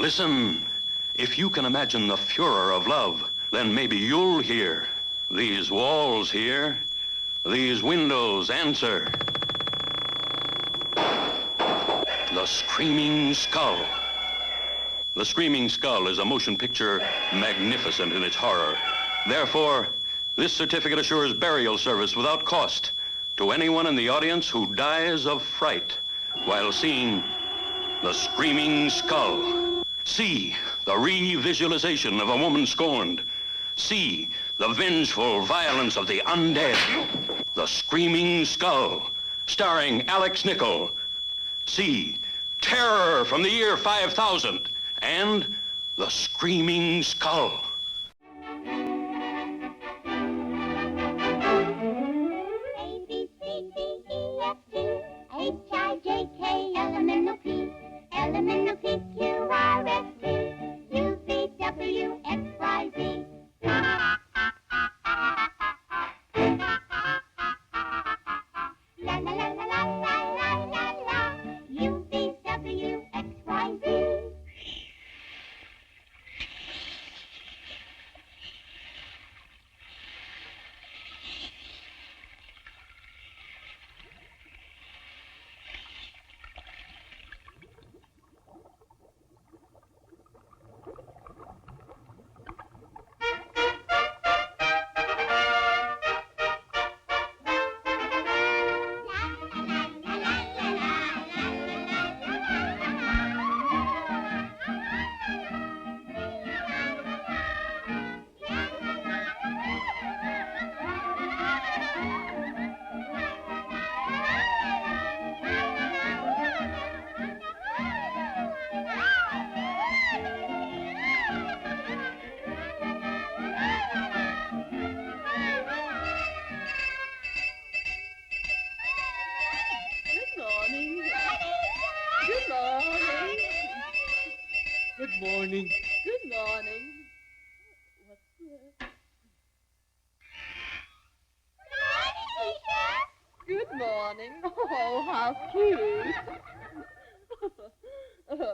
Listen, if you can imagine the furor of love, then maybe you'll hear. These walls here, these windows answer. The Screaming Skull. The Screaming Skull is a motion picture magnificent in its horror. Therefore, this certificate assures burial service without cost to anyone in the audience who dies of fright while seeing The Screaming Skull. See the re-visualization of a woman scorned. See the vengeful violence of the undead. The Screaming Skull, starring Alex Nichol. See Terror from the year 5000 and The Screaming Skull. A-B-C-D-E-F-G-H-I-J-K-L-M-N-O-P L-M-N-O-P-Q-R-S-T U-V-W-X-Y-Z. La la la la la la la la la U-V-W-X-Y-Z. Good morning. Good morning. What's that? Good morning. Oh, how cute. Oh!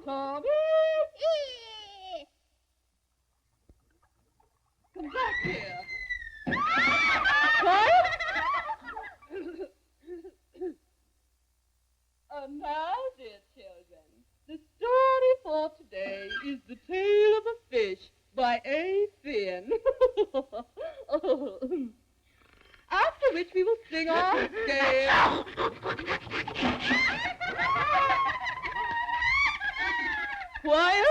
Tommy! Come back here. What? And now, dear children, the story for today is The Tale of a Fish by A. Finn. After which we will sing our scale. Quiet.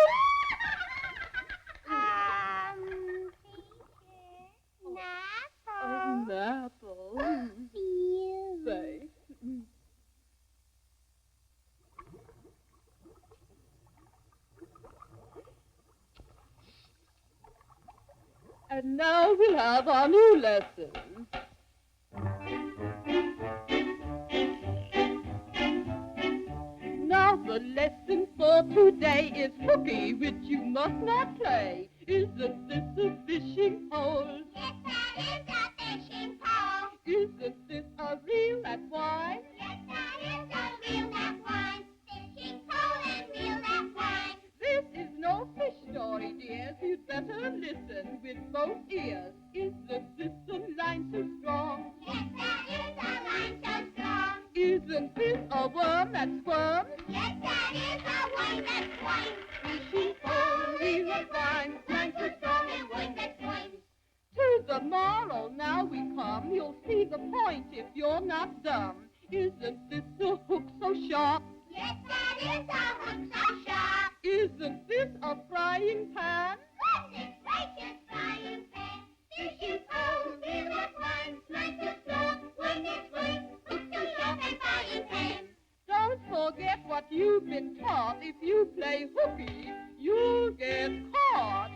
Teacher, Apple. Thanks. And now we'll have our new lesson. Now the lesson for today is hooky, which you must not play. Isn't this a fishing pole? yes, that is a fishing pole. Isn't this a reel that winds? Yes, that is a reel that winds. Fishing pole and reel that winds. This is no fish story, dears. You'd better listen with both ears. Isn't this a line so strong? Yes, that is a line so strong. Isn't this a worm that squirms? Yes, that is a worm that swims. Fishing pole, reel that winds, line so strong and Worm that swims. to the moral now we come. You'll see the point if you're not dumb. Isn't this a hook so sharp? Yes, that is a hook so sharp. Isn't this a frying pan? Goodness gracious, frying pan. Fishing pole, reel that winds, line so strong, worm that swims, hook so sharp and frying pan. Don't forget what you've been taught. If you play hooky, you'll get caught.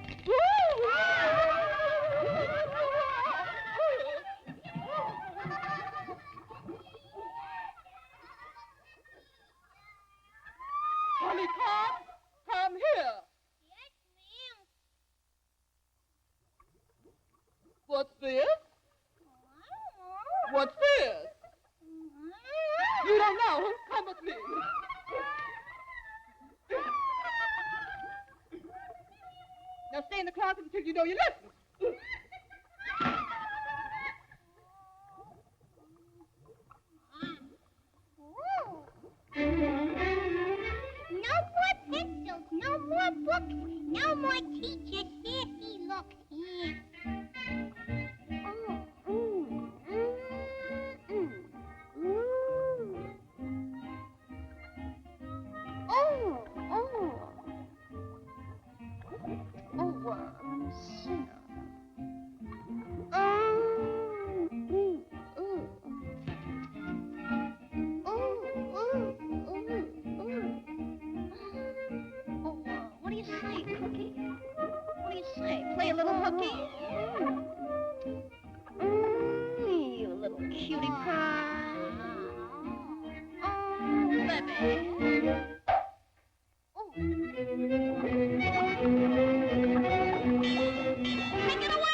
Now stay in the closet until you know your lessons. No more pencils, no more books, no more teacher's sassy look. What do you say, Cookie? What do you say? Play a little hooky? You little cutie pie. Oh, baby. Take it away!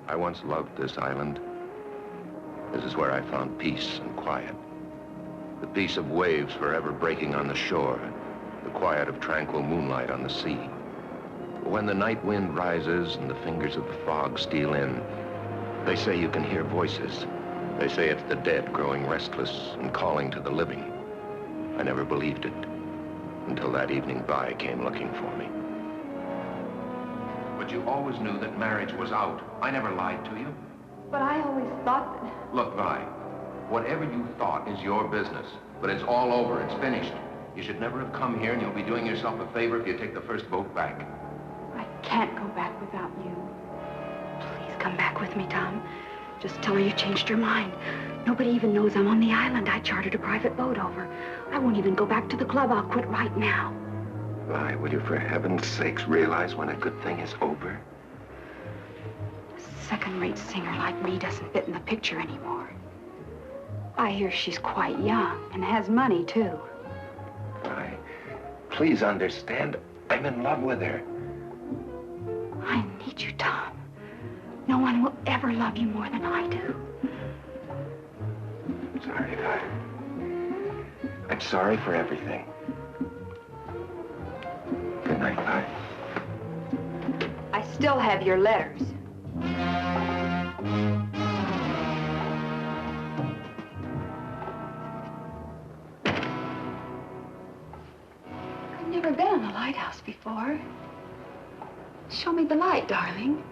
I once loved this island. This is where I found peace and quiet. The peace of waves forever breaking on the shore, the quiet of tranquil moonlight on the sea. But when the night wind rises and the fingers of the fog steal in, they say you can hear voices. They say it's the dead growing restless and calling to the living. I never believed it until that evening Vi came looking for me. But you always knew that marriage was out. I never lied to you. But I always thought that... Look, Vi, whatever you thought is your business, but it's all over. It's finished. You should never have come here, and you'll be doing yourself a favor if you take the first boat back. I can't go back without you. Please come back with me, Tom. Just tell her you changed your mind. Nobody even knows I'm on the island. I chartered a private boat over. I won't even go back to the club. I'll quit right now. Vi, will you for heaven's sakes realize when a good thing is over? A second-rate singer like me doesn't fit in the picture anymore. I hear she's quite young and has money, too. Vi, please understand, I'm in love with her. I need you, Tom. No one will ever love you more than I do. I'm sorry, Vi. I'm sorry for everything. Good night, Vi. I still have your letters. I've never been on a lighthouse before. Show me the light, darling.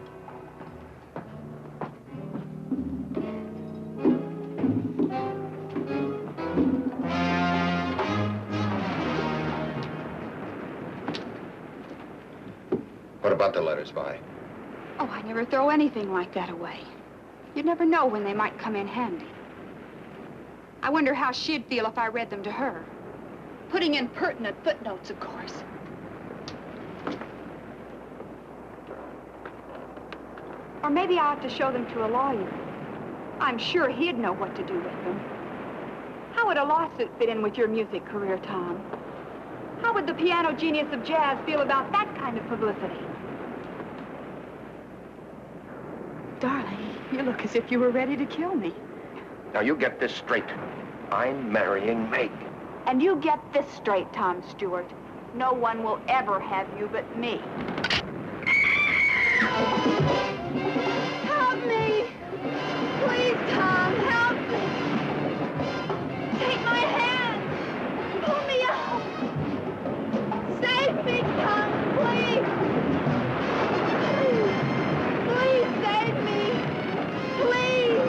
What about the letters, Vi? Oh, I never throw anything like that away. You'd never know when they might come in handy. I wonder how she'd feel if I read them to her. Putting in pertinent footnotes, of course. Or maybe I ought to show them to a lawyer. I'm sure he'd know what to do with them. How would a lawsuit fit in with your music career, Tom? How would the piano genius of jazz feel about that kind of publicity? Darling, you look as if you were ready to kill me. Now, you get this straight. I'm marrying Meg. And you get this straight, Tom Stewart. No one will ever have you but me. Help me! Please, Tom, help me! Take my hand! Pull me out! Save me, Tom, please! Please save me! Please!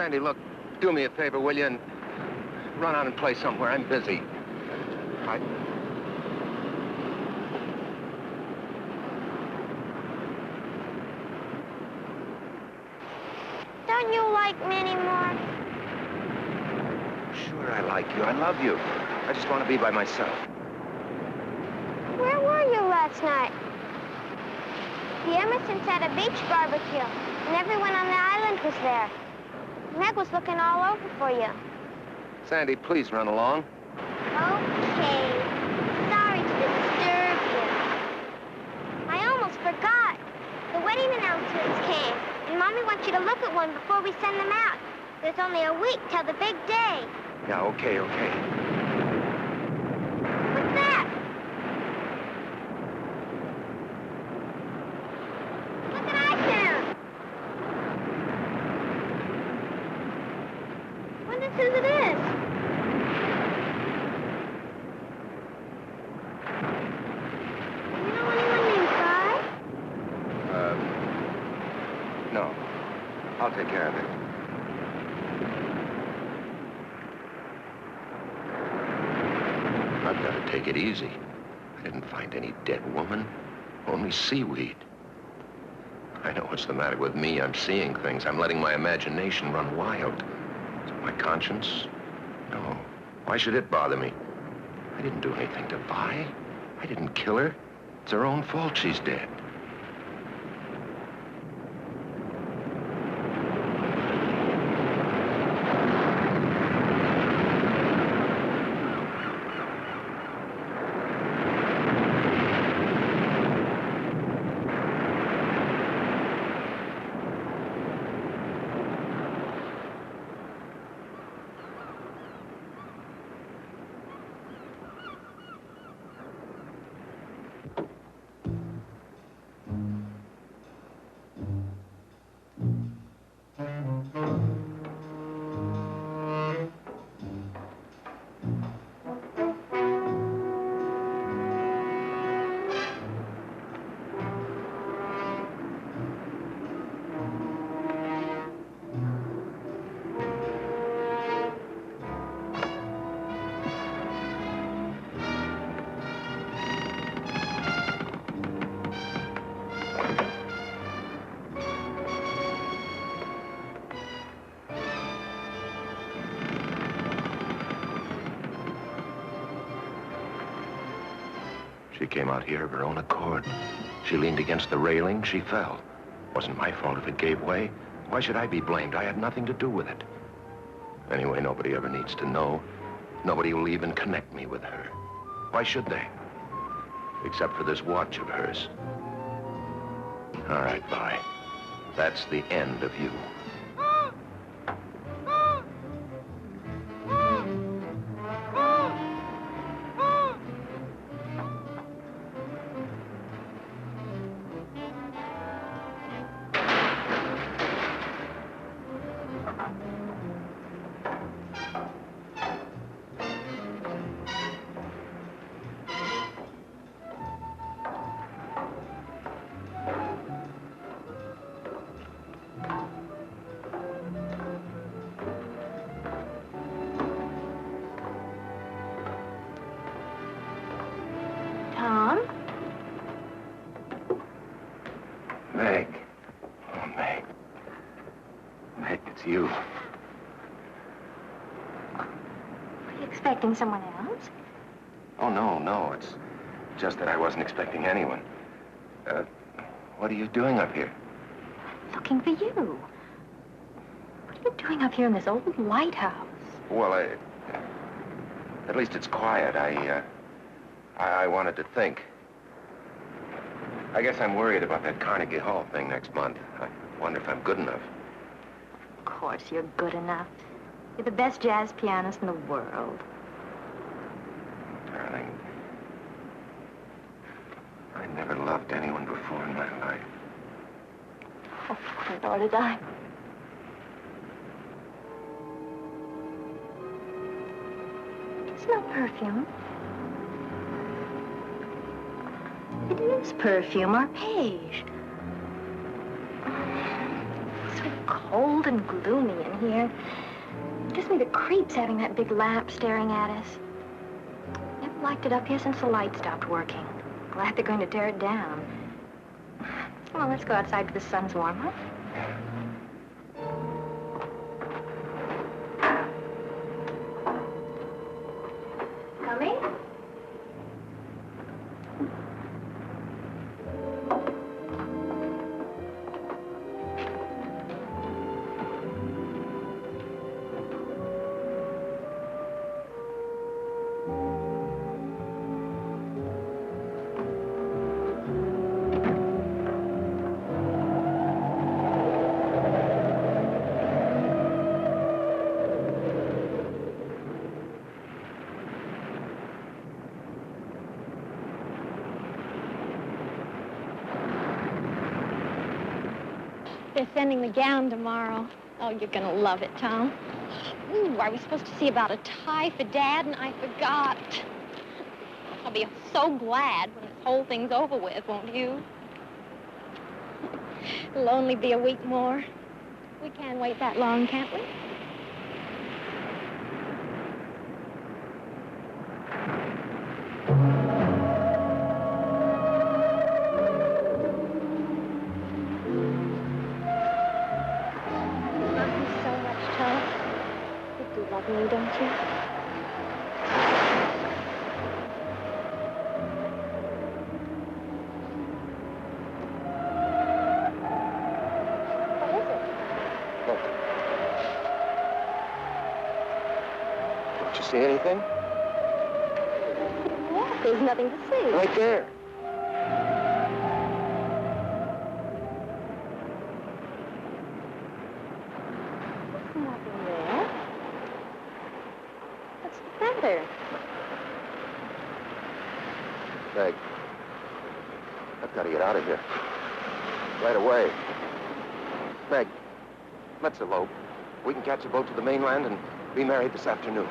Sandy, look, do me a favor, will you? And run out and play somewhere. I'm busy. Don't you like me anymore? Sure, I like you. I love you. I just want to be by myself. Where were you last night? The Emersons had a beach barbecue, and everyone on the island was there. Meg was looking all over for you. Sandy, please run along. Okay. Sorry to disturb you. I almost forgot. The wedding announcements came, and Mommy wants you to look at one before we send them out. There's only a week till the big day. Yeah, okay. What's that? Look at iTunes. Wonder whose it is. You know anyone named Guy? No. I'll take care of it. I've got to take it easy. I didn't find any dead woman, only seaweed. I know what's the matter with me. I'm seeing things. I'm letting my imagination run wild. Is it my conscience? No. Why should it bother me? I didn't do anything to Vi. I didn't kill her. It's her own fault she's dead. She came out here of her own accord. She leaned against the railing. She fell. Wasn't my fault if it gave way. Why should I be blamed? I had nothing to do with it. Anyway, nobody ever needs to know. Nobody will even connect me with her. Why should they? Except for this watch of hers. All right, Vi. That's the end of you. Meg. Oh, Meg. Meg, it's you. Are you expecting someone else? Oh, no. It's just that I wasn't expecting anyone. What are you doing up here? Looking for you. What are you doing up here in this old lighthouse? Well, at least it's quiet. I wanted to think. I guess I'm worried about that Carnegie Hall thing next month. I wonder if I'm good enough. Of course you're good enough. You're the best jazz pianist in the world. Darling, I never loved anyone before in my life. Oh, nor did I. Do you smell perfume? It is perfume, arpege. So cold and gloomy in here. It gives me the creeps having that big lamp staring at us. Never liked it up here since the light stopped working. Glad they're going to tear it down. Well, let's go outside till the sun's warm, huh? Coming? They're sending the gown tomorrow. Oh, you're gonna love it, Tom. Ooh, I was supposed to see about a tie for Dad, and I forgot. I'll be so glad when this whole thing's over with, won't you? It'll only be a week more. We can't wait that long, can't we? Me, don't you? What is it? Look. Don't you see anything? What? There's nothing to see. Right there. There's nothing there. What's the matter? Meg, I've got to get out of here. Right away. Meg, let's elope. We can catch a boat to the mainland and be married this afternoon.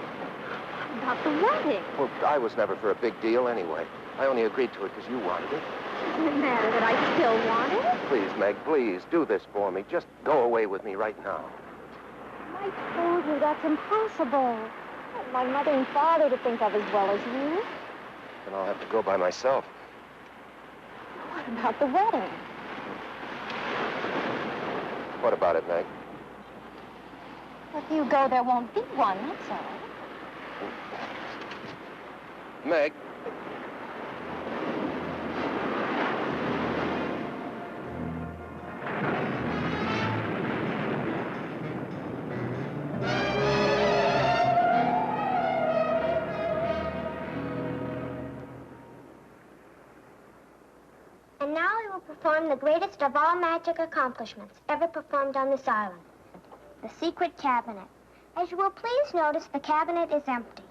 About the wedding. Well, I was never for a big deal anyway. I only agreed to it because you wanted it. Doesn't it matter that I still want it? Please, Meg, please, do this for me. Just go away with me right now. I told you that's impossible. My mother and father to think of as well as you. Then I'll have to go by myself. What about the wedding? What about it, Meg? If you go, there won't be one, that's all. Meg. And now we will perform the greatest of all magic accomplishments ever performed on this island. The secret cabinet. As you will please notice, the cabinet is empty.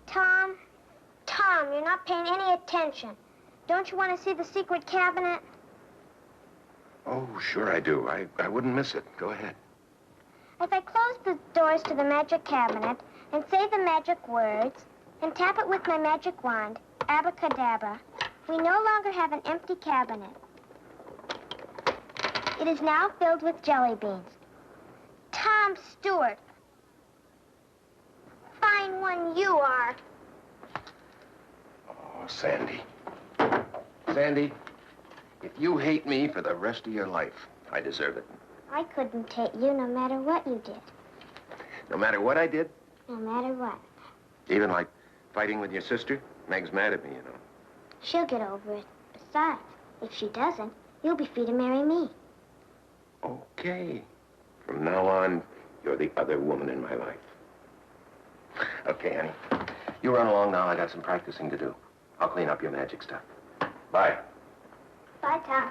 Tom, you're not paying any attention. Don't you want to see the secret cabinet? Oh, sure I do. I wouldn't miss it. Go ahead. If I close the doors to the magic cabinet and say the magic words and tap it with my magic wand, abracadabra, we no longer have an empty cabinet. It is now filled with jelly beans. Tom Stewart. Fine one you are. Oh, Sandy. Sandy, if you hate me for the rest of your life, I deserve it. I couldn't hate you no matter what you did. No matter what I did? No matter what. Even like fighting with your sister? Meg's mad at me, you know. She'll get over it. Besides, if she doesn't, you'll be free to marry me. Okay. From now on, you're the other woman in my life. Okay, honey. You run along now. I got some practicing to do. I'll clean up your magic stuff. Bye. Bye, Tom.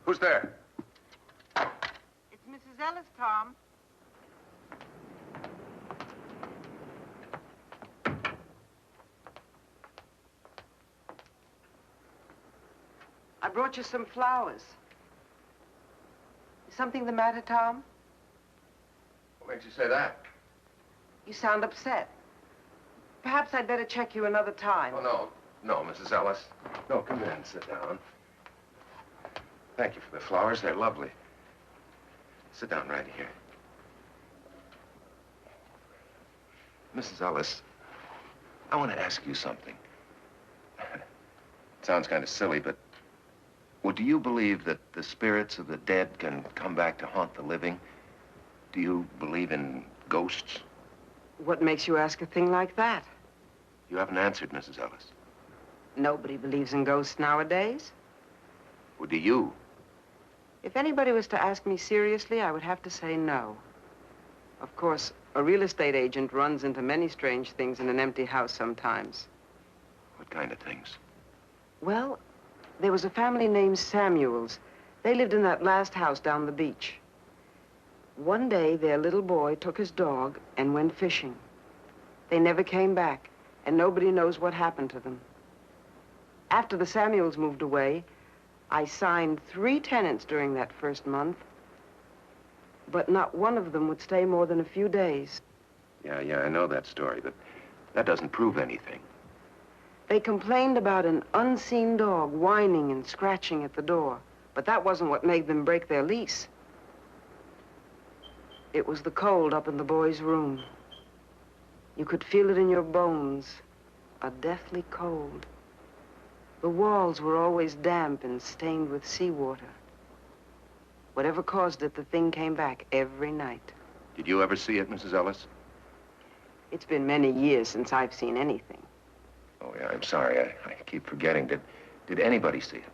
Who's there? It's Mrs. Ellis, Tom. I brought you some flowers. Is something the matter, Tom? What makes you say that? You sound upset. Perhaps I'd better check you another time. Oh, no. No, Mrs. Ellis. No, come in. Sit down. Thank you for the flowers. They're lovely. Sit down right here. Mrs. Ellis, I want to ask you something. It sounds kind of silly, but do you believe that the spirits of the dead can come back to haunt the living? Do you believe in ghosts? What makes you ask a thing like that? You haven't answered, Mrs. Ellis. Nobody believes in ghosts nowadays. Well, do you? If anybody was to ask me seriously, I would have to say no. Of course, a real estate agent runs into many strange things in an empty house sometimes. What kind of things? Well, there was a family named Samuels. They lived in that last house down the beach. One day, their little boy took his dog and went fishing. They never came back, and nobody knows what happened to them. After the Samuels moved away, I signed 3 tenants during that first month, but not one of them would stay more than a few days. Yeah, I know that story, but that doesn't prove anything. They complained about an unseen dog whining and scratching at the door, but that wasn't what made them break their lease. It was the cold up in the boy's room. You could feel it in your bones, a deathly cold. The walls were always damp and stained with seawater. Whatever caused it, the thing came back every night. Did you ever see it, Mrs. Ellis? It's been many years since I've seen anything. Oh, yeah, I'm sorry. I keep forgetting. Did anybody see it?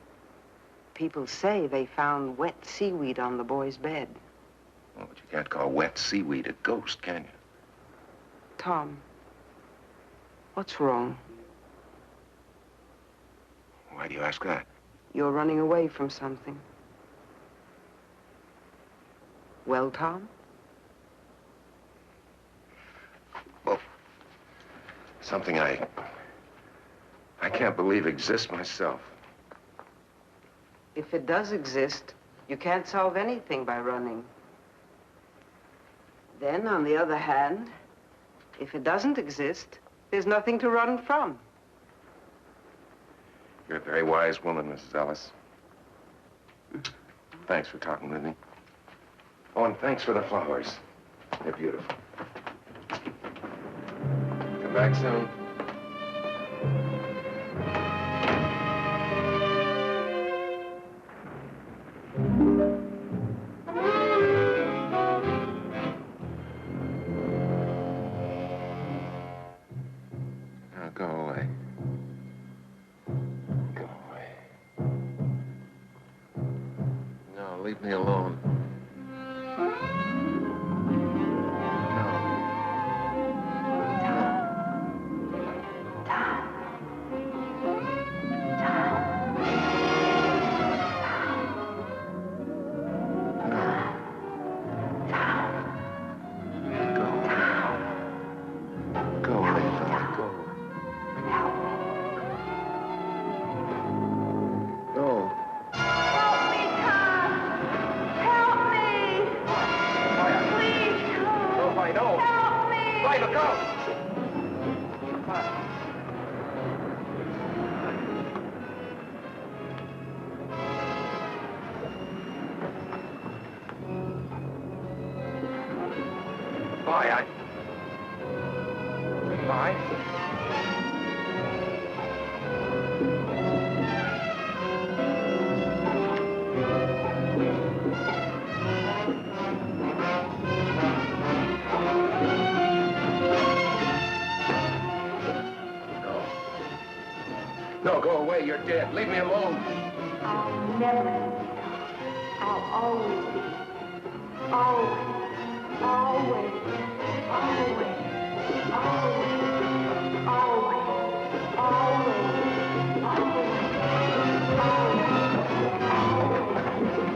People say they found wet seaweed on the boy's bed. Well, but you can't call wet seaweed a ghost, can you? Tom, what's wrong? Why do you ask that? You're running away from something. Well, Tom? Well, something I can't believe exists myself. If it does exist, you can't solve anything by running. Then, on the other hand, if it doesn't exist, there's nothing to run from. You're a very wise woman, Mrs. Ellis. Thanks for talking with me. Oh, and thanks for the flowers. They're beautiful. Come back soon. Now, go away. Go away. No, leave me alone. No, go away. You're dead. Leave me alone. I'll never leave you. I'll always be. Always. Always. Always. Always. Always. Always. Always. Always. Always.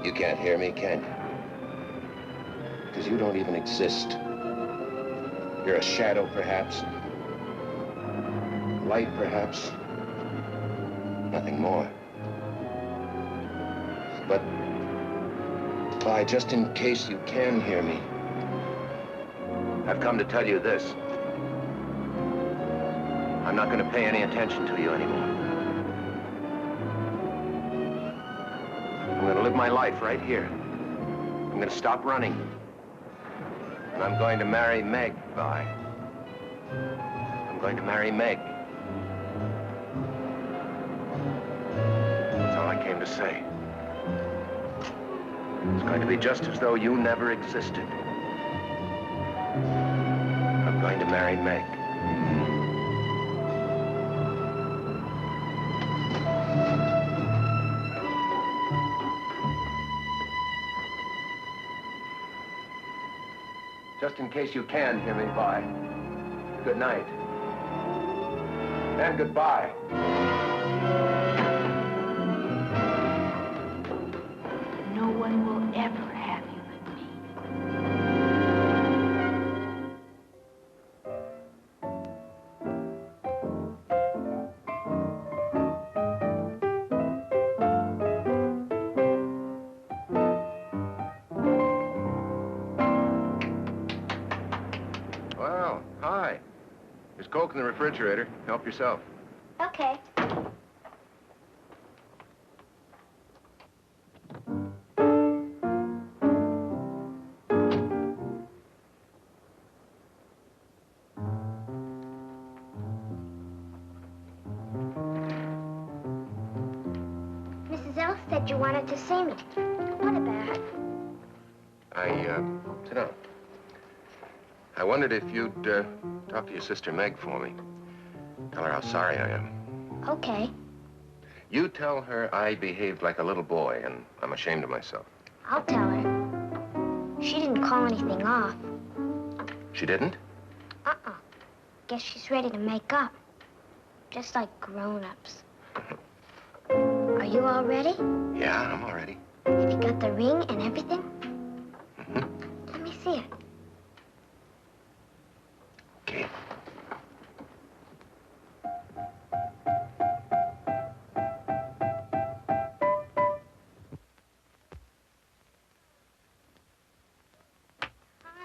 You can't hear me, can you? Because you don't even exist. You're a shadow, perhaps. Light, perhaps. Nothing more. But, Vi, just in case you can hear me, I've come to tell you this. I'm not going to pay any attention to you anymore. I'm going to live my life right here. I'm going to stop running. And I'm going to marry Meg, Vi. I'm going to marry Meg. That's all I came to say. It's going to be just as though you never existed. I'm going to marry Meg. Just in case you can hear me, Vi. Good night. And goodbye. No one will ever have you and me. Well, hi. There's Coke in the refrigerator. Help yourself. Okay. Mrs. Ellis said you wanted to see me. What about? Sit down. I wondered if you'd, talk to your sister Meg for me. Tell her how sorry I am. Okay. You tell her I behaved like a little boy, and I'm ashamed of myself. I'll tell her. She didn't call anything off. She didn't? Uh-uh. Guess she's ready to make up. Just like grown-ups. Are you all ready? Yeah, I'm all ready. Have you got the ring and everything? Mm-hmm. Let me see it. Okay.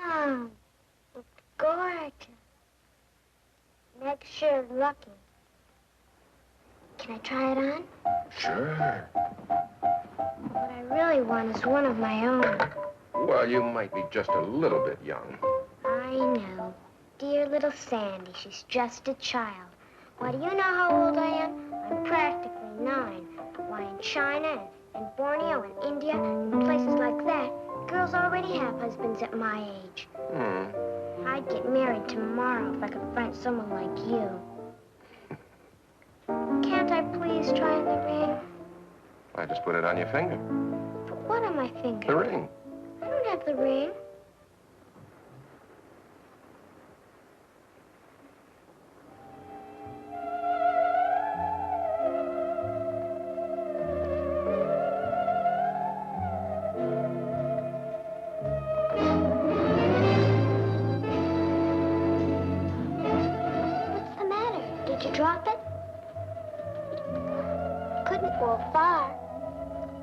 Oh, it's gorgeous. Meg's sure lucky. Can I try it on? Sure. What I really want is one of my own. Well, you might be just a little bit young. I know. Dear little Sandy, she's just a child. Why, do you know how old I am? I'm practically 9. Why, in China and Borneo and India and places like that, girls already have husbands at my age. I'd get married tomorrow if I could find someone like you. Can't I please try on the ring? I just put it on your finger. But what on my finger? The ring. I don't have the ring. What's the matter? Did you drop it? Couldn't fall far.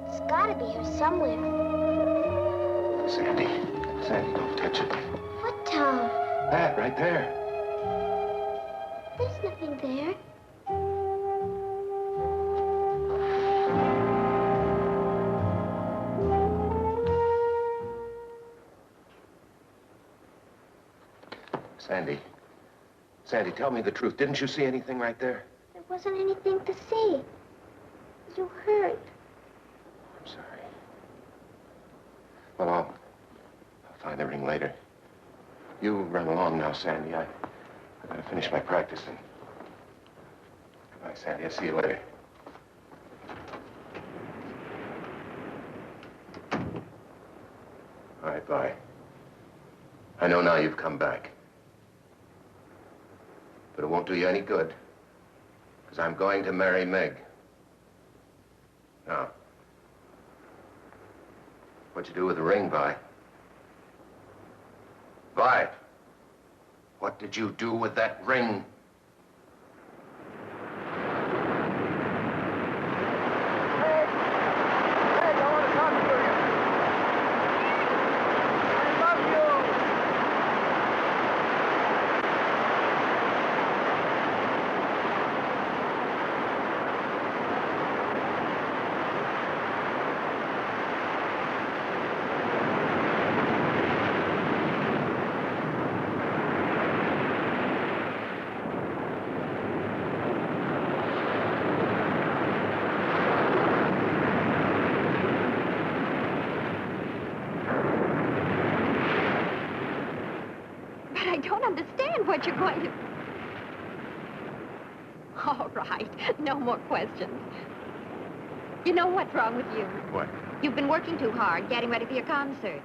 It's gotta be here somewhere. Sandy. Sandy, don't touch it. What, Tom? That right there. There's nothing there. Sandy. Sandy, tell me the truth. Didn't you see anything right there? There wasn't anything to see. You hurt. I'm sorry. Well, I'll find the ring later. You run along now, Sandy. I gotta finish my practicing. Goodbye, Sandy. I'll see you later. All right, bye. I know now you've come back. But it won't do you any good. Because I'm going to marry Meg. Now, What'd you do with the ring, Vi? Vi, what did you do with that ring? I don't understand what you're going to... All right, no more questions. You know what's wrong with you? What? You've been working too hard, getting ready for your concert.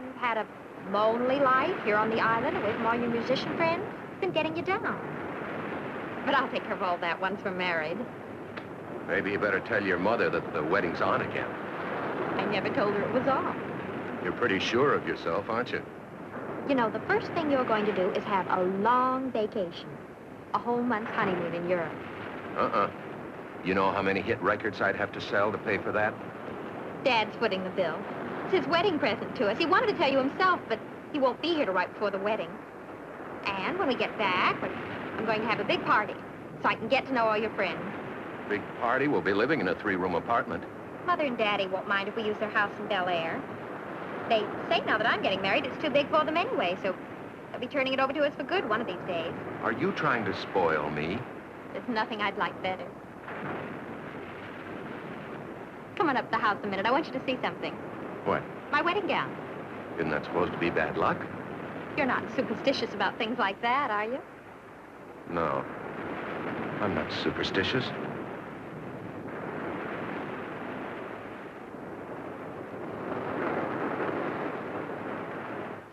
You've had a lonely life here on the island away from all your musician friends. It's been getting you down. But I'll take care of all that once we're married. Maybe you better tell your mother that the wedding's on again. I never told her it was off. You're pretty sure of yourself, aren't you? You know, the first thing you're going to do is have a long vacation. A whole month's honeymoon in Europe. You know how many hit records I'd have to sell to pay for that? Dad's footing the bill. It's his wedding present to us. He wanted to tell you himself, but he won't be here till right before the wedding. And when we get back, I'm going to have a big party so I can get to know all your friends. Big party? We'll be living in a 3-room apartment. Mother and Daddy won't mind if we use their house in Bel Air. They say now that I'm getting married, it's too big for them anyway, so they'll be turning it over to us for good one of these days. Are you trying to spoil me? There's nothing I'd like better. Come on up to the house a minute. I want you to see something. What? My wedding gown. Isn't that supposed to be bad luck? You're not superstitious about things like that, are you? No. I'm not superstitious.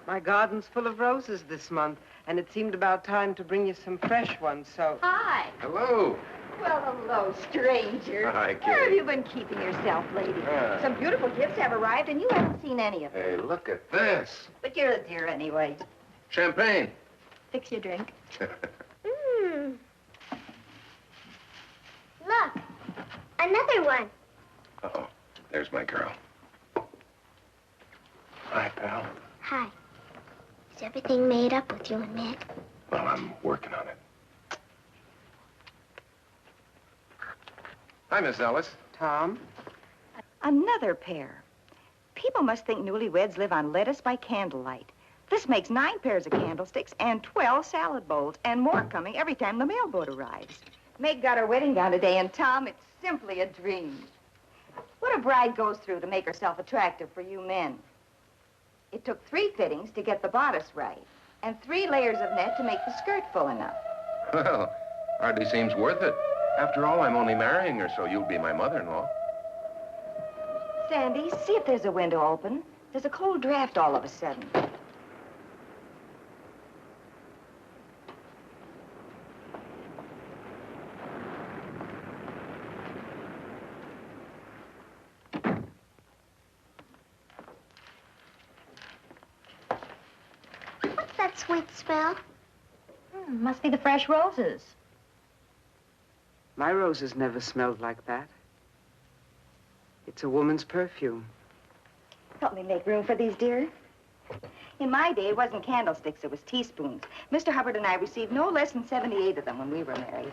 My garden's full of roses this month, and it seemed about time to bring you some fresh ones, so... Hi. Hello. Well, hello, stranger. Hi, Kitty. Where have you been keeping yourself, lady? Some beautiful gifts have arrived, and you haven't seen any of them. Hey, look at this. But you're a dear anyway. Champagne. Fix your drink. Look, another one. Uh-oh. There's my girl. Hi, pal. Hi. Is everything made up with you and Mick? Well, I'm working on it. Hi, Miss Ellis. Tom? Another pair. People must think newlyweds live on lettuce by candlelight. This makes 9 pairs of candlesticks and 12 salad bowls, and more coming every time the mailboat arrives. Meg got her wedding gown today, and Tom, it's simply a dream. What a bride goes through to make herself attractive for you men. It took 3 fittings to get the bodice right, and 3 layers of net to make the skirt full enough. Well, hardly seems worth it. After all, I'm only marrying her, so you'll be my mother-in-law. Sandy, see if there's a window open. There's a cold draft all of a sudden. What's that sweet smell? Must be the fresh roses. My roses never smelled like that. It's a woman's perfume. Help me make room for these, dear. In my day, it wasn't candlesticks, it was teaspoons. Mr. Hubbard and I received no less than 78 of them when we were married.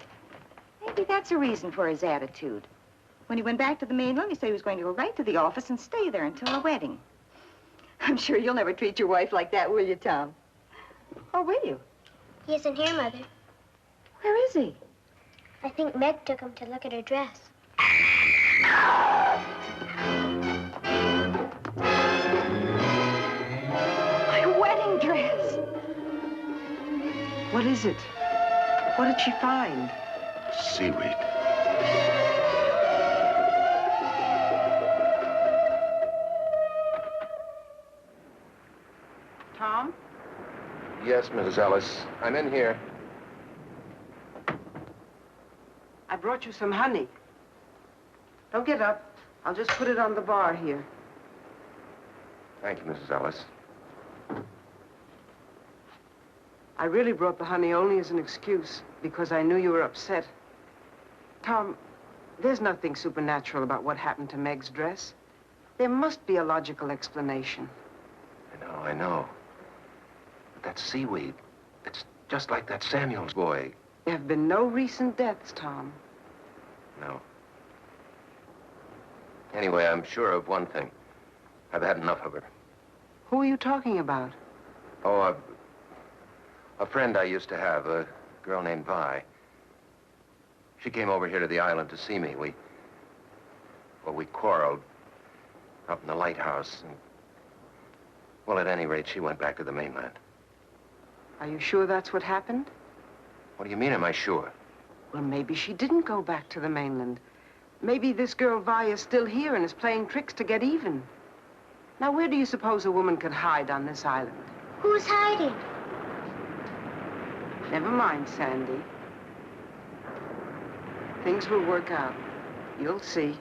Maybe that's a reason for his attitude. When he went back to the mainland, he said he was going to go right to the office and stay there until the wedding. I'm sure you'll never treat your wife like that, will you, Tom? Or will you? He isn't here, Mother. Where is he? I think Meg took him to look at her dress. My wedding dress! What is it? What did she find? Seaweed. Tom? Yes, Mrs. Ellis. I'm in here. I brought you some honey. Don't get up. I'll just put it on the bar here. Thank you, Mrs. Ellis. I really brought the honey only as an excuse, because I knew you were upset. Tom, there's nothing supernatural about what happened to Meg's dress. There must be a logical explanation. I know. But that seaweed, it's just like that Samuels boy. There have been no recent deaths, Tom. No. Anyway, I'm sure of one thing. I've had enough of her. Who are you talking about? Oh, a friend I used to have, a girl named Vi. She came over here to the island to see me. We quarreled up in the lighthouse. And, well, at any rate, she went back to the mainland. Are you sure that's what happened? What do you mean, am I sure? Well, maybe she didn't go back to the mainland. Maybe this girl Vi is still here and is playing tricks to get even. Now, where do you suppose a woman could hide on this island? Who's hiding? Never mind, Sandy. Things will work out. You'll see.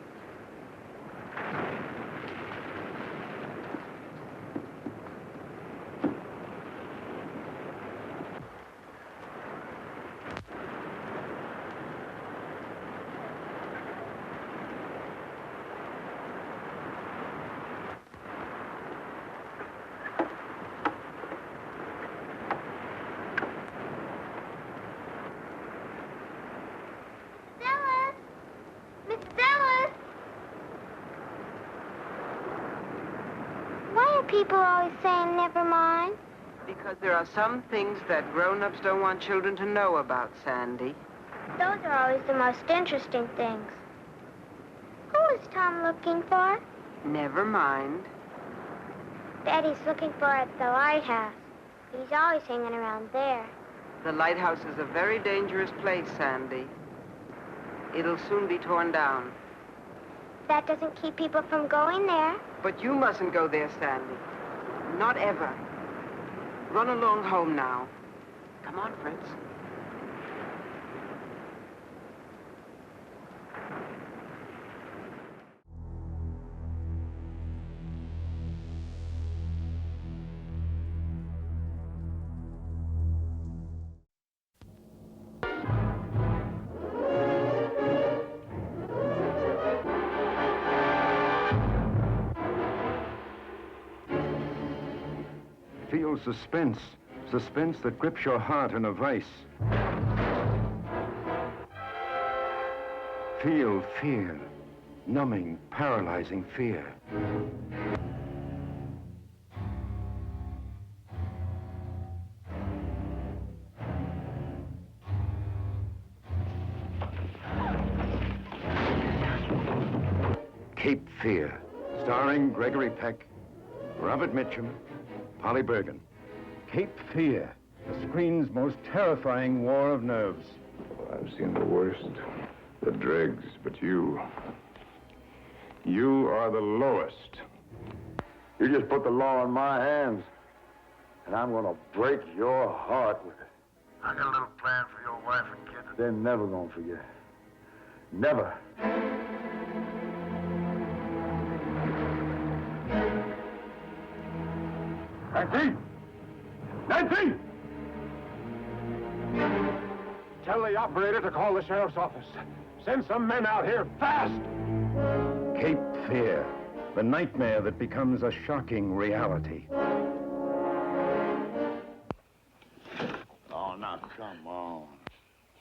People always saying never mind. Because there are some things that grown-ups don't want children to know about, Sandy. Those are always the most interesting things. Who is Tom looking for? Never mind. Daddy's looking for at the lighthouse. He's always hanging around there. The lighthouse is a very dangerous place, Sandy. It'll soon be torn down. That doesn't keep people from going there. But you mustn't go there, Sandy. Not ever. Run along home now. Come on, Fritz. Feel suspense. Suspense that grips your heart in a vice. Feel fear. Numbing, paralyzing fear. Cape Fear. Starring Gregory Peck, Robert Mitchum, Polly Bergen. Cape Fear, the screen's most terrifying war of nerves. Well, I've seen the worst, the dregs, but you are the lowest. You just put the law in my hands, and I'm gonna break your heart with it. I got a little plan for your wife and kids. They're never gonna forget. Never. Nancy! Nancy! Tell the operator to call the sheriff's office. Send some men out here fast! Cape Fear, the nightmare that becomes a shocking reality. Oh, now, come on.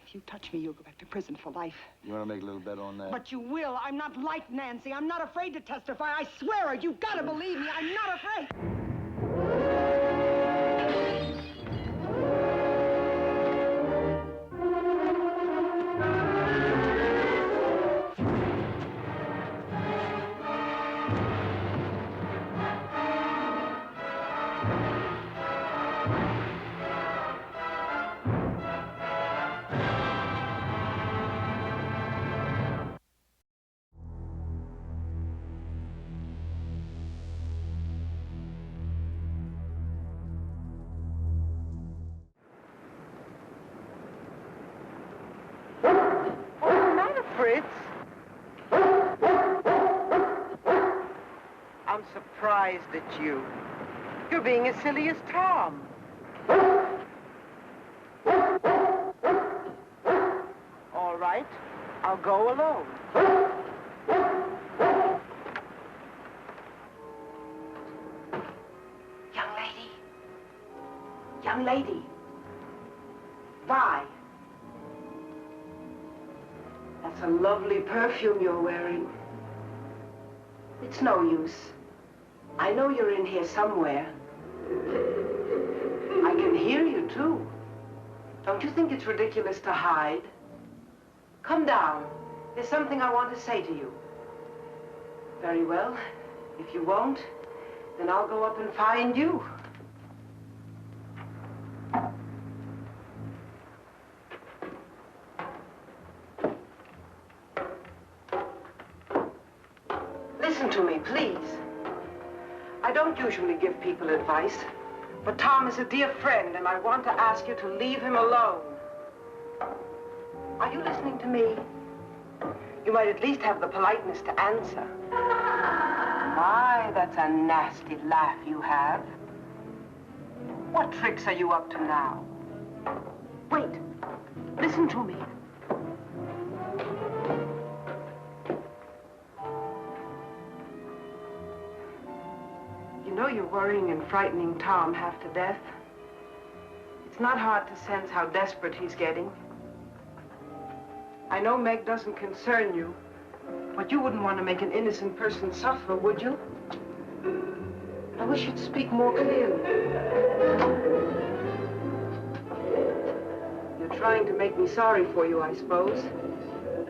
If you touch me, you'll go back to prison for life. You want to make a little bet on that? But you will. I'm not like Nancy. I'm not afraid to testify. I swear it. You've got to believe me. I'm not afraid. Fritz. I'm surprised at you. You're being as silly as Tom. All right, I'll go alone. Young lady. Young lady. Vi. That's a lovely perfume you're wearing. It's no use. I know you're in here somewhere. I can hear you, too. Don't you think it's ridiculous to hide? Come down. There's something I want to say to you. Very well. If you won't, then I'll go up and find you. Listen to me, please. I don't usually give people advice, but Tom is a dear friend, and I want to ask you to leave him alone. Are you listening to me? You might at least have the politeness to answer. My, that's a nasty laugh you have. What tricks are you up to now? Wait. Listen to me. You know you're worrying and frightening Tom half to death. It's not hard to sense how desperate he's getting. I know Meg doesn't concern you, but you wouldn't want to make an innocent person suffer, would you? I wish you'd speak more clearly. You're trying to make me sorry for you, I suppose.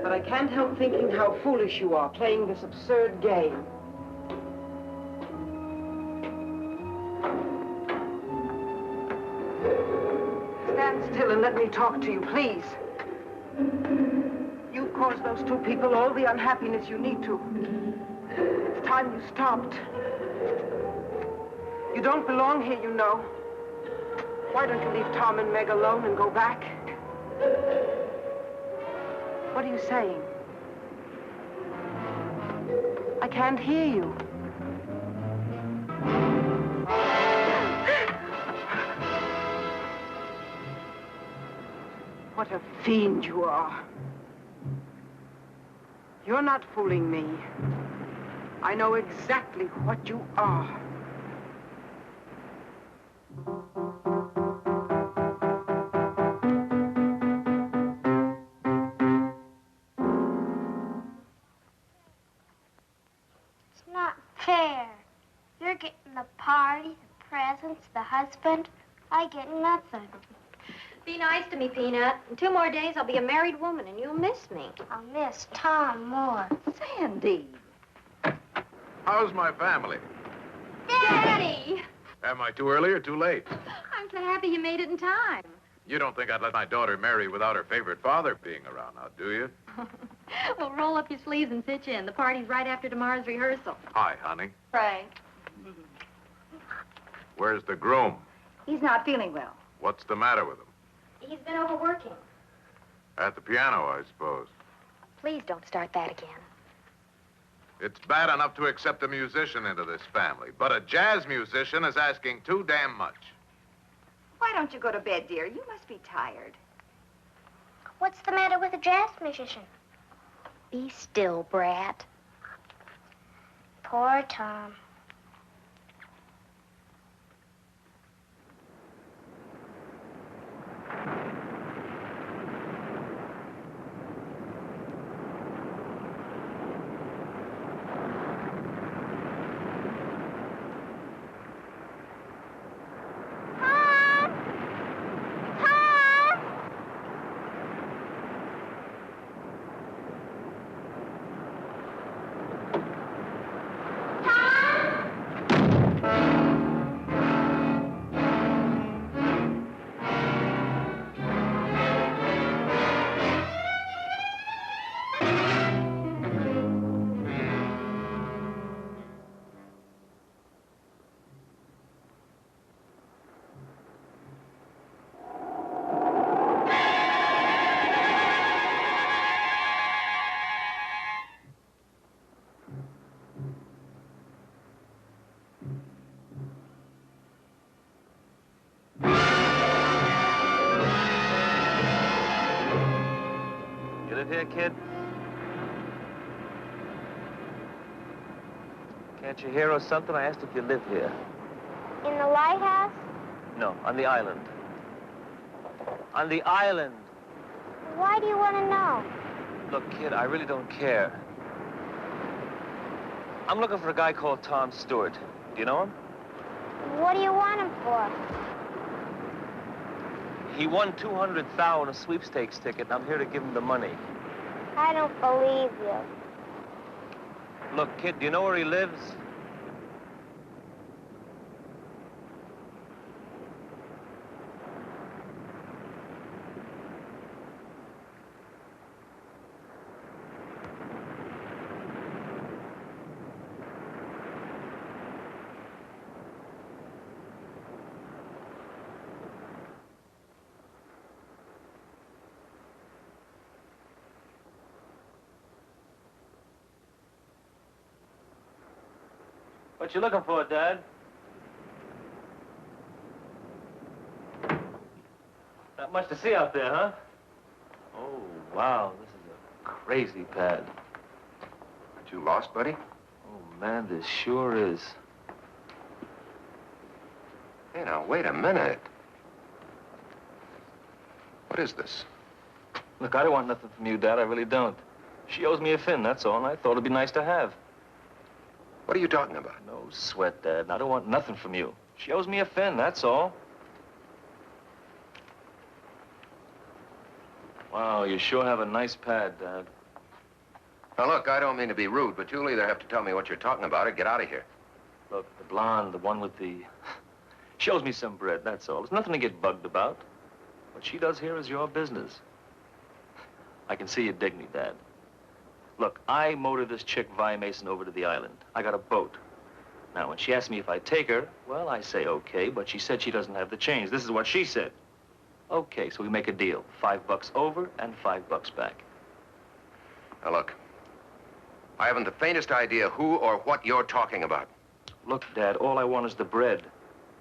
But I can't help thinking how foolish you are playing this absurd game. Stand still and let me talk to you, please. You've caused those two people all the unhappiness you need to. It's time you stopped. You don't belong here, you know. Why don't you leave Tom and Meg alone and go back? What are you saying? I can't hear you. What a fiend you are. You're not fooling me. I know exactly what you are. It's not fair. You're getting the party, the presents, the husband. I get nothing. Be nice to me, Peanut. In 2 more days, I'll be a married woman, and you'll miss me. I'll miss Tom more. Sandy. How's my family? Daddy! Am I too early or too late? I'm so happy you made it in time. You don't think I'd let my daughter marry without her favorite father being around now, do you? Well, roll up your sleeves and pitch in. The party's right after tomorrow's rehearsal. Hi, honey. Frank. Where's the groom? He's not feeling well. What's the matter with him? He's been overworking. At the piano, I suppose. Please don't start that again. It's bad enough to accept a musician into this family, but a jazz musician is asking too damn much. Why don't you go to bed, dear? You must be tired. What's the matter with a jazz musician? Be still, brat. Poor Tom. Tom! there, kid? Can't you hear or something? I asked if you live here. In the lighthouse? No, on the island. On the island. Why do you want to know? Look, kid, I really don't care. I'm looking for a guy called Tom Stewart. Do you know him? What do you want him for? He won $200,000 on a sweepstakes ticket, and I'm here to give him the money. I don't believe you. Look, kid, do you know where he lives? What you looking for, Dad? Not much to see out there, huh? Oh, wow, this is a crazy pad. Aren't you lost, buddy? Oh, man, this sure is. Hey, now, wait a minute. What is this? Look, I don't want nothing from you, Dad. I really don't. She owes me a fin, that's all, and I thought it'd be nice to have. What are you talking about? No sweat, Dad. I don't want nothing from you. She owes me a fin, that's all. Wow, you sure have a nice pad, Dad. Now, look, I don't mean to be rude, but you'll either have to tell me what you're talking about or get out of here. Look, the blonde, the one with the... She owes me some bread, that's all. There's nothing to get bugged about. What she does here is your business. I can see you dig me, Dad. Look, I motored this chick, Vi Mason, over to the island. I got a boat. Now, when she asked me if I'd take her, well, I say okay, but she said she doesn't have the change. This is what she said. Okay, so we make a deal. $5 over and $5 back. Now, look, I haven't the faintest idea who or what you're talking about. Look, Dad, all I want is the bread.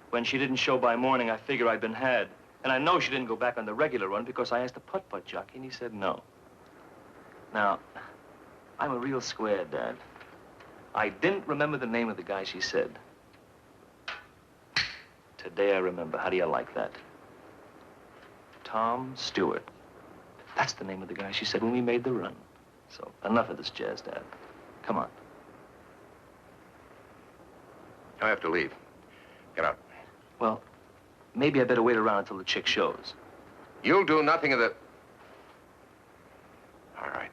When she didn't show by morning, I figure I'd been had. And I know she didn't go back on the regular run because I asked the putt-putt jockey, and he said no. Now, I'm a real square, Dad. I didn't remember the name of the guy she said. Today I remember. How do you like that? Tom Stewart. That's the name of the guy she said when we made the run. So, enough of this jazz, Dad. Come on. I have to leave. Get out. Well, maybe I better wait around until the chick shows. You'll do nothing of the... All right.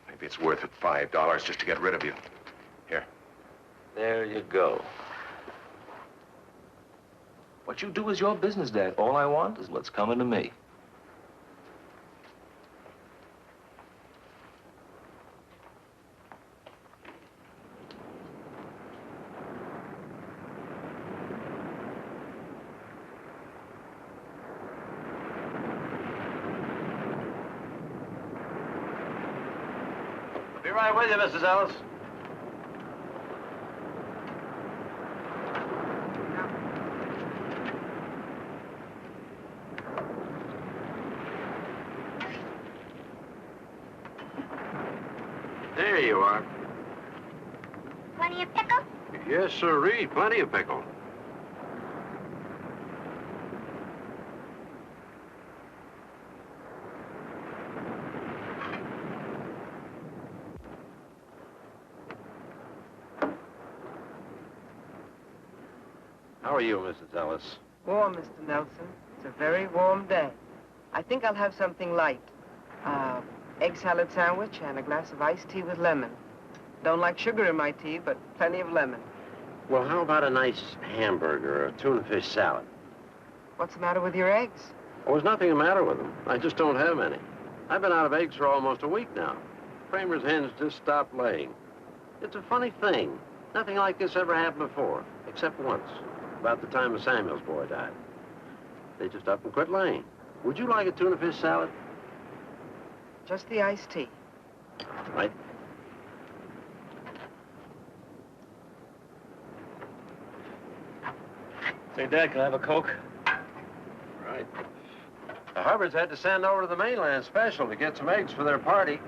Maybe it's worth it, $5 just to get rid of you. Here. There you go. What you do is your business, Dad. All I want is what's coming to me. Be right with you, Mrs. Ellis. There you are. Plenty of pickle? Yes, sirree. Plenty of pickle. How are you, Mrs. Ellis? Warm, Mr. Nelson. It's a very warm day. I think I'll have something light. Egg salad sandwich and a glass of iced tea with lemon. Don't like sugar in my tea, but plenty of lemon. Well, how about a nice hamburger or a tuna fish salad? What's the matter with your eggs? Oh, there's nothing the matter with them. I just don't have any. I've been out of eggs for almost a week now. Kramer's hens just stopped laying. It's a funny thing. Nothing like this ever happened before, except once, about the time the Samuels boy died. They just up and quit laying. Would you like a tuna fish salad? Just the iced tea. Right. Say, Dad, can I have a Coke? Right. The Hubbards had to send over to the mainland special to get some eggs for their party.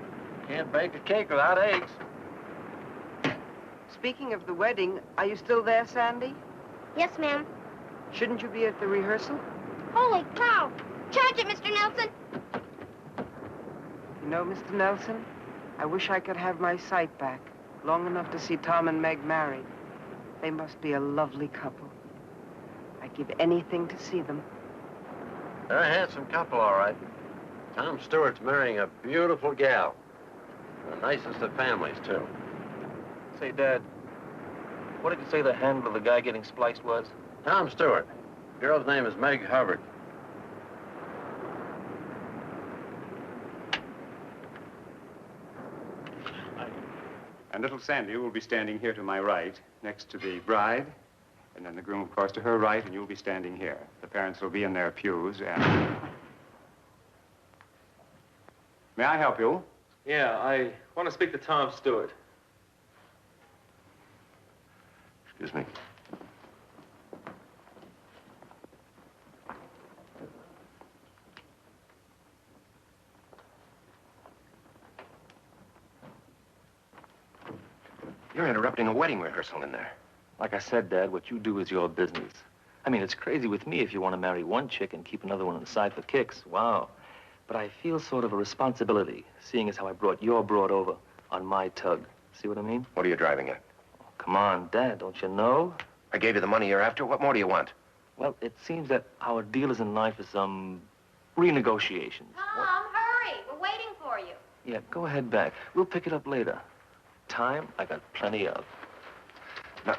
Can't bake a cake without eggs. Speaking of the wedding, are you still there, Sandy? Yes, ma'am. Shouldn't you be at the rehearsal? Holy cow! Charge it, Mr. Nelson! You know, Mr. Nelson, I wish I could have my sight back, long enough to see Tom and Meg married. They must be a lovely couple. I'd give anything to see them. They're a handsome couple, all right. Tom Stewart's marrying a beautiful gal. The nicest of families, too. Say, Dad, what did you say the handle of the guy getting spliced was? Tom Stewart. Girl's name is Meg Hubbard. And little Sandy will be standing here to my right, next to the bride, and then the groom, of course, to her right, and you'll be standing here. The parents will be in their pews, and... May I help you? Yeah, I want to speak to Tom Stewart. Excuse me. You're interrupting a wedding rehearsal in there. Like I said, Dad, what you do is your business. I mean, it's crazy with me if you want to marry one chick and keep another one on the side for kicks. Wow. But I feel sort of a responsibility, seeing as how I brought your broad over on my tug. See what I mean? What are you driving at? Oh, come on, Dad, don't you know? I gave you the money you're after. What more do you want? Well, it seems that our deal is in line for some renegotiations. Tom, hurry! We're waiting for you. Yeah, go ahead back. We'll pick it up later. Time, I got plenty of. Now,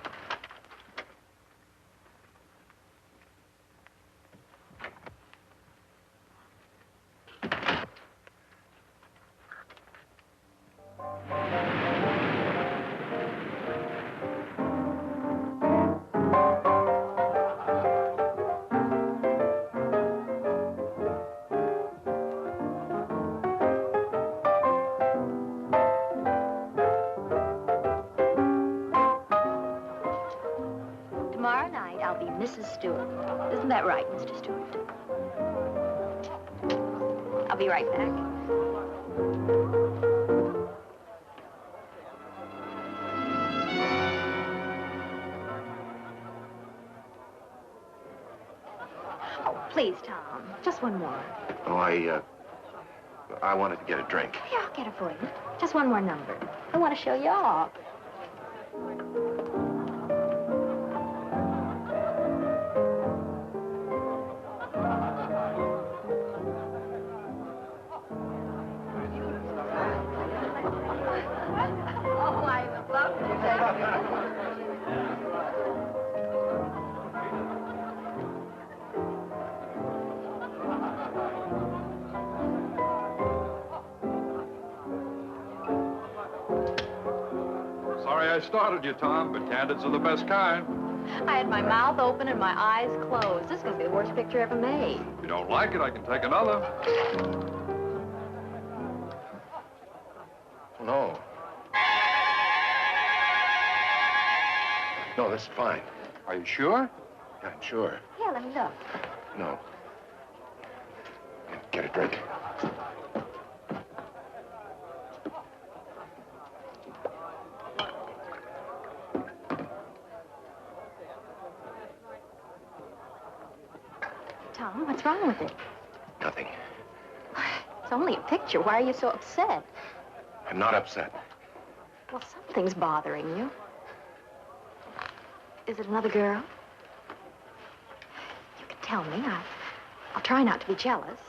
Tomorrow night, I'll be Mrs. Stewart. Isn't that right, Mr. Stewart? I'll be right back. Oh, please, Tom. Just one more. oh, I wanted to get a drink. Yeah, I'll get it for you. Just one more number. I want to show you off. Sorry I started you, Tom, but candids are the best kind. I had my mouth open and my eyes closed. This is going to be the worst picture ever made. If you don't like it, I can take another. No. No, this is fine. Are you sure? Yeah, I'm sure. Here, let me look. No. Get a drink. Tom, what's wrong with it? Nothing. It's only a picture. Why are you so upset? I'm not upset. Well, something's bothering you. Is it another girl? You can tell me. I'll try not to be jealous.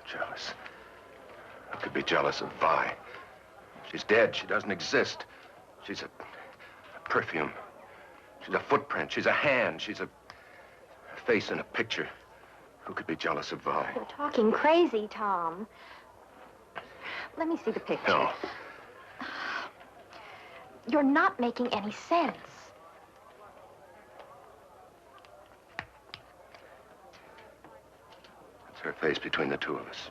Jealous? I could be jealous of Vi. She's dead. She doesn't exist. She's a perfume. She's a footprint. She's a hand. She's a face in a picture. Who could be jealous of Vi? You're talking crazy, Tom. Let me see the picture. No. You're not making any sense. It's her face between the two of us.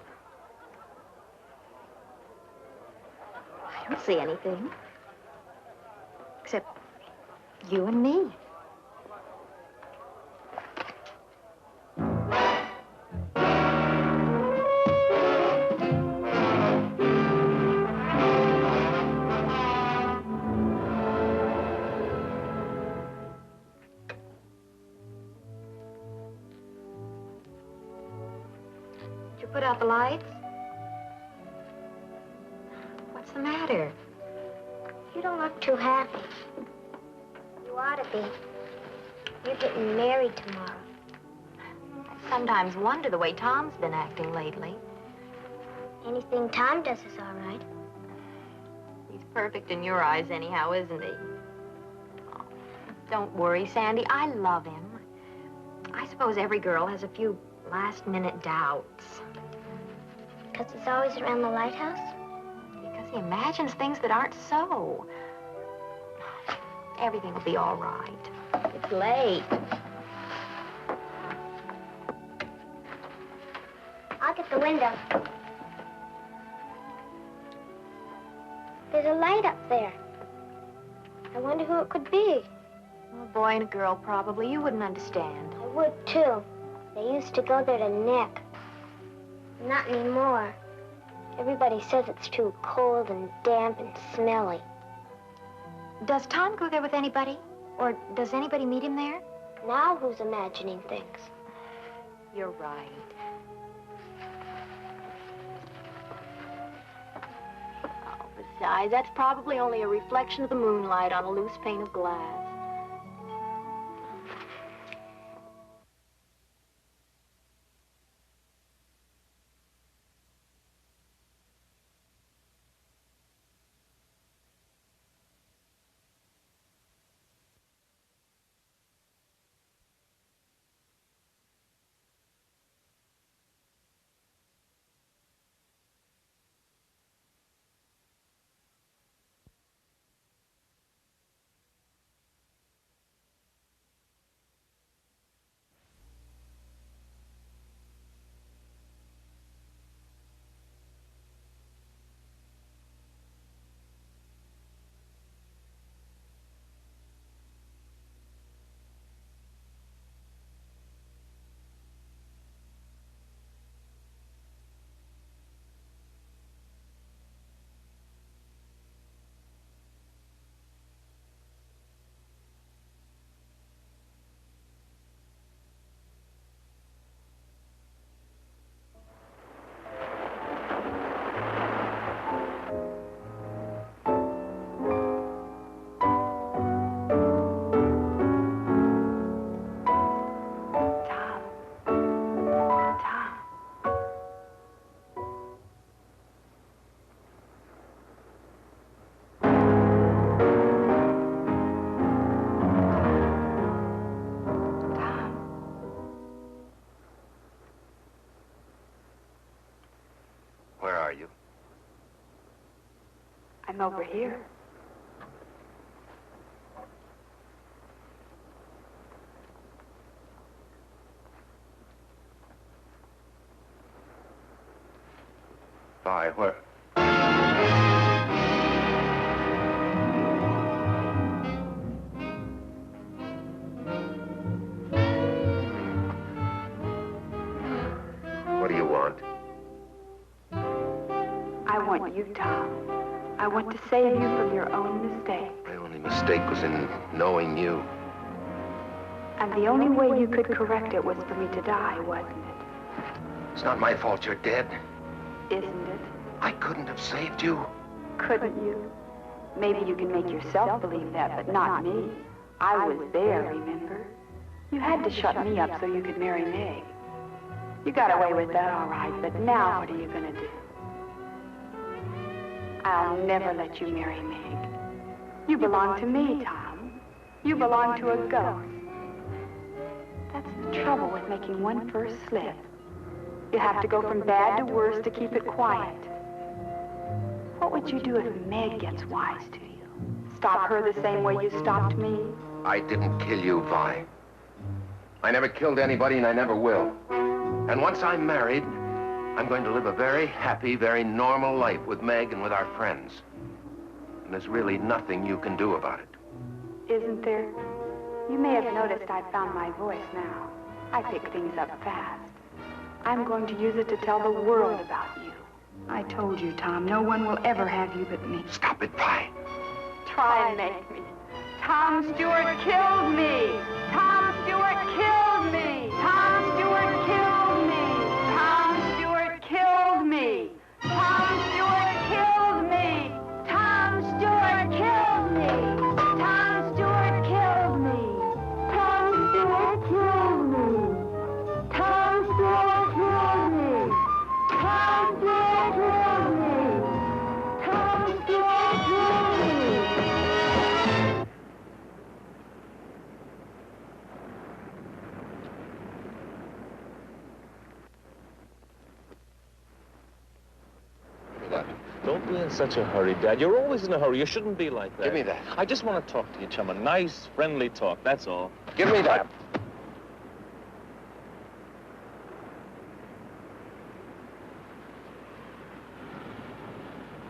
I don't see anything. Except you and me. put out the lights? What's the matter? You don't look too happy. You ought to be. You're getting married tomorrow. I sometimes wonder the way Tom's been acting lately. Anything Tom does is all right. He's perfect in your eyes anyhow, isn't he? Oh, don't worry, Sandy. I love him. I suppose every girl has a few last-minute doubts. Because he's always around the lighthouse? Because he imagines things that aren't so. Everything will be all right. It's late. I'll get the window. There's a light up there. I wonder who it could be. A boy and a girl, probably. You wouldn't understand. I would, too. They used to go there to nip. Not anymore. Everybody says it's too cold and damp and smelly. Does Tom go there with anybody? Or does anybody meet him there? Now who's imagining things? You're right. Oh, besides, that's probably only a reflection of the moonlight on a loose pane of glass. I'm over here. Vi, where? What do you want? I want you, Tom. I want to save you from your own mistake. My only mistake was in knowing you. And the only way you could correct it was for me to die, wasn't it? It's not my fault you're dead. Isn't it? I couldn't have saved you. Couldn't you? Maybe you can make yourself believe that, but not me. I was there, remember? You had to shut me up so you could marry Meg. You got away with that all right, but now what are you gonna do? I'll never let you marry Meg. You belong to me, Tom. You belong to a ghost. That's the trouble with making one first slip. You have to go from bad to worse to keep it quiet. What would you do if Meg gets wise to you? Stop her the same way you stopped me? I didn't kill you, Vi. I never killed anybody, and I never will. And once I'm married, I'm going to live a very happy, very normal life with Meg and with our friends. And there's really nothing you can do about it. Isn't there? You may have noticed I've found my voice now. I pick things up fast. I'm going to use it to tell the world about you. I told you, Tom, no one will ever have you but me. Stop it, Vi. Try and make me. Tom Stewart killed me. Tom Stewart killed me. Tom Stewart killed me. Tom Stewart killed me. Don't be in such a hurry, Dad. You're always in a hurry. You shouldn't be like that. Give me that. I just want to talk to you, chum. A nice, friendly talk, that's all. Give me that.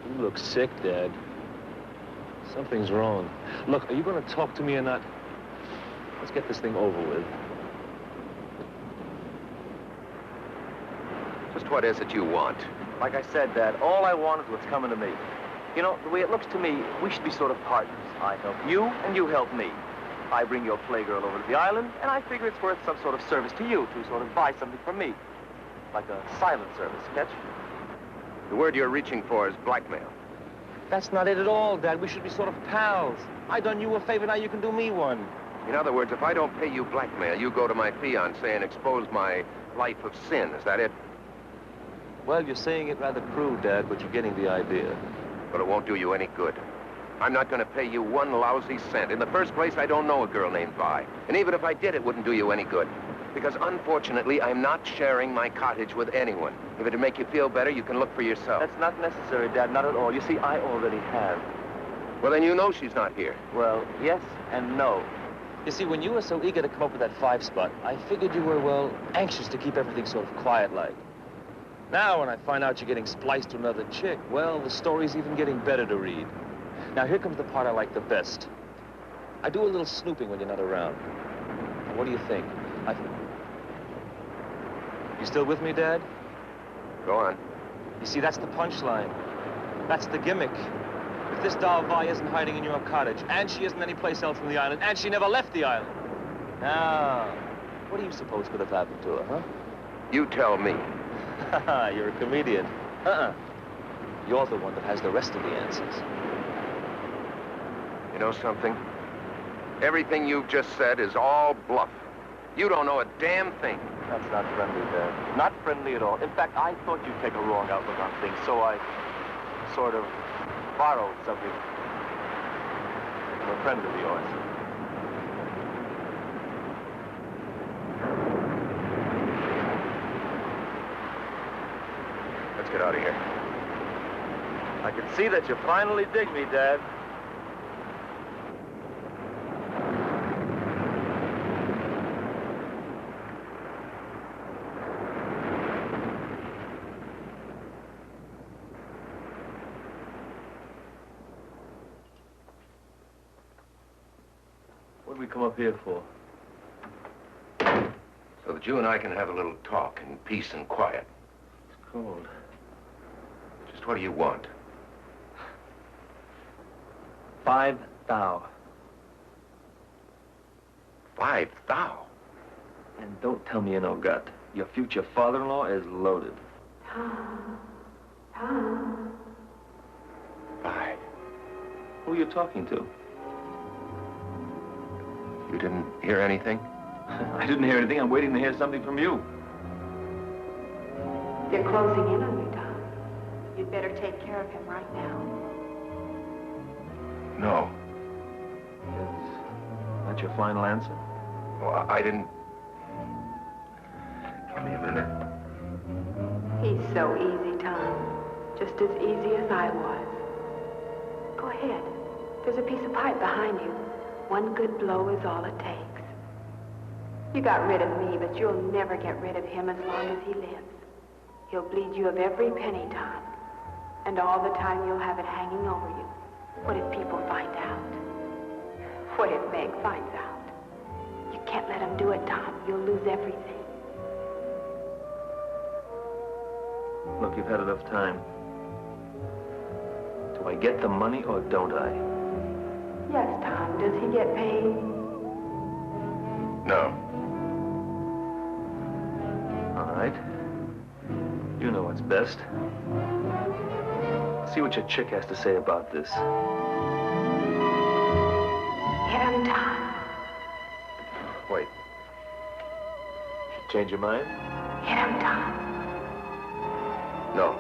You look sick, Dad. Something's wrong. Look, are you going to talk to me or not? Let's get this thing over with. Just what is it you want? Like I said, Dad, all I want is what's coming to me. You know, the way it looks to me, we should be sort of partners. I help you, and you help me. I bring your playgirl over to the island, and I figure it's worth some sort of service to you to sort of buy something from me. Like a silent service, catch? The word you're reaching for is blackmail. That's not it at all, Dad. We should be sort of pals. I done you a favor, now you can do me one. In other words, if I don't pay you blackmail, you go to my fiancé and expose my life of sin. Is that it? Well, you're saying it rather crude, Dad, but you're getting the idea. But it won't do you any good. I'm not going to pay you one lousy cent. In the first place, I don't know a girl named Vi. And even if I did, it wouldn't do you any good. Because unfortunately, I'm not sharing my cottage with anyone. If it'd make you feel better, you can look for yourself. That's not necessary, Dad, not at all. You see, I already have. Well, then you know she's not here. Well, yes and no. You see, when you were so eager to come up with that 5 spot, I figured you were, well, anxious to keep everything sort of quiet-like. Now, when I find out you're getting spliced to another chick, well, the story's even getting better to read. Now, here comes the part I like the best. I do a little snooping when you're not around. Now, what do you think? You still with me, Dad? Go on. You see, that's the punchline. That's the gimmick. If this doll Vi isn't hiding in your cottage, and she isn't anyplace else on the island, and she never left the island, now, what do you suppose could have happened to her, huh? You tell me. You're a comedian. You're the one that has the rest of the answers. You know something? Everything you've just said is all bluff. You don't know a damn thing. That's not friendly, Dad. Not friendly at all. In fact, I thought you'd take a wrong outlook on things, so I sort of borrowed something from a friend of yours. Let's get out of here. I can see that you finally dig me, Dad. What did we come up here for? So that you and I can have a little talk in peace and quiet. It's cold. Just what do you want? 5 thou. 5 thou? And don't tell me you no gut. Your future father-in-law is loaded. Tom. 5. Who are you talking to? You didn't hear anything? I didn't hear anything. I'm waiting to hear something from you. They're closing in on you, Tom. You'd better take care of him right now. No. Is that your final answer? Well, I didn't... Give me a minute. He's so easy, Tom. Just as easy as I was. Go ahead. There's a piece of pipe behind you. One good blow is all it takes. You got rid of me, but you'll never get rid of him as long as he lives. He'll bleed you of every penny, Tom. And all the time you'll have it hanging over you. What if people find out? What if Meg finds out? You can't let him do it, Tom. You'll lose everything. Look, you've had enough time. Do I get the money or don't I? Yes, Tom. Does he get paid? No. All right. You know what's best. See what your chick has to say about this. Hit him, Tom. Wait. Change your mind? Hit him, Tom. No.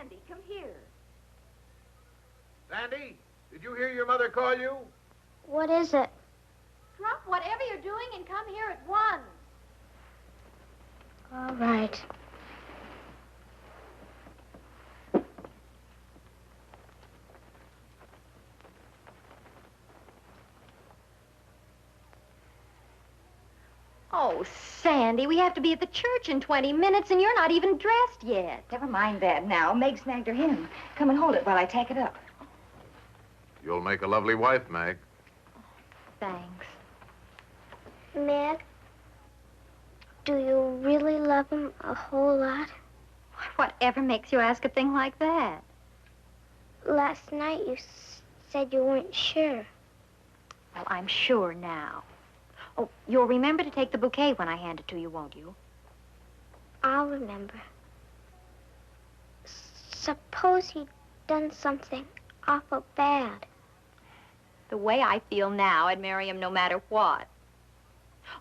Sandy, come here. Sandy, did you hear your mother call you? What is it? Drop whatever you're doing and come here at once. All right. Oh, Sandy, we have to be at the church in 20 minutes, and you're not even dressed yet. Never mind that now. Meg snagged her hem. Come and hold it while I tack it up. You'll make a lovely wife, Meg. Thanks. Meg, do you really love him a whole lot? Whatever makes you ask a thing like that? Last night you said you weren't sure. Well, I'm sure now. Oh, you'll remember to take the bouquet when I hand it to you, won't you? I'll remember. Suppose he'd done something awful bad. The way I feel now, I'd marry him no matter what.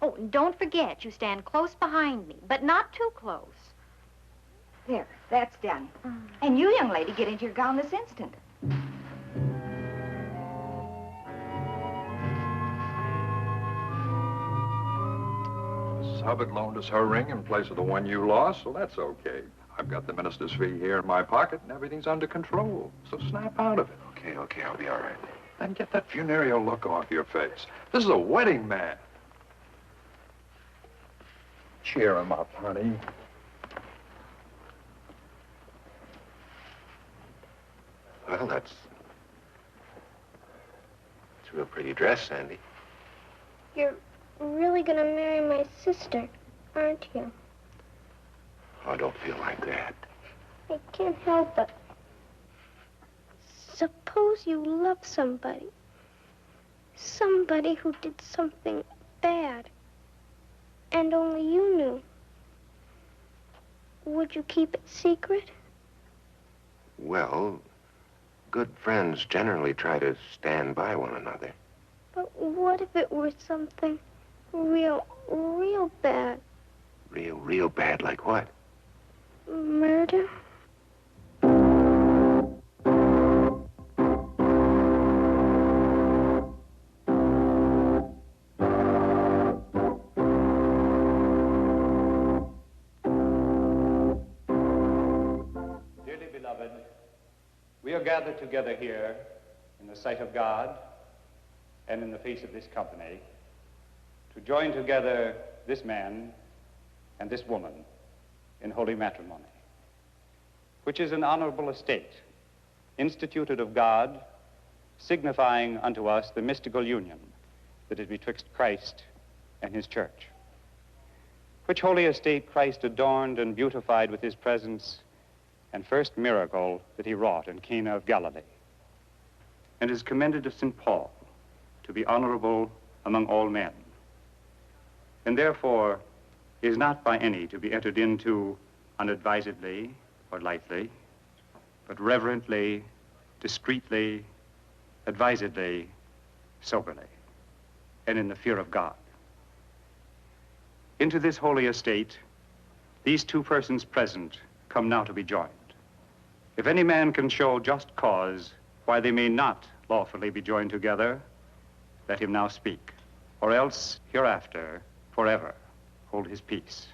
Oh, and don't forget, you stand close behind me, but not too close. There, that's done. And you, young lady, get into your gown this instant. Hubbard loaned us her ring in place of the one you lost, so that's okay. I've got the minister's fee here in my pocket, and everything's under control. So snap out of it. Okay, I'll be all right. Then get that funereal look off your face. This is a wedding man. Cheer him up, honey. Well, that's a real pretty dress, Sandy. You're really gonna marry my sister, aren't you? Oh, don't feel like that. I can't help it. Suppose you love somebody. Somebody who did something bad. And only you knew. Would you keep it secret? Well, good friends generally try to stand by one another. But what if it were something real bad? Real bad like what? Murder? Dearly beloved, we are gathered together here in the sight of God and in the face of this company to join together this man and this woman in holy matrimony, which is an honorable estate, instituted of God, signifying unto us the mystical union that is betwixt Christ and his church. Which holy estate Christ adorned and beautified with his presence and first miracle that he wrought in Cana of Galilee, and is commended of St. Paul to be honorable among all men, and therefore is not by any to be entered into unadvisedly or lightly, but reverently, discreetly, advisedly, soberly, and in the fear of God. Into this holy estate, these two persons present come now to be joined. If any man can show just cause why they may not lawfully be joined together, let him now speak, or else hereafter, forever, hold his peace.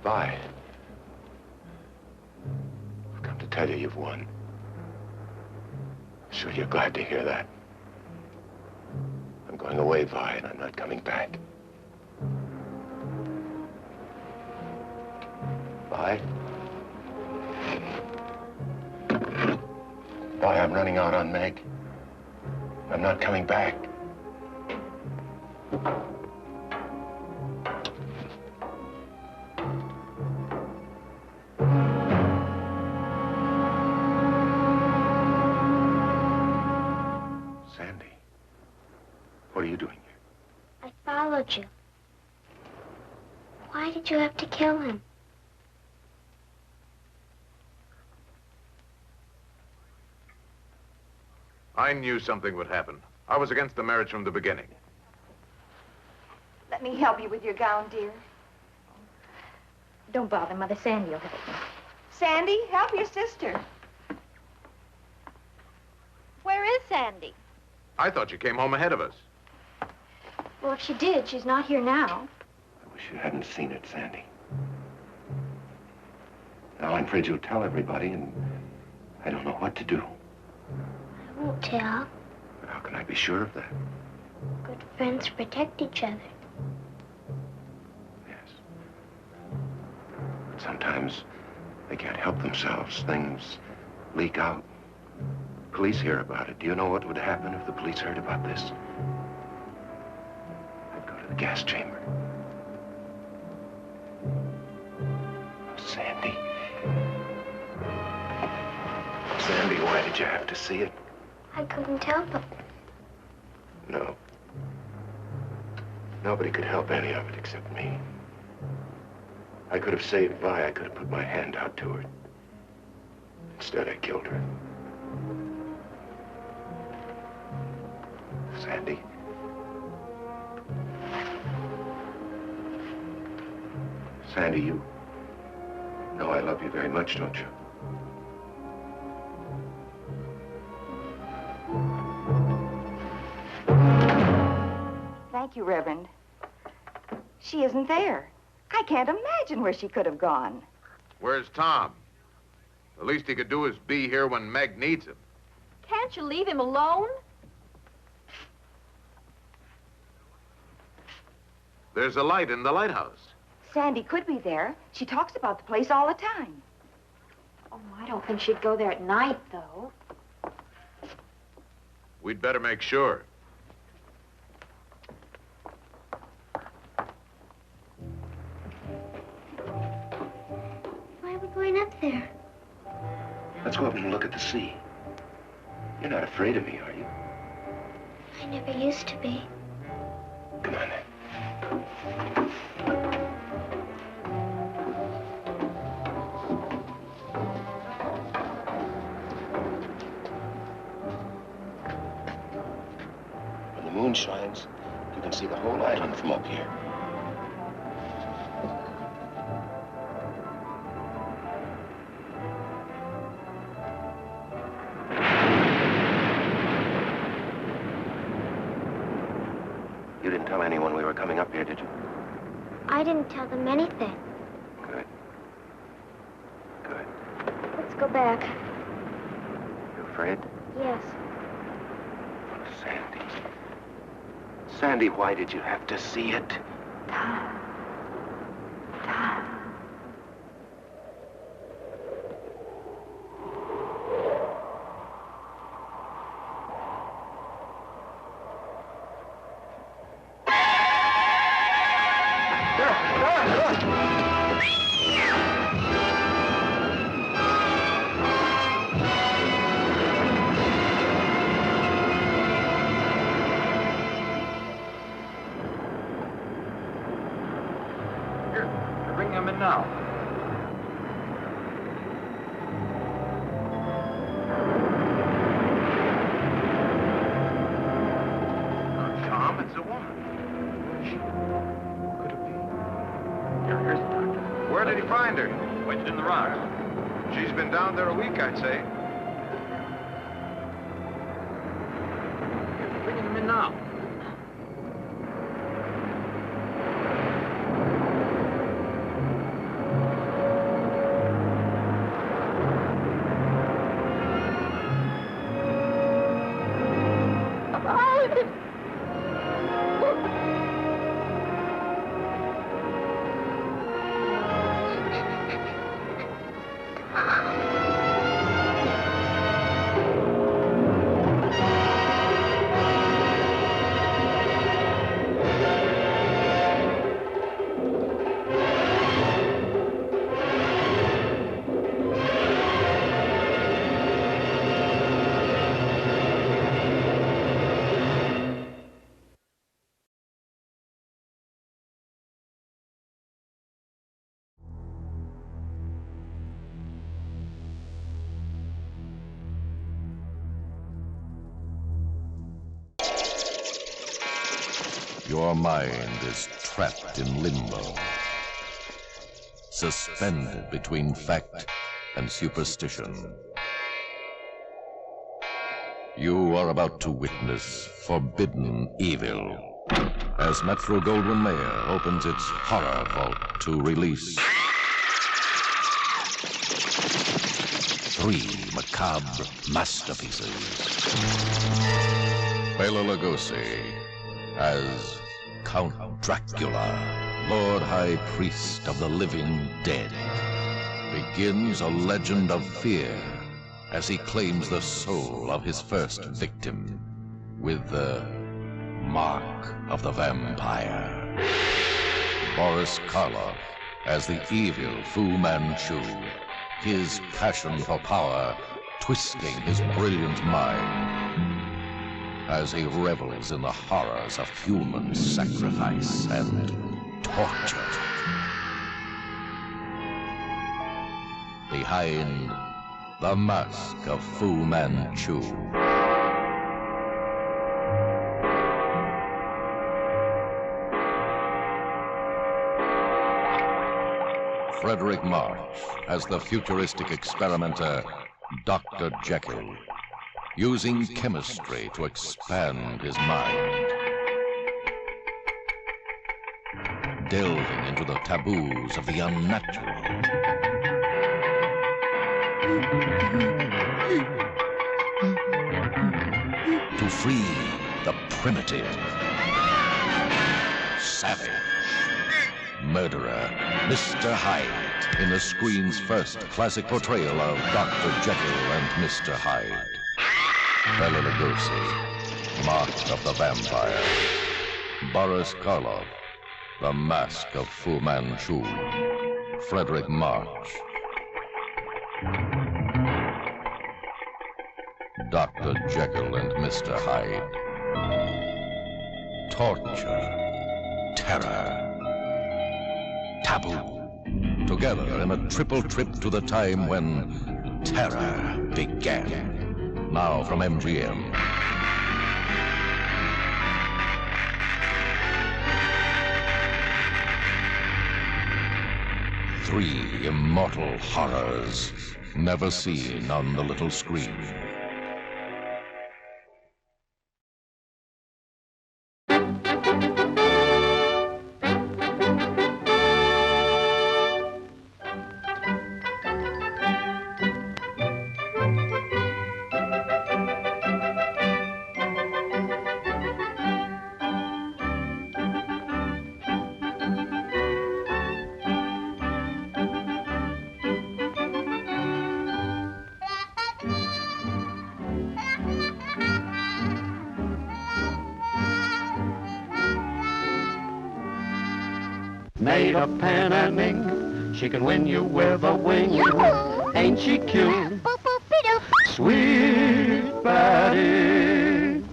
Vi. I've come to tell you you've won. I'm sure you're glad to hear that. I'm going away, Vi, and I'm not coming back. Vi? Vi, I'm running out on Meg. I'm not coming back. Sandy, what are you doing here? I followed you. Why did you have to kill him? I knew something would happen. I was against the marriage from the beginning. Let me help you with your gown, dear. Don't bother, Mother. Sandy will help me. Sandy, help your sister. Where is Sandy? I thought you came home ahead of us. Well, if she did, she's not here now. I wish you hadn't seen it, Sandy. Now I'm afraid you'll tell everybody, and I don't know what to do. I won't tell. But how can I be sure of that? Good friends protect each other. Yes. But sometimes they can't help themselves. Things leak out. Police hear about it. Do you know what would happen if the police heard about this? I'd go to the gas chamber. Sandy. Sandy, why did you have to see it? I couldn't help it. No. Nobody could help any of it except me. I could have saved Vi. I could have put my hand out to her. Instead, I killed her. Sandy. Sandy, you know I love you very much, don't you? Thank you, Reverend. She isn't there. I can't imagine where she could have gone. Where's Tom? The least he could do is be here when Meg needs him. Can't you leave him alone? There's a light in the lighthouse. Sandy could be there. She talks about the place all the time. Oh, I don't think she'd go there at night, though. We'd better make sure. Why are we going up there? Let's go up and look at the sea. You're not afraid of me, are you? I never used to be. Come on, then. When the moon shines, you can see the whole island from up here. You didn't tell anyone we were coming up here, did you? I didn't tell them anything. Good. Good. Let's go back. You afraid? Yes. Sandy. Sandy, why did you have to see it? Tom. Tom. Bring him in now. Tom, it's a woman. Could it be? Here's the doctor. Where did he find her? Wedged in the rocks. She's been down there a week, I'd say. Bringing him in now. your mind is trapped in limbo, suspended between fact and superstition. You are about to witness forbidden evil as Metro-Goldwyn-Mayer opens its horror vault to release 3 macabre masterpieces. Bela Lugosi as Count Dracula, Lord High Priest of the living dead, begins a legend of fear as he claims the soul of his first victim with the mark of the vampire. Boris Karloff as the evil Fu Manchu, his passion for power twisting his brilliant mind as he revels in the horrors of human sacrifice and torture. Behind the mask of Fu Manchu. Frederick March as the futuristic experimenter Dr. Jekyll, using chemistry to expand his mind, delving into the taboos of the unnatural. To free the primitive, savage, murderer, Mr. Hyde, in the screen's first classic portrayal of Dr. Jekyll and Mr. Hyde. Bela Lugosi, Mark of the Vampire. Boris Karloff, The Mask of Fu Manchu. Frederick March. Dr. Jekyll and Mr. Hyde. Torture, terror, taboo, together in a triple trip to the time when terror began. Now from MGM. Three immortal horrors never seen on the little screen. Made of pen and ink, she can win you with a wing. Yoo-hoo! Ain't she cute? Boop-boop-be-doo. Sweet Patty.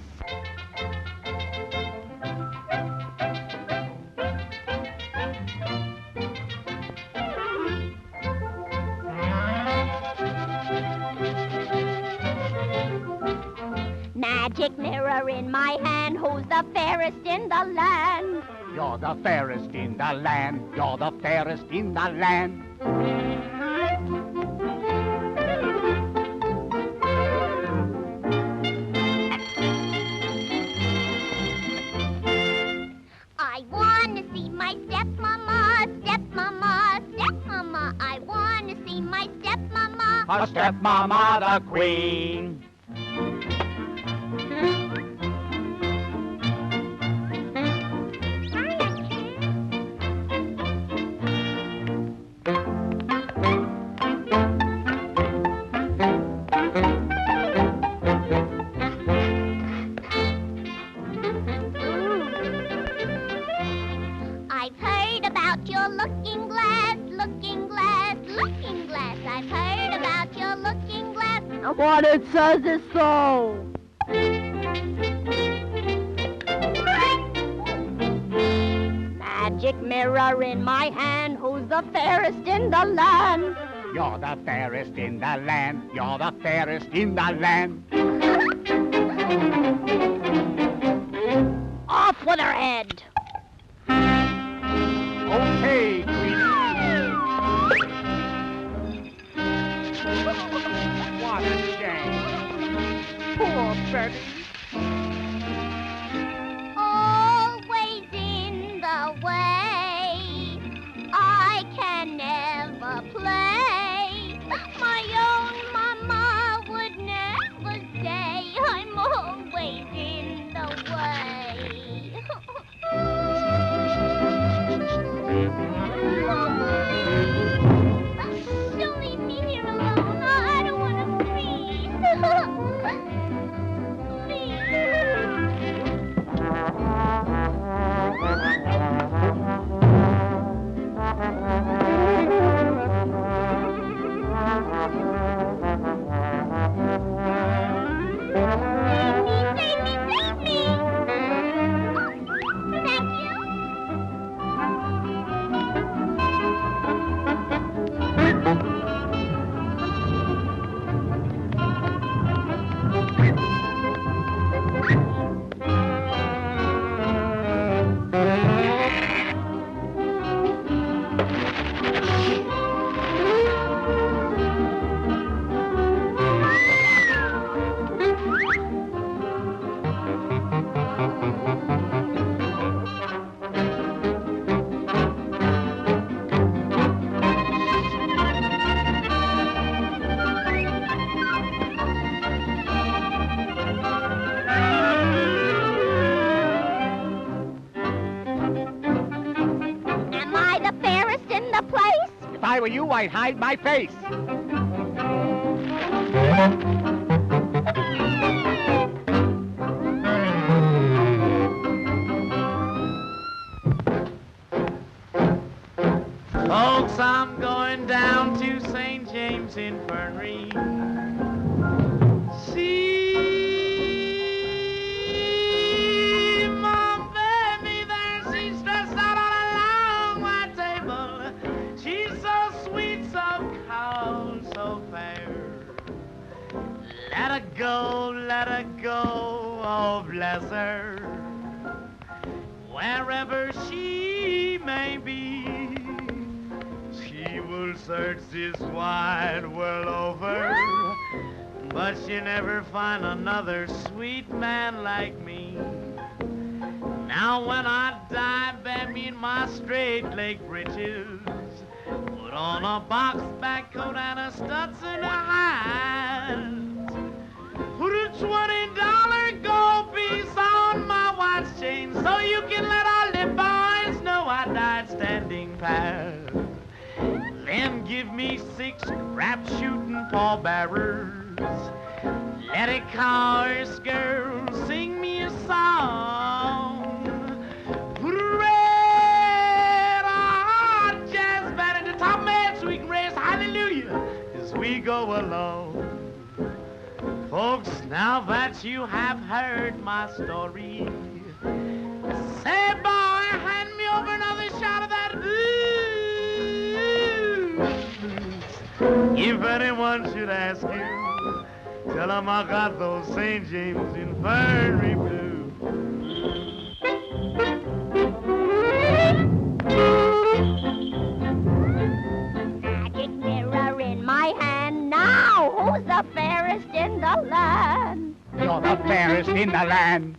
Magic mirror in my hand, who's the fairest in the land? You're the fairest in the land. You're the fairest in the land. I want to see my stepmama, stepmama, stepmama. I want to see my stepmama. Her stepmama, the queen. I've heard about your looking glass, looking glass, looking glass. I've heard about your looking glass. What it says is so. Magic mirror in my hand, who's the fairest in the land? You're the fairest in the land. You're the fairest in the land. Off with her head. Betty. Always in the way. I can never play. My own mama would never say I'm always in the way. Oh, please. Don't leave me here alone. I don't want to freeze. Am I the fairest in the place? If I were you, I'd hide my face. Folks, I'm going down to St. James Infirmary. See my baby there, she's dressed out on a long white table. She's so sweet, so cold, so fair. Let her go, oh bless her. Wherever she may be, she will search this wide world over, but she'll never find another sweet man like me. Now when I die, bury me in my straight leg breeches, put on a box back coat and a Stetson hat, put a $20 gold piece on my watch chain so you can let all the boys know I died standing pat. Then give me 6 crap-shooting pallbearers. Let a chorus girl sing me a song. Put a red-hot jazz band at the top of my head so we can raise hallelujah as we go along. Folks, now that you have heard my story, say, boy, hand me over another shot of that blues. If anyone should ask you, tell them I got those St. James Infirmary blues. Magic mirror in my hand now. Who's the fairest in the land? You're the fairest in the land.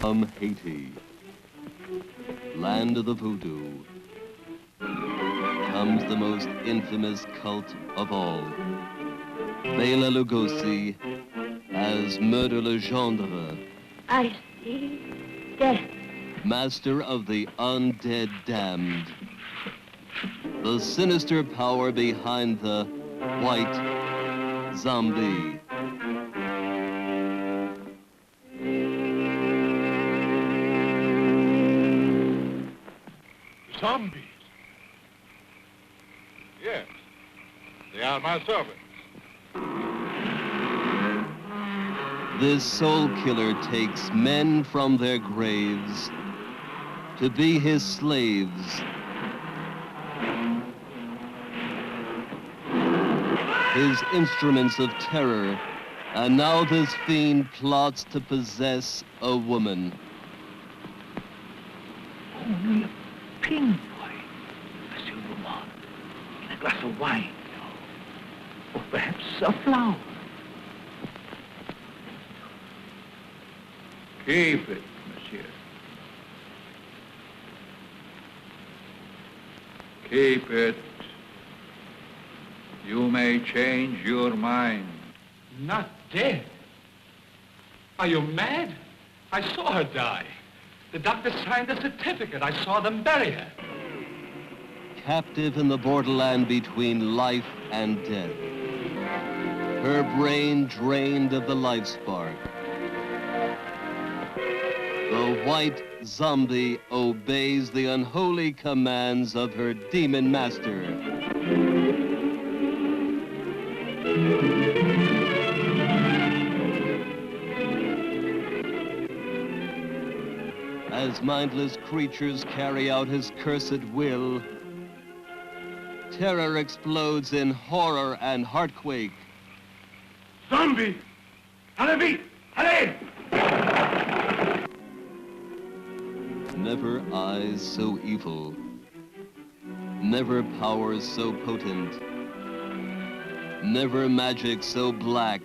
From Haiti, land of the voodoo, comes the most infamous cult of all. Bela Lugosi as Murder Legendre. I see death. Master of the undead damned. the sinister power behind the white zombie. Zombies? Yes, they are my servants. This soul killer takes men from their graves to be his slaves. His instruments of terror, and now this fiend plots to possess a woman. Only a pin boy, Monsieur Beaumont, in a glass of wine, or perhaps a flower. Keep it, monsieur. Keep it. You may change your mind. Not dead? Are you mad? I saw her die. The doctor signed a certificate. I saw them bury her. Captive in the borderland between life and death. Her brain drained of the life spark. The white zombie obeys the unholy commands of her demon master. As mindless creatures carry out his cursed will, terror explodes in horror and heartquake. Zombie! Allez, allez! Never eyes so evil, never powers so potent, never magic so black.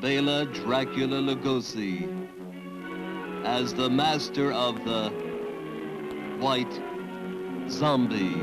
Bela Dracula Lugosi, as the master of the white zombie.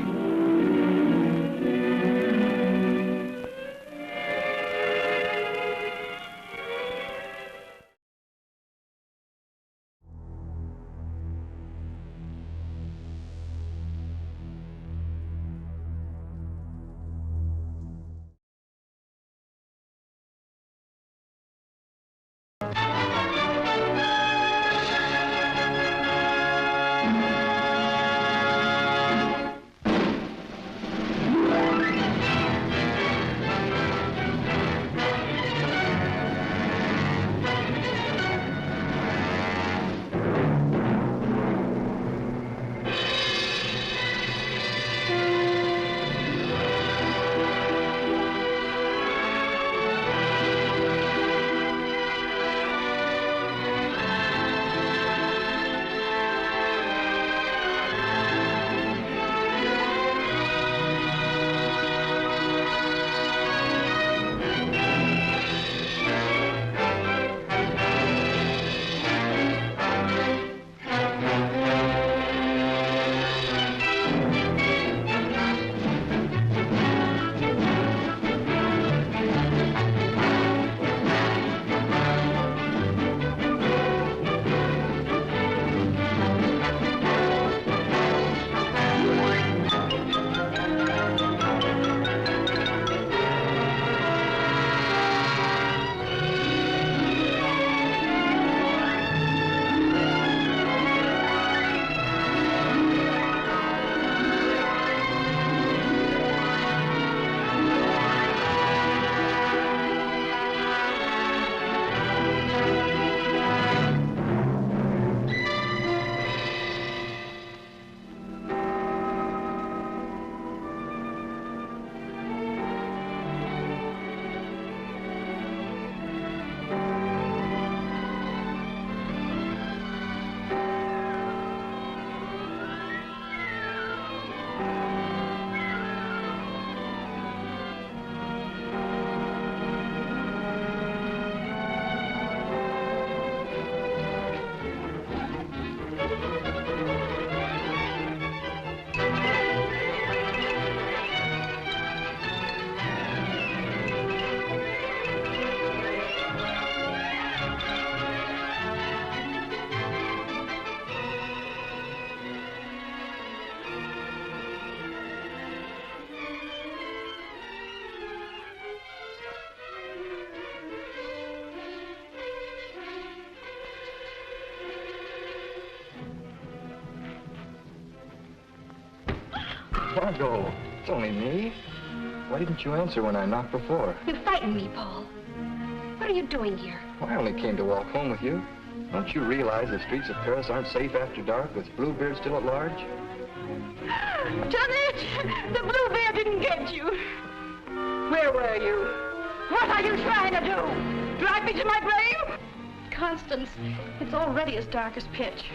Margot, it's only me. Why didn't you answer when I knocked before? You frightened me, Paul. What are you doing here? Well, I only came to walk home with you. Don't you realize the streets of Paris aren't safe after dark with Bluebeard still at large? Johnny, the Bluebeard didn't get you. Where were you? What are you trying to do? Drag me to my grave? Constance, it's already as dark as pitch.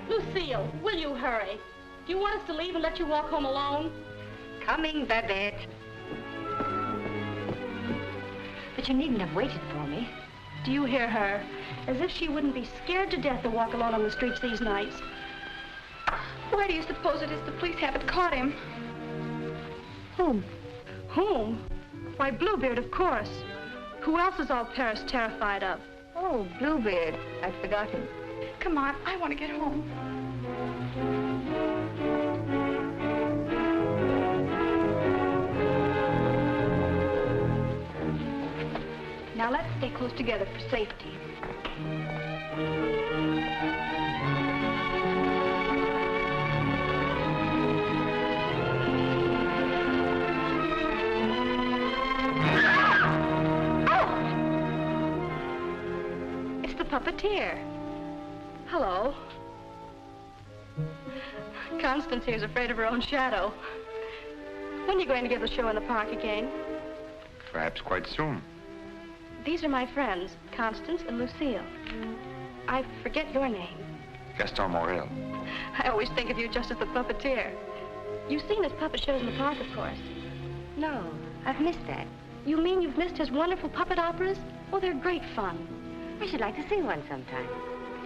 Lucille, will you hurry? Do you want us to leave and let you walk home alone? Coming, Babette. But you needn't have waited for me. Do you hear her? As if she wouldn't be scared to death to walk alone on the streets these nights. Why do you suppose it is the police haven't caught him? Whom? Whom? Why, Bluebeard, of course. Who else is all Paris terrified of? Oh, Bluebeard. I'd forgotten. Come on, I want to get home. Now let's stay close together for safety. It's the puppeteer. Hello. Constance here's afraid of her own shadow. When are you going to give the show in the park again? Perhaps quite soon. These are my friends, Constance and Lucille. I forget your name. Gaston Morel. I always think of you just as the puppeteer. You've seen his puppet shows in the park, of course. No, I've missed that. You mean you've missed his wonderful puppet operas? Oh, they're great fun. I should like to see one sometime.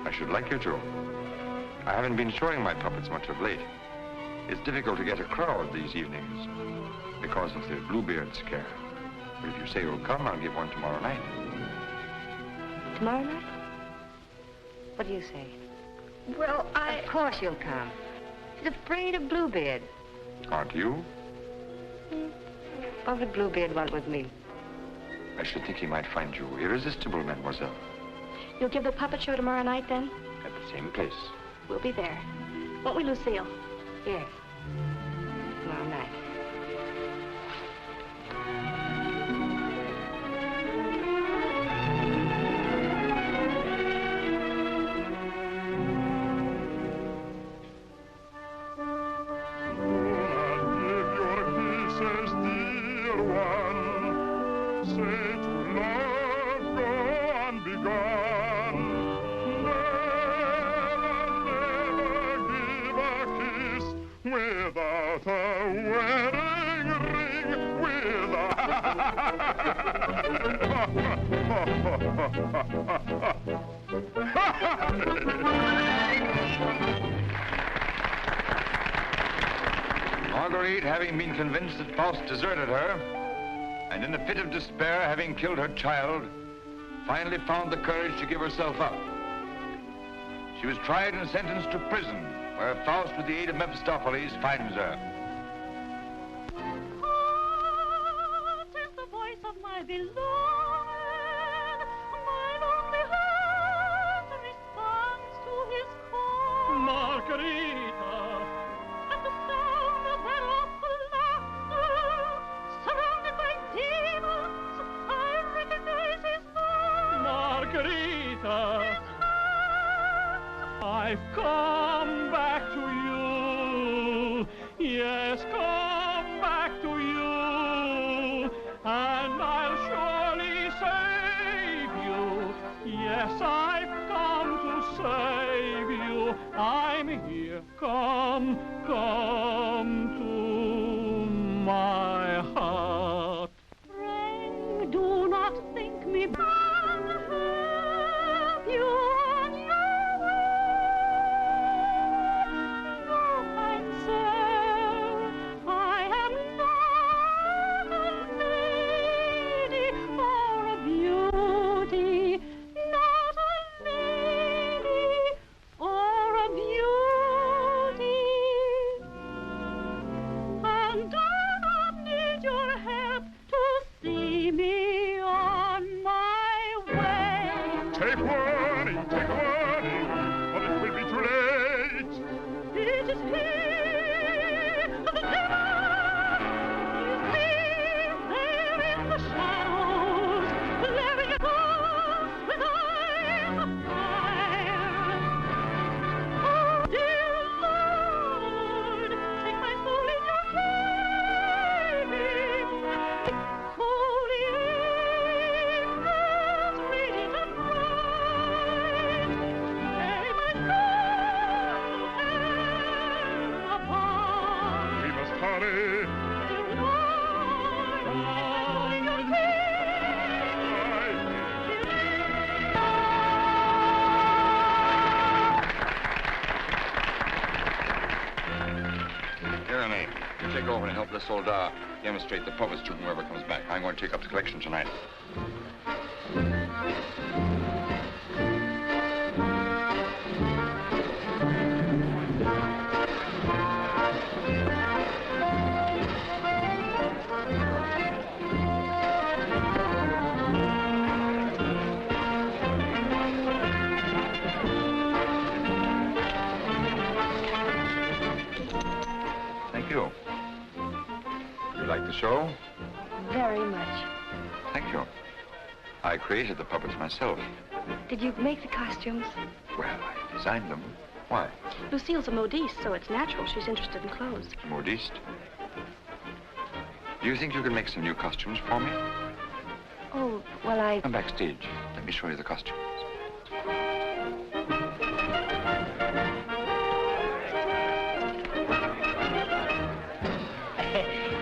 I should like you to. I haven't been showing my puppets much of late. It's difficult to get a crowd these evenings because of the Bluebeard scare. But if you say you'll come, I'll give one tomorrow night. Tomorrow night? What do you say? Well, Of course you'll come. She's afraid of Bluebeard. Aren't you? What would Bluebeard want with me? I should think he might find you irresistible, mademoiselle. You'll give the puppet show tomorrow night, then? At the same place. We'll be there. Won't we, Lucille? Yes. Tomorrow night. Without a wedding ring, Marguerite, having been convinced that Faust deserted her, and in a fit of despair, having killed her child, finally found the courage to give herself up. She was tried and sentenced to prison, where Faust, with the aid of Mephistopheles, finds her. What is the voice of my beloved? My lonely heart responds to his call. Margarita. At the sound of that awful laughter, surrounded by demons, I recognize his voice. Margarita. I've come back to you. Yes, come back to you. And I'll surely save you. Yes, I've come to save you. I'm here. Come, come to my heart. Pray do not think me bad. Have you on your way? No, kind sir, I am not a lady or a beauty, not a lady or a beauty. Here, Renee. You take over and help this old demonstrate the puppets to whoever comes back. I'm going to take up the collection tonight. Thank you. You like the show? Very much. Thank you. I created the puppets myself. Did you make the costumes? Well, I designed them. Why? Lucille's a modiste, so it's natural she's interested in clothes. Modiste? Do you think you can make some new costumes for me? Oh, well, Come backstage. Let me show you the costumes.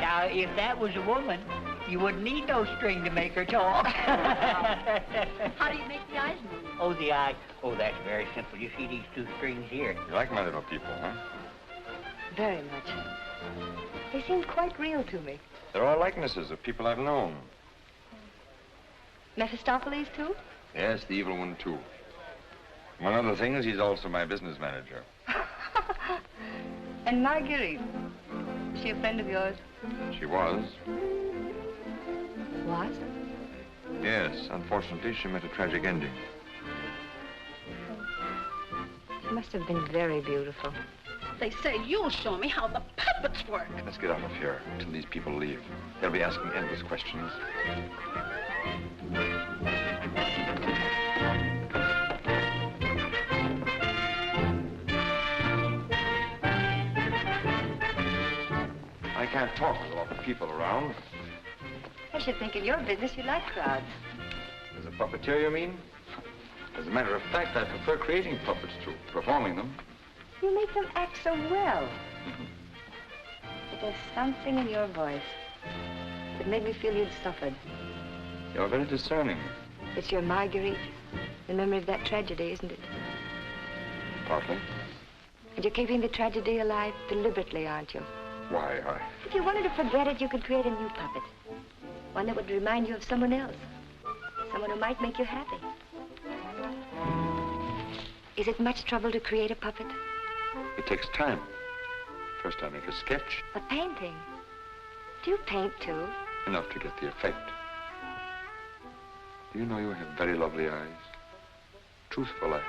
Now, if that was a woman, you wouldn't need no string to make her talk. How do you make the eyes move? Oh, the eye. Oh, that's very simple. You see these two strings here? You like my little people, huh? Very much. They seem quite real to me. They're all likenesses of people I've known. Mephistopheles, too? Yes, the evil one, too. Among other things, he's also my business manager. And Marguerite. Is she a friend of yours? She was. Was? Yes, unfortunately, she met a tragic ending. She must have been very beautiful. They say you'll show me how the puppets work. Let's get out of here until these people leave. They'll be asking endless questions. I can't talk with a lot of people around. I should think in your business you like crowds. As a puppeteer, you mean? As a matter of fact, I prefer creating puppets to performing them. You make them act so well. But there's something in your voice that made me feel you'd suffered. You're very discerning. It's your Marguerite, the memory of that tragedy, isn't it? Partly. And you're keeping the tragedy alive deliberately, aren't you? Why, If you wanted to forget it, you could create a new puppet. One that would remind you of someone else. Someone who might make you happy. Is it much trouble to create a puppet? It takes time. First, I make a sketch. A painting? Do you paint, too? Enough to get the effect. Do you know you have very lovely eyes? Truthful eyes.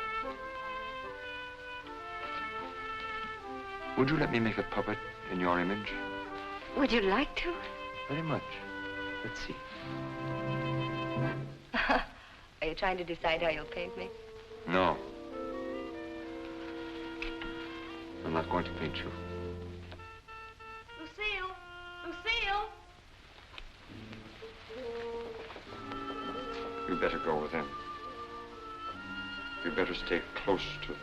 Would you let me make a puppet in your image? Would you like to? Very much. Let's see. Are you trying to decide how you'll paint me? No. I'm not going to paint you. Lucille! Lucille! You better go with him. You better stay close to them.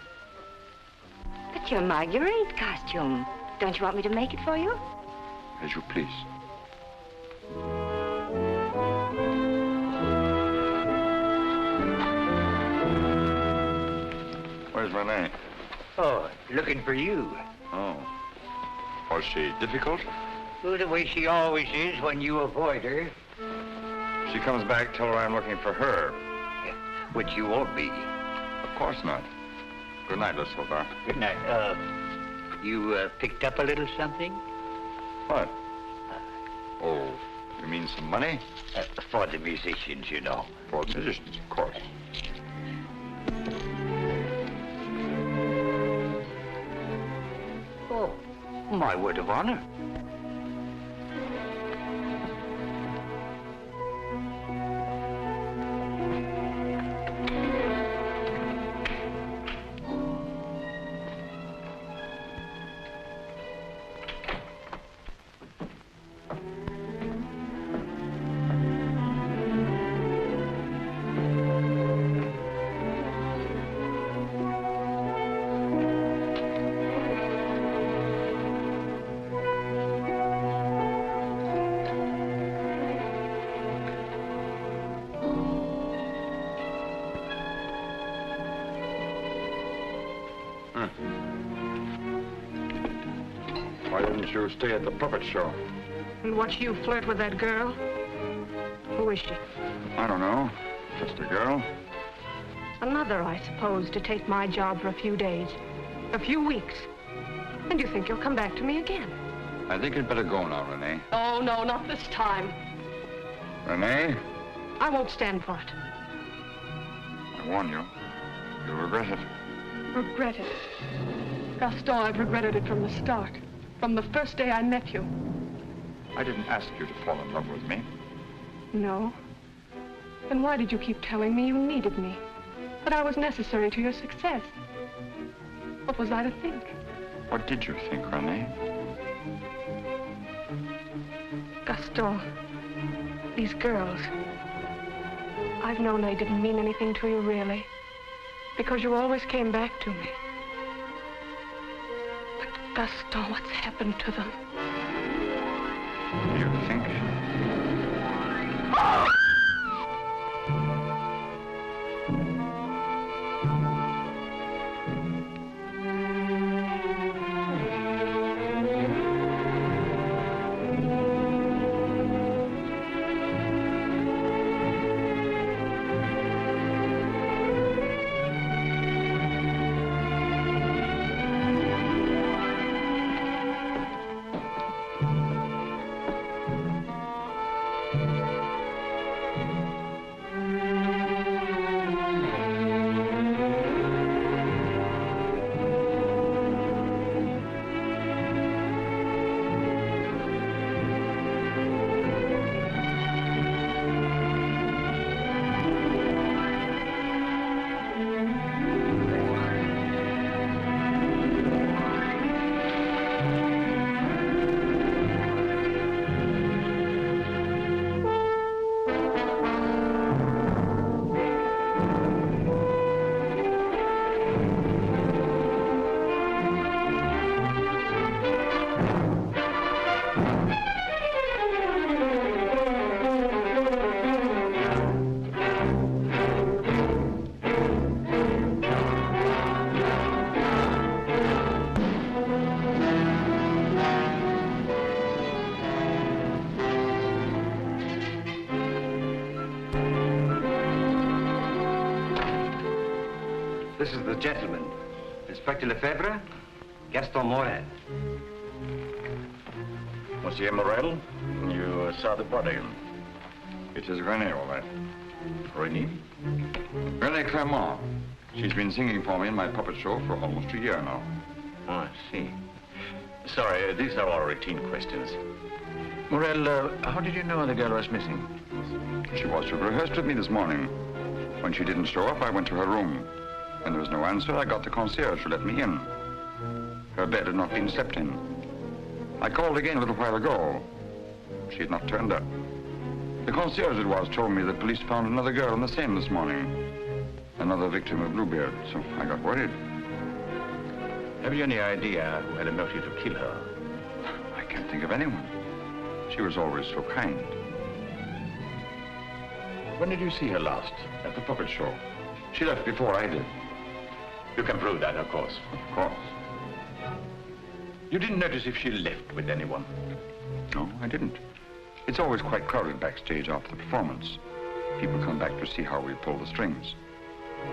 But your Marguerite costume. Don't you want me to make it for you? As you please. Where's Renee? Oh, looking for you. Oh. Was she difficult? Well, the way she always is when you avoid her. If she comes back, tell her I'm looking for her. Which you won't be. Of course not. Good night, Lucille. Good night. You picked up a little something? What? Oh, you mean some money? For the musicians, you know. For the musicians, of course. Oh, my word of honor. Why didn't you stay at the puppet show? And watch you flirt with that girl? Who is she? I don't know. Just a girl. Another, I suppose, to take my job for a few days. A few weeks. And you think you'll come back to me again? I think you'd better go now, Renee. Oh, no, not this time. Renee, I won't stand for it. I warn you. You'll regret it. Regret it? Gaston, I've regretted it from the start. From the first day I met you. I didn't ask you to fall in love with me. No. Then why did you keep telling me you needed me? That I was necessary to your success? What was I to think? What did you think, Renee? Gaston, these girls, I've known they didn't mean anything to you, really, because you always came back to me. But Gaston, what's happened to them? You think? This is the gentleman, Inspector Lefebvre, Gaston Morel. Monsieur Morel, you saw the body. It is Renee, all right. Renee? Renee Clermont. She's been singing for me in my puppet show for almost a year now. Oh, I see. Sorry, these are all routine questions. Morel, how did you know the girl was missing? She was to have rehearsed with me this morning. When she didn't show up, I went to her room. When there was no answer, I got the concierge to let me in. Her bed had not been slept in. I called again a little while ago. She had not turned up. The concierge it was told me that police found another girl in the Seine this morning. Another victim of Bluebeard, so I got worried. Have you any idea who had a motive to kill her? I can't think of anyone. She was always so kind. When did you see her last? At the puppet show. She left before I did. You can prove that, of course. Of course. You didn't notice if she left with anyone? No, I didn't. It's always quite crowded backstage after the performance. People come back to see how we pull the strings.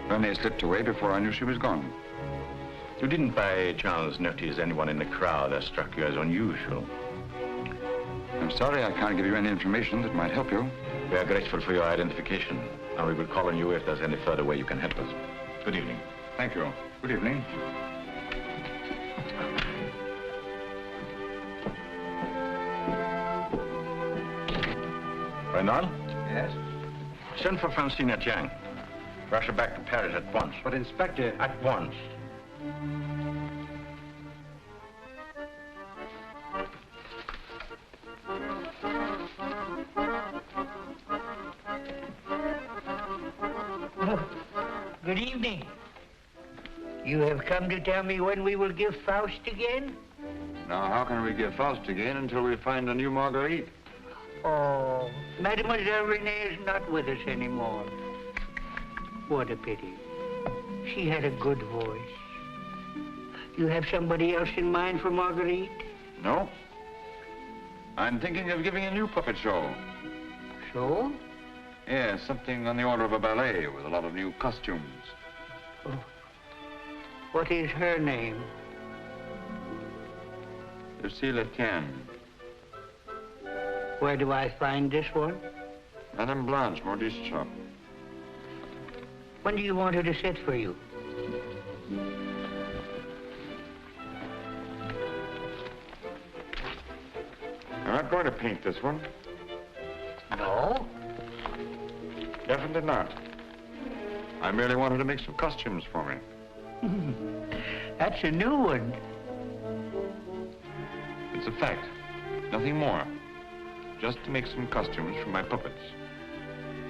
Renee slipped away before I knew she was gone. You didn't by chance notice anyone in the crowd that struck you as unusual? I'm sorry I can't give you any information that might help you. We are grateful for your identification, and we will call on you if there's any further way you can help us. Good evening. Thank you. Good evening. Reynald? Yes? Send for Francine Etienne. Rush her back to Paris at once. But, Inspector... At once. Good evening. You have come to tell me when we will give Faust again? Now, how can we give Faust again until we find a new Marguerite? Oh, Mademoiselle Renee is not with us anymore. What a pity. She had a good voice. You have somebody else in mind for Marguerite? No. I'm thinking of giving a new puppet show. Show? Yes, something on the order of a ballet with a lot of new costumes. Oh. What is her name? Lucille Etienne. Where do I find this one? Madame Blanche, Maurice's shop. When do you want her to sit for you? I'm not going to paint this one. No? Definitely not. I merely wanted to make some costumes for me. That's a new one. It's a fact. Nothing more. Just to make some costumes for my puppets.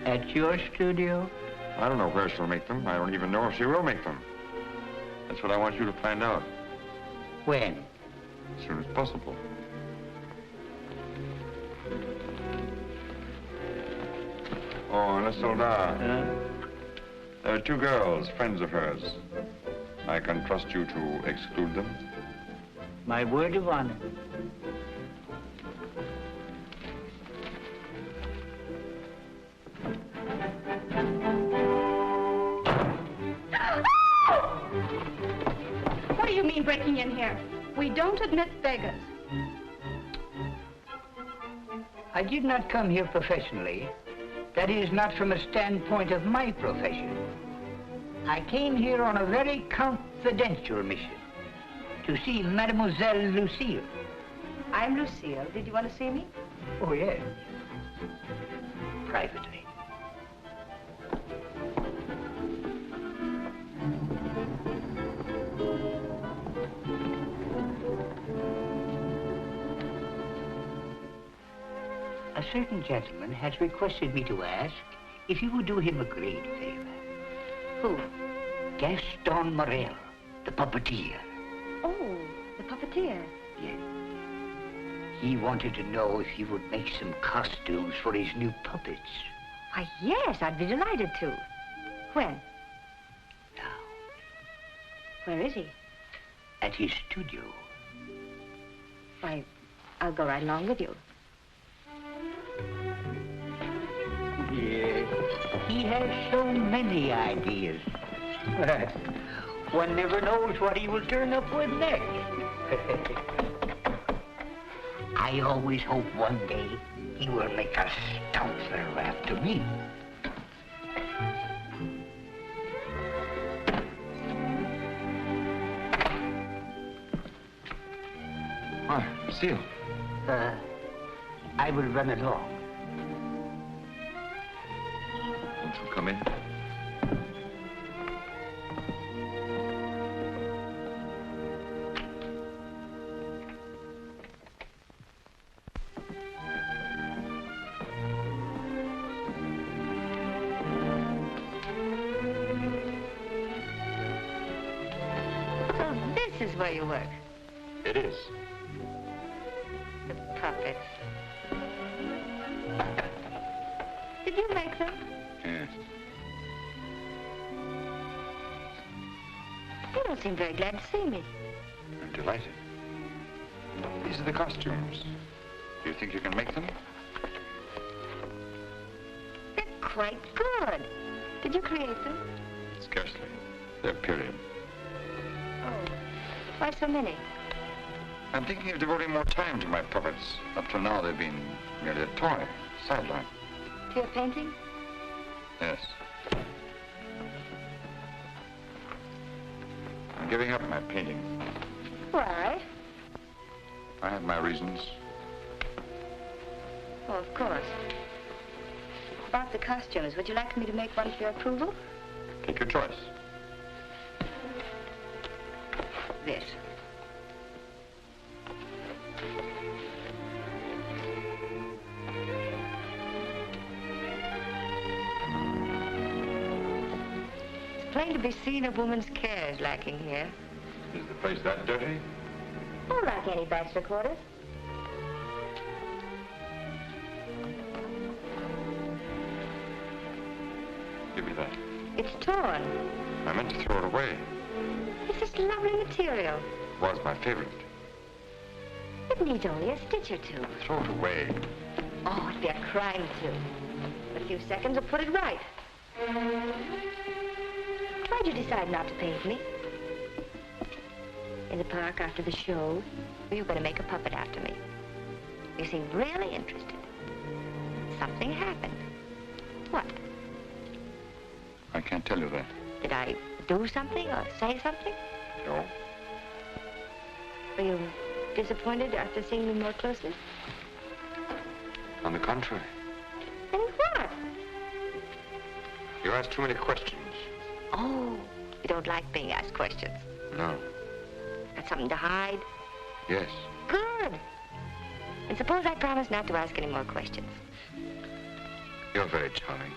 At your studio? I don't know where she'll make them. I don't even know if she will make them. That's what I want you to find out. When? As soon as possible. Oh, and a soldat. There are 2 girls, friends of hers. I can trust you to exclude them? My word of honor. What do you mean breaking in here? We don't admit beggars. I did not come here professionally. That is, not from a standpoint of my profession. I came here on a very confidential mission to see Mademoiselle Lucille. I'm Lucille. Did you want to see me? Oh, yes. Privately. A certain gentleman has requested me to ask if you would do him a great favor. Who? Gaston Morel, the puppeteer. Oh, the puppeteer. Yes. He wanted to know if you would make some costumes for his new puppets. Why, yes, I'd be delighted to. When? Now. Where is he? At his studio. Why, I'll go right along with you. Yes. He has so many ideas. One never knows what he will turn up with next. I always hope one day he will make a stout fellow after me. Why, Lucille. I will run along. Won't you come in? So this is where you work? It is. The puppets. Did you make them? Yes. You don't seem very glad to see me. I'm delighted. These are the costumes. Do you think you can make them? They're quite good. Did you create them? Scarcely. They're period. Oh, why so many? I'm thinking of devoting more time to my puppets. Up till now, they've been merely a toy, sideline. To your painting? Yes. I'm giving up my painting. Why? I have my reasons. Oh, of course. About the costumes, would you like me to make one for your approval? Take your choice. This. It's plain to be seen a woman's care is lacking here. Is the place that dirty? Oh, like any bachelor quarters. Give me that. It's torn. I meant to throw it away. It's this lovely material. It was my favorite. It needs only a stitch or two. Throw it away. Oh, it'd be a crime to. A few seconds will put it right. Why'd you decide not to paint me? In the park after the show, you were going to make a puppet after me. You seemed really interested. Something happened. What? I can't tell you that. Did I do something or say something? No. Were you disappointed after seeing me more closely? On the contrary. Then what? You asked too many questions. Oh, you don't like being asked questions. No. Got something to hide? Yes. Good. And suppose I promise not to ask any more questions. You're very charming.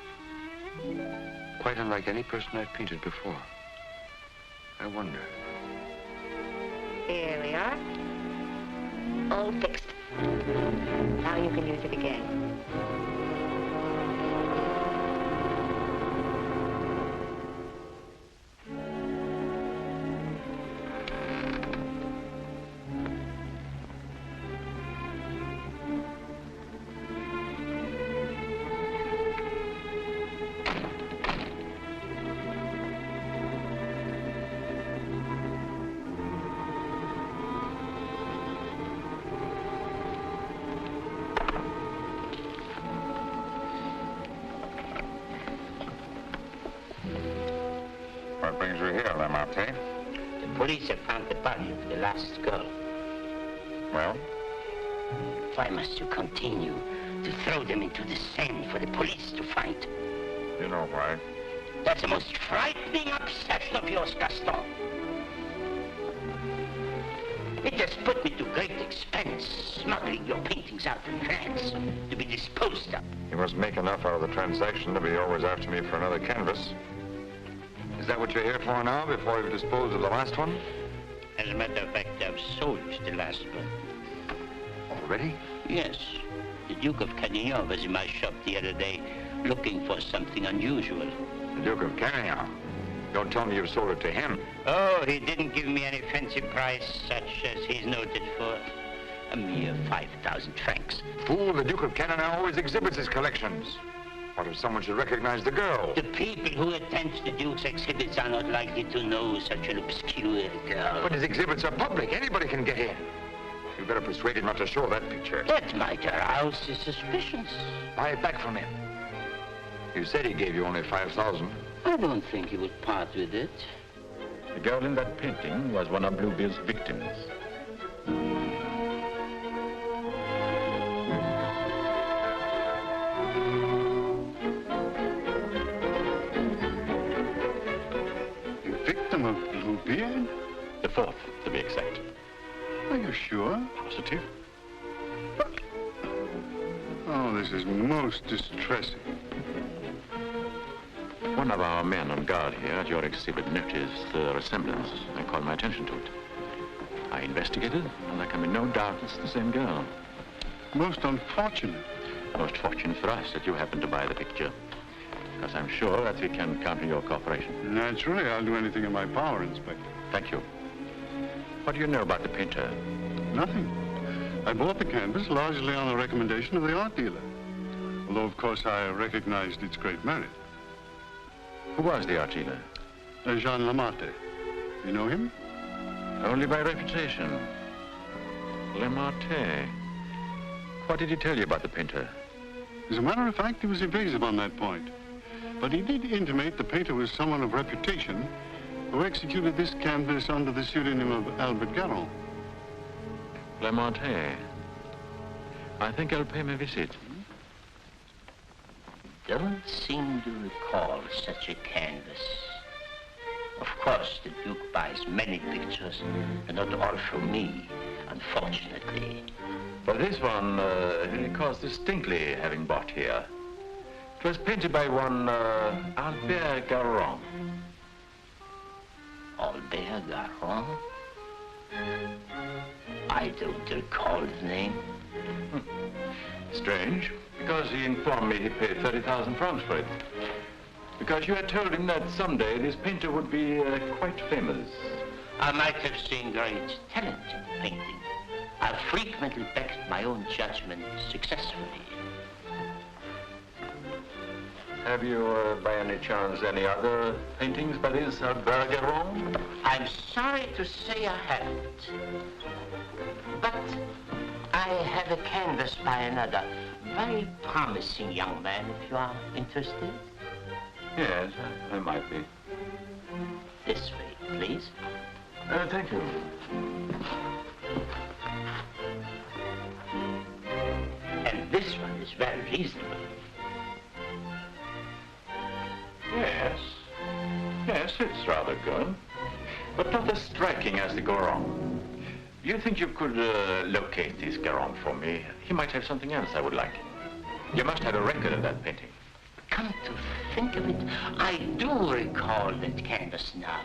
Quite unlike any person I've painted before. I wonder. Here we are. All fixed. Now you can use it again. What brings you here, Lamarté? The police have found the body of the last girl. Well? Why must you continue to throw them into the sand for the police to find? You know why. That's the most frightening obsession of yours, Gaston. It has put me to great expense, smuggling your paintings out of France to be disposed of. You must make enough out of the transaction to be always after me for another canvas. Is that what you're here for now, before you've disposed of the last one? As a matter of fact, I've sold the last one. Already? Yes. The Duke of Carradine was in my shop the other day, looking for something unusual. The Duke of Carradine? Don't tell me you've sold it to him. Oh, he didn't give me any fancy price, such as he's noted for. A mere 5,000 francs. Fool, the Duke of Carradine always exhibits his collections. What if someone should recognize the girl? The people who attend the Duke's exhibits are not likely to know such an obscure girl. But his exhibits are public. Anybody can get in. You better persuade him not to show that picture. That might arouse his suspicions. Buy it back from him. You said he gave you only 5,000. I don't think he would part with it. The girl in that painting was one of Bluebeard's victims. Victim of Bluebeard? The fourth, to be exact. Are you sure? Positive. Oh, this is most distressing. One of our men on guard here at your exhibit noticed the resemblance and called my attention to it. I investigated, and there can be no doubt it's the same girl. Most unfortunate. Most fortunate for us that you happened to buy the picture, because I'm sure that we can count on your cooperation. Naturally, I'll do anything in my power, Inspector. Thank you. What do you know about the painter? Nothing. I bought the canvas largely on the recommendation of the art dealer. Although, of course, I recognized its great merit. Who was the art dealer? Jean Lamarté. You know him? Only by reputation. Lamarté. What did he tell you about the painter? As a matter of fact, he was evasive on that point. But he did intimate the painter was someone of reputation who executed this canvas under the pseudonym of Albert Garron. Lamarté. I think I'll pay him a visit. Don't seem to recall such a canvas. Of course, the Duke buys many pictures, and not all from me, unfortunately. But this one, he recalls distinctly having bought here. It was painted by one Albert Garron. Albert Garron? I don't recall the name. Strange, because he informed me he paid 30,000 francs for it. Because you had told him that someday this painter would be quite famous. I might have seen great talent in painting. I've frequently backed my own judgment successfully. Have you, by any chance, any other paintings by this Albert Garon? I'm sorry to say I haven't. But I have a canvas by another very promising young man, if you are interested. Yes, I might be. This way, please. Thank you. And this one is very reasonable. Yes. Yes, it's rather good. But not as striking as the Garon. Do you think you could locate this Garon for me? He might have something else I would like. You must have a record of that painting. Come to think of it, I do recall that canvas now.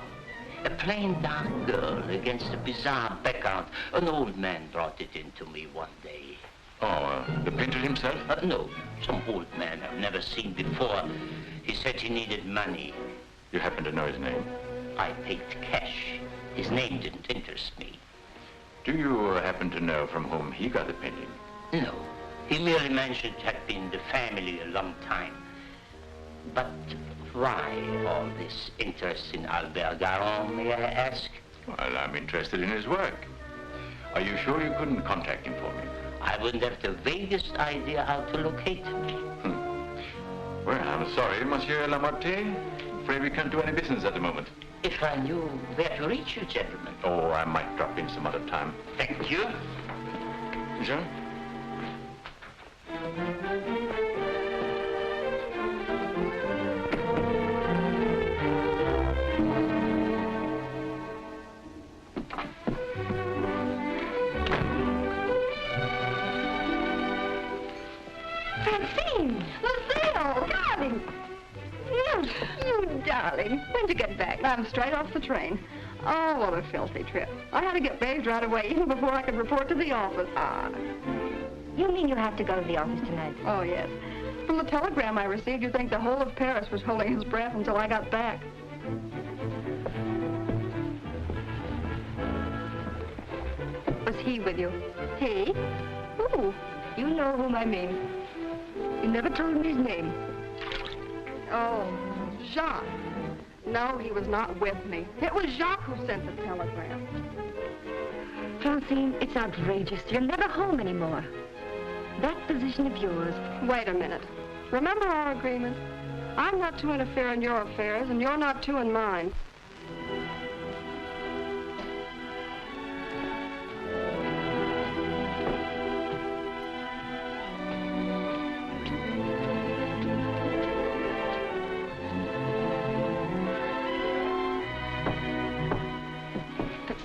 A plain dark girl against a bizarre background. An old man brought it in to me one day. Oh, the painter himself? No, some old man I've never seen before. He said he needed money. You happen to know his name? I paid cash. His name didn't interest me. Do you happen to know from whom he got the painting? No. He merely mentioned it had been the family a long time. But why all this interest in Albert Garon, may I ask? Well, I'm interested in his work. Are you sure you couldn't contact him for me? I wouldn't have the vaguest idea how to locate him. Well, I'm sorry, Monsieur Lamarté. Afraid we can't do any business at the moment. If I knew where to reach you, gentlemen. Oh, I might drop in some other time. Thank you. Jean? Francine! Lucille! Darling! You darling. When'd you get back? I'm straight off the train. Oh, what a filthy trip. I had to get bathed right away, even before I could report to the office. You mean you have to go to the office tonight? Oh, yes. From the telegram I received, you'd think the whole of Paris was holding his breath until I got back. Was he with you? He? Who? You know whom I mean. You never told me his name. Oh, Jacques. No, he was not with me. It was Jacques who sent the telegram. Francine, it's outrageous. You're never home anymore. That position of yours... Wait a minute. Remember our agreement? I'm not to interfere in your affairs, and you're not to in mine.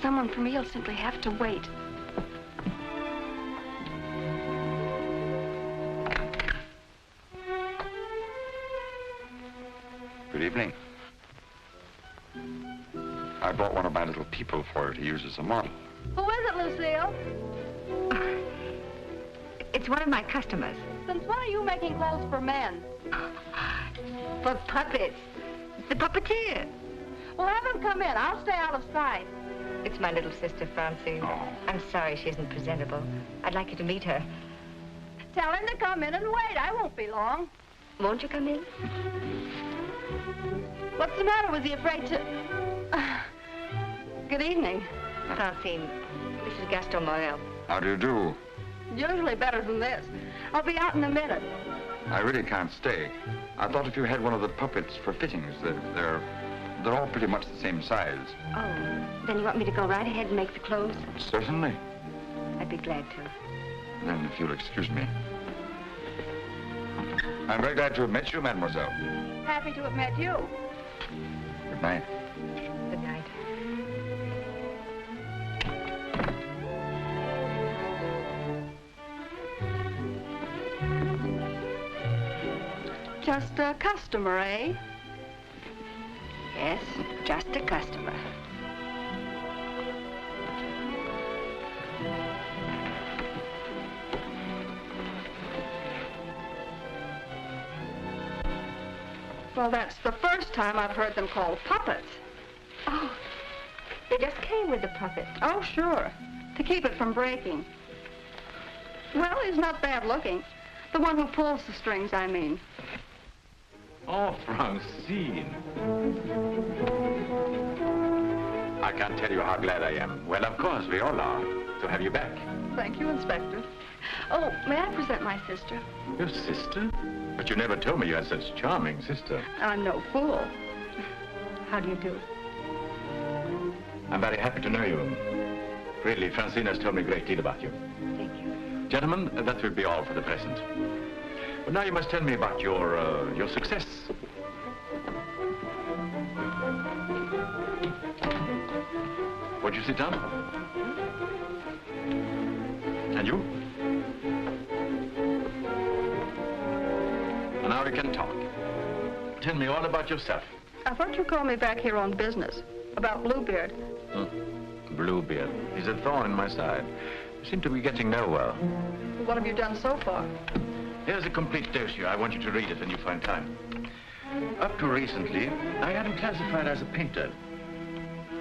Someone for me will simply have to wait. Good evening. I brought one of my little people for her to use as a model. Who is it, Lucille? It's one of my customers. Since when are you making clothes for men? For puppets. The puppeteer. Well, have him come in. I'll stay out of sight. It's my little sister, Francine. Oh. I'm sorry she isn't presentable. I'd like you to meet her. Tell him to come in and wait. I won't be long. Won't you come in? What's the matter? Was he afraid to... Good evening. Francine, this is Gaston Morel. How do you do? Usually better than this. I'll be out in a minute. I really can't stay. I thought if you had one of the puppets for fittings, they're all pretty much the same size. Oh, then you want me to go right ahead and make the clothes? Certainly. I'd be glad to. Then, if you'll excuse me. I'm very glad to have met you, mademoiselle. Happy to have met you. Good night. Good night. Just a customer, eh? Yes, just a customer. Well, that's the first time I've heard them called puppets. Oh, they just came with the puppet. Oh, sure. To keep it from breaking. Well, he's not bad looking. The one who pulls the strings, I mean. Oh, Francine. I can't tell you how glad I am. Well, of course, we all are, to have you back. Thank you, Inspector. Oh, may I present my sister? Your sister? But you never told me you had such a charming sister. I'm no fool. How do you do? I'm very happy to know you. Really, Francine has told me a great deal about you. Thank you. Gentlemen, that will be all for the present. But now you must tell me about your success. Would you sit down? And you? And now we can talk. Tell me all about yourself. I thought you called me back here on business, about Bluebeard. Bluebeard. He's a thorn in my side. You seem to be getting nowhere. What have you done so far? Here's a complete dossier. I want you to read it when you find time. Up to recently, I had him classified as a painter.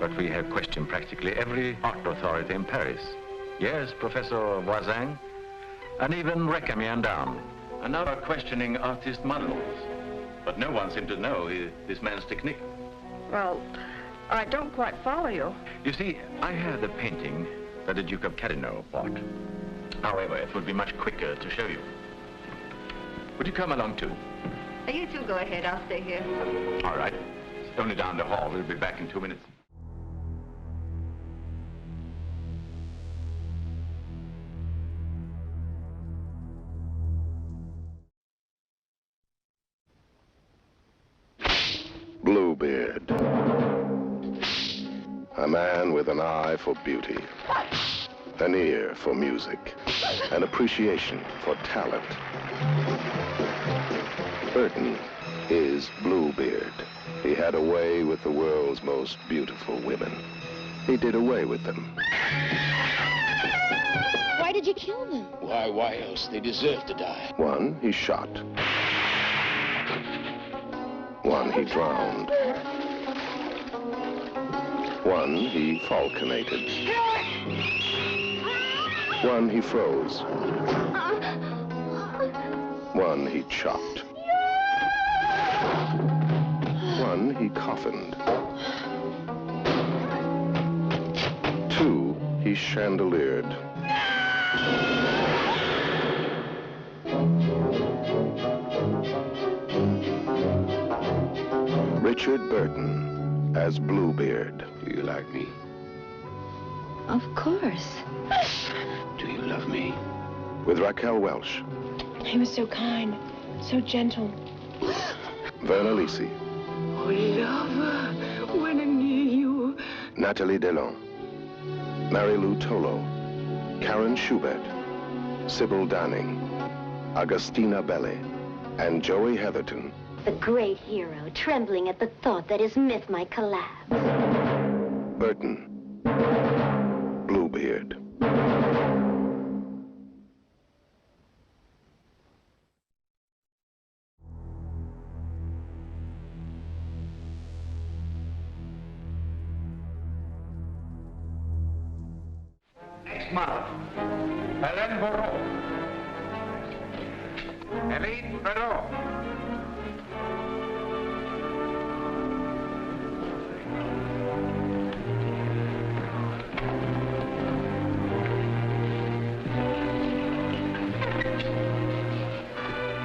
But we have questioned practically every art authority in Paris. Yes, Professor Voisin, and even Recamier and down. And now we're questioning artist models. But no one seemed to know this man's technique. Well, I don't quite follow you. You see, I had the painting that the Duke of Carradine bought. However, it would be much quicker to show you. Would you come along too? You two go ahead. I'll stay here. All right. It's only down the hall. We'll be back in 2 minutes. Bluebeard. A man with an eye for beauty, an ear for music, an appreciation for talent. Burton is Bluebeard. He had a way with the world's most beautiful women. He did away with them. Why did you kill them? Why else? They deserve to die. One he shot. One he drowned. One he falconated. One he froze. One he chopped. One he coffined. Two he chandeliered. Richard Burton as Bluebeard. Do you like me? Of course. Do you love me? With Raquel Welch. He was so kind, so gentle. Verna Lisi. Oh, lover, when I'm near you. Nathalie Delon. Mary Lou Tolo. Karen Schubert. Sybil Danning. Agustina Belli. And Joey Heatherton. The great hero, trembling at the thought that his myth might collapse. Burton. Bluebeard. Next model, Hélène Bourreau. Hélène Bourreau.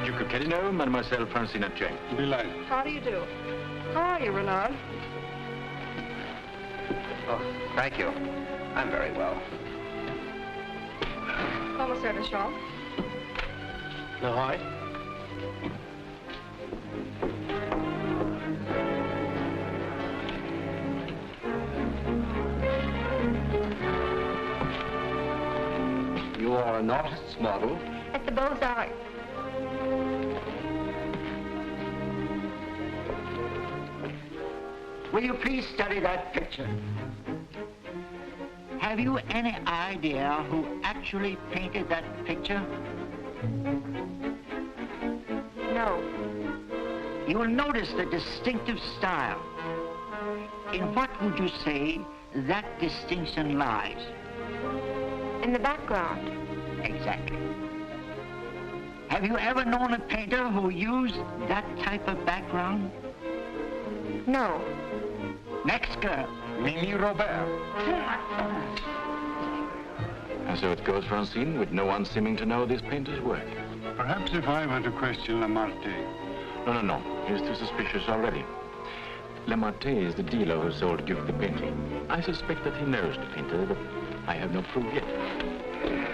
Duke of Carradine, Mademoiselle Francine Jane. Delight. How do you do? How are you, Renard? Oh, thank you. I'm very well. Commissaire Deschamps. Leroy? You are an artist's model? At the Beaux-Arts. Will you please study that picture? Have you any idea who actually painted that picture? No. You will notice the distinctive style. In what would you say that distinction lies? In the background. Exactly. Have you ever known a painter who used that type of background? No. Next girl. Mimi Robert. And so it goes for unseen, with no one seeming to know this painter's work. Perhaps if I were to question Lamartine. No. He's too suspicious already. Lamartine is the dealer who sold Duke the painting. I suspect that he knows the painter, but I have no proof yet.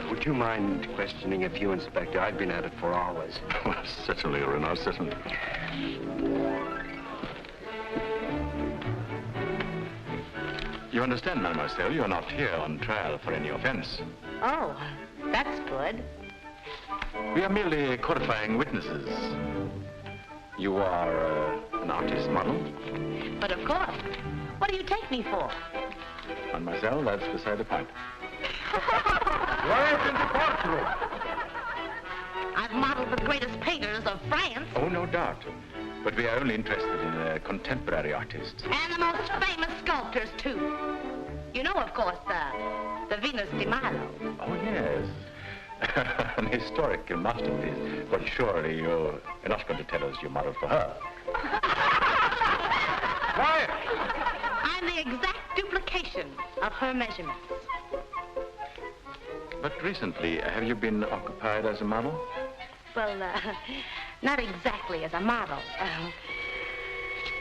Would you mind questioning a few, Inspector? I've been at it for hours. Well, certainly, Renard, certainly. You understand, mademoiselle, you're not here on trial for any offense. Oh, that's good. We are merely qualifying witnesses. You are an artist model? But of course. What do you take me for? Mademoiselle, that's beside the point. Right in the courtroom. I've modeled the greatest painters of France. Oh, no doubt. But we are only interested in contemporary artists. And the most famous sculptors, too. You know, of course, the Venus de Milo. Oh, yes. An historical masterpiece. But surely you're not going to tell us you modeled for her. Quiet! I'm the exact duplication of her measurements. But recently, have you been occupied as a model? Well, not exactly as a model.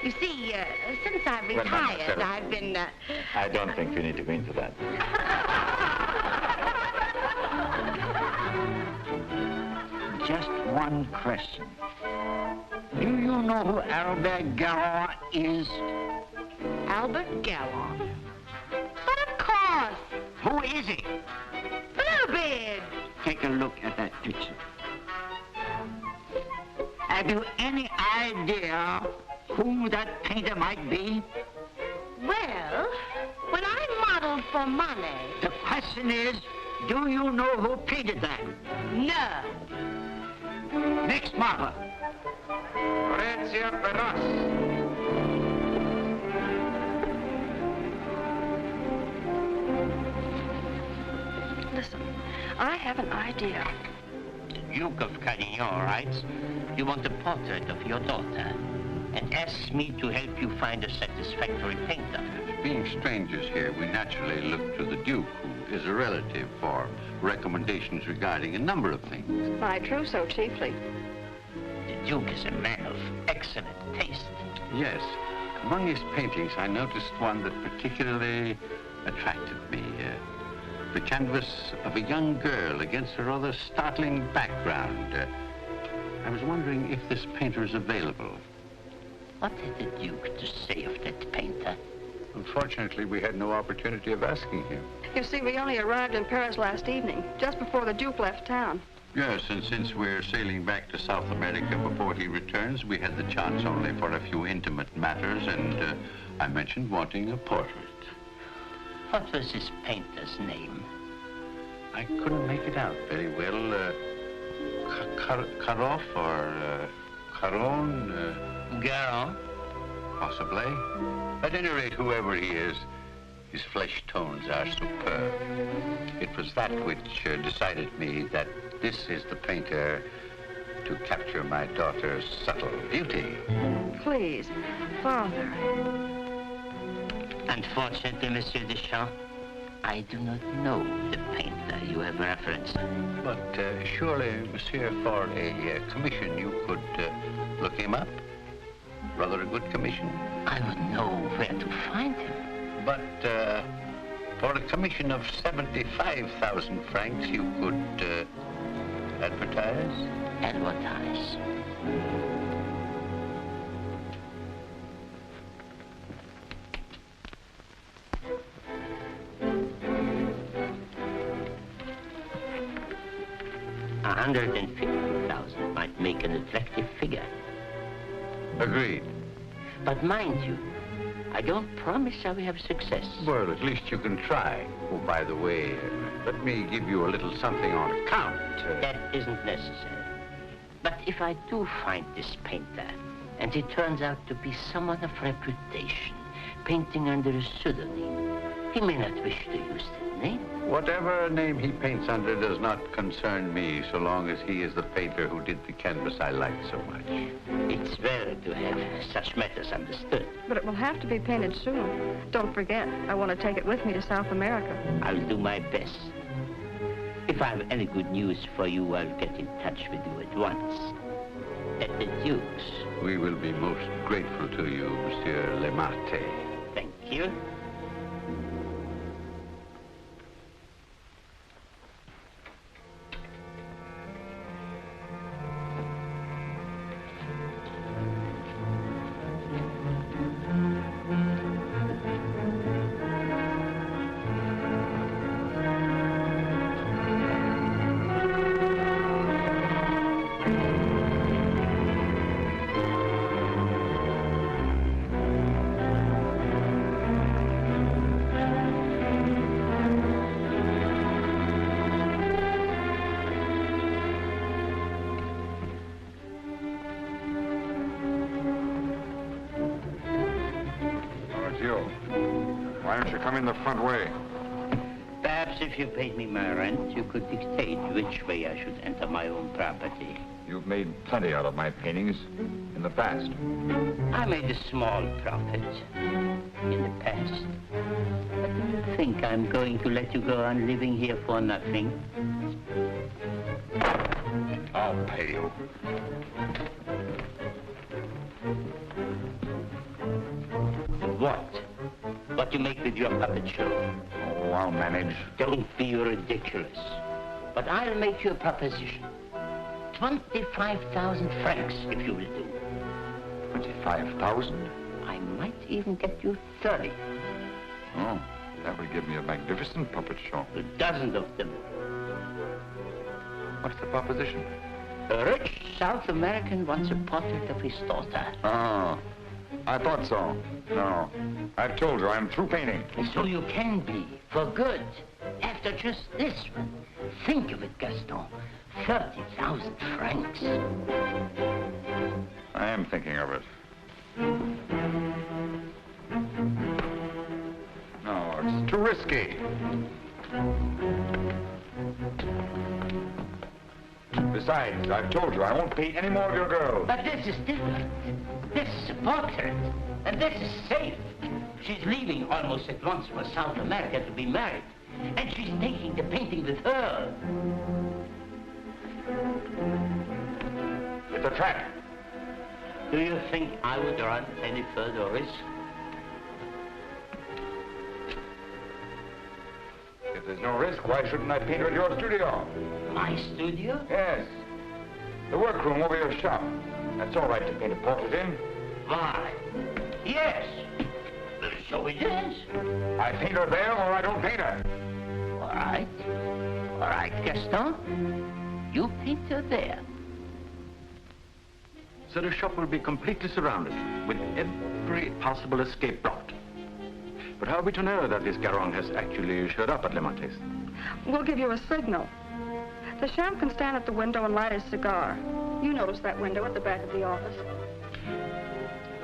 You see, since I've retired, I've been... I don't think we need to go into that. Just one question. Do you know who Albert Garron is? Albert Garron? But of course! Who is he? BLUEBEARD! Take a look at that picture. Have you any idea who that painter might be? Well, when I modeled for Monet... The question is, do you know who painted that? No. Next model. Horatia Perras. Listen, I have an idea. The Duke of Carradine writes, you want a portrait of your daughter, and asks me to help you find a satisfactory painter. Being strangers here, we naturally look to the Duke, who is a relative, for recommendations regarding a number of things. My trousseau, chiefly. The Duke is a man of excellent taste. Yes. Among his paintings, I noticed one that particularly attracted me. The canvas of a young girl against a rather startling background. I was wondering if this painter is available. What had the Duke to say of that painter? Unfortunately, we had no opportunity of asking him. You see, we only arrived in Paris last evening, just before the Duke left town. Yes, and since we're sailing back to South America before he returns, we had the chance only for a few intimate matters, and I mentioned wanting a portrait. What was this painter's name? I couldn't make it out very well. Karoff or Caron? Garron? Possibly. At any rate, whoever he is, his flesh tones are superb. It was that which decided me that this is the painter to capture my daughter's subtle beauty. Please, Father. Unfortunately, Monsieur Deschamps, I do not know the painter you have referenced. But surely, Monsieur, for a commission, you could look him up. Rather a good commission. I would know where to find him. But for a commission of 75,000 francs, you could advertise? Advertise. $150,000 might make an attractive figure. Agreed. But mind you, I don't promise I will have success. Well, at least you can try. Oh, by the way, let me give you a little something on account. That isn't necessary. But if I do find this painter, and he turns out to be someone of reputation, painting under a pseudonym, He may not wish to use that name. Whatever name he paints under does not concern me, so long as he is the painter who did the canvas I like so much. It's well to have such matters understood. But it will have to be painted soon. Don't forget, I want to take it with me to South America. I'll do my best. If I have any good news for you, I'll get in touch with you at once. At the Duke's. We will be most grateful to you, Monsieur Lemarte. Thank you. Why don't you come in the front way? Perhaps if you paid me my rent, you could dictate which way I should enter my own property. You've made plenty out of my paintings in the past. I made a small profit in the past. But do you think I'm going to let you go on living here for nothing? I'll pay you. What? What you make with your puppet show? Oh, I'll manage. Don't be ridiculous. But I'll make you a proposition. 25,000 francs, if you will do. 25,000? I might even get you 30. Oh, that would give me a magnificent puppet show. A dozen of them. What's the proposition? A rich South American wants a portrait of his daughter. Oh, I thought so. No, I've told her I'm through painting. So you can be, for good, after just this one. Think of it, Gaston. 30,000 francs. I am thinking of it. No, it's too risky. Besides, I've told you I won't pay any more of your girls. But this is different. This is a portrait, and this is safe. She's leaving almost at once for South America to be married, and she's taking the painting with her. It's a trap. Do you think I would run any further risk? If there's no risk, why shouldn't I paint her at your studio? My studio? Yes. The workroom over your shop. That's all right to paint a portrait in. Why? Yes. So it is. I paint her there or I don't paint her. All right. All right, Gaston. You paint her there. So the shop will be completely surrounded with every possible escape blocked. But how are we to know that this Garong has actually showed up at Le Montes? We'll give you a signal. The champ can stand at the window and light his cigar. You notice that window at the back of the office.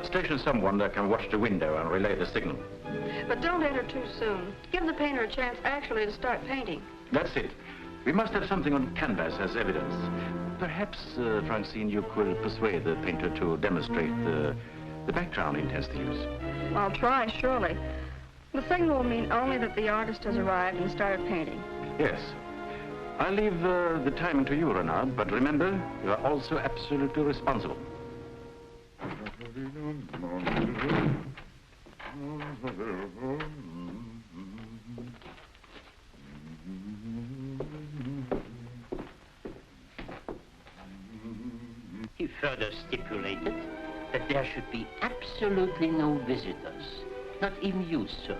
Station someone that can watch the window and relay the signal. But don't enter too soon. Give the painter a chance actually to start painting. That's it. We must have something on canvas as evidence. Perhaps, Francine, you could persuade the painter to demonstrate the background he intends to use. I'll try, surely. The signal will mean only that the artist has arrived and started painting. Yes. I'll leave the timing to you, Renard, but remember, you are also absolutely responsible. He further stipulated that there should be absolutely no visitors, not even you, sir.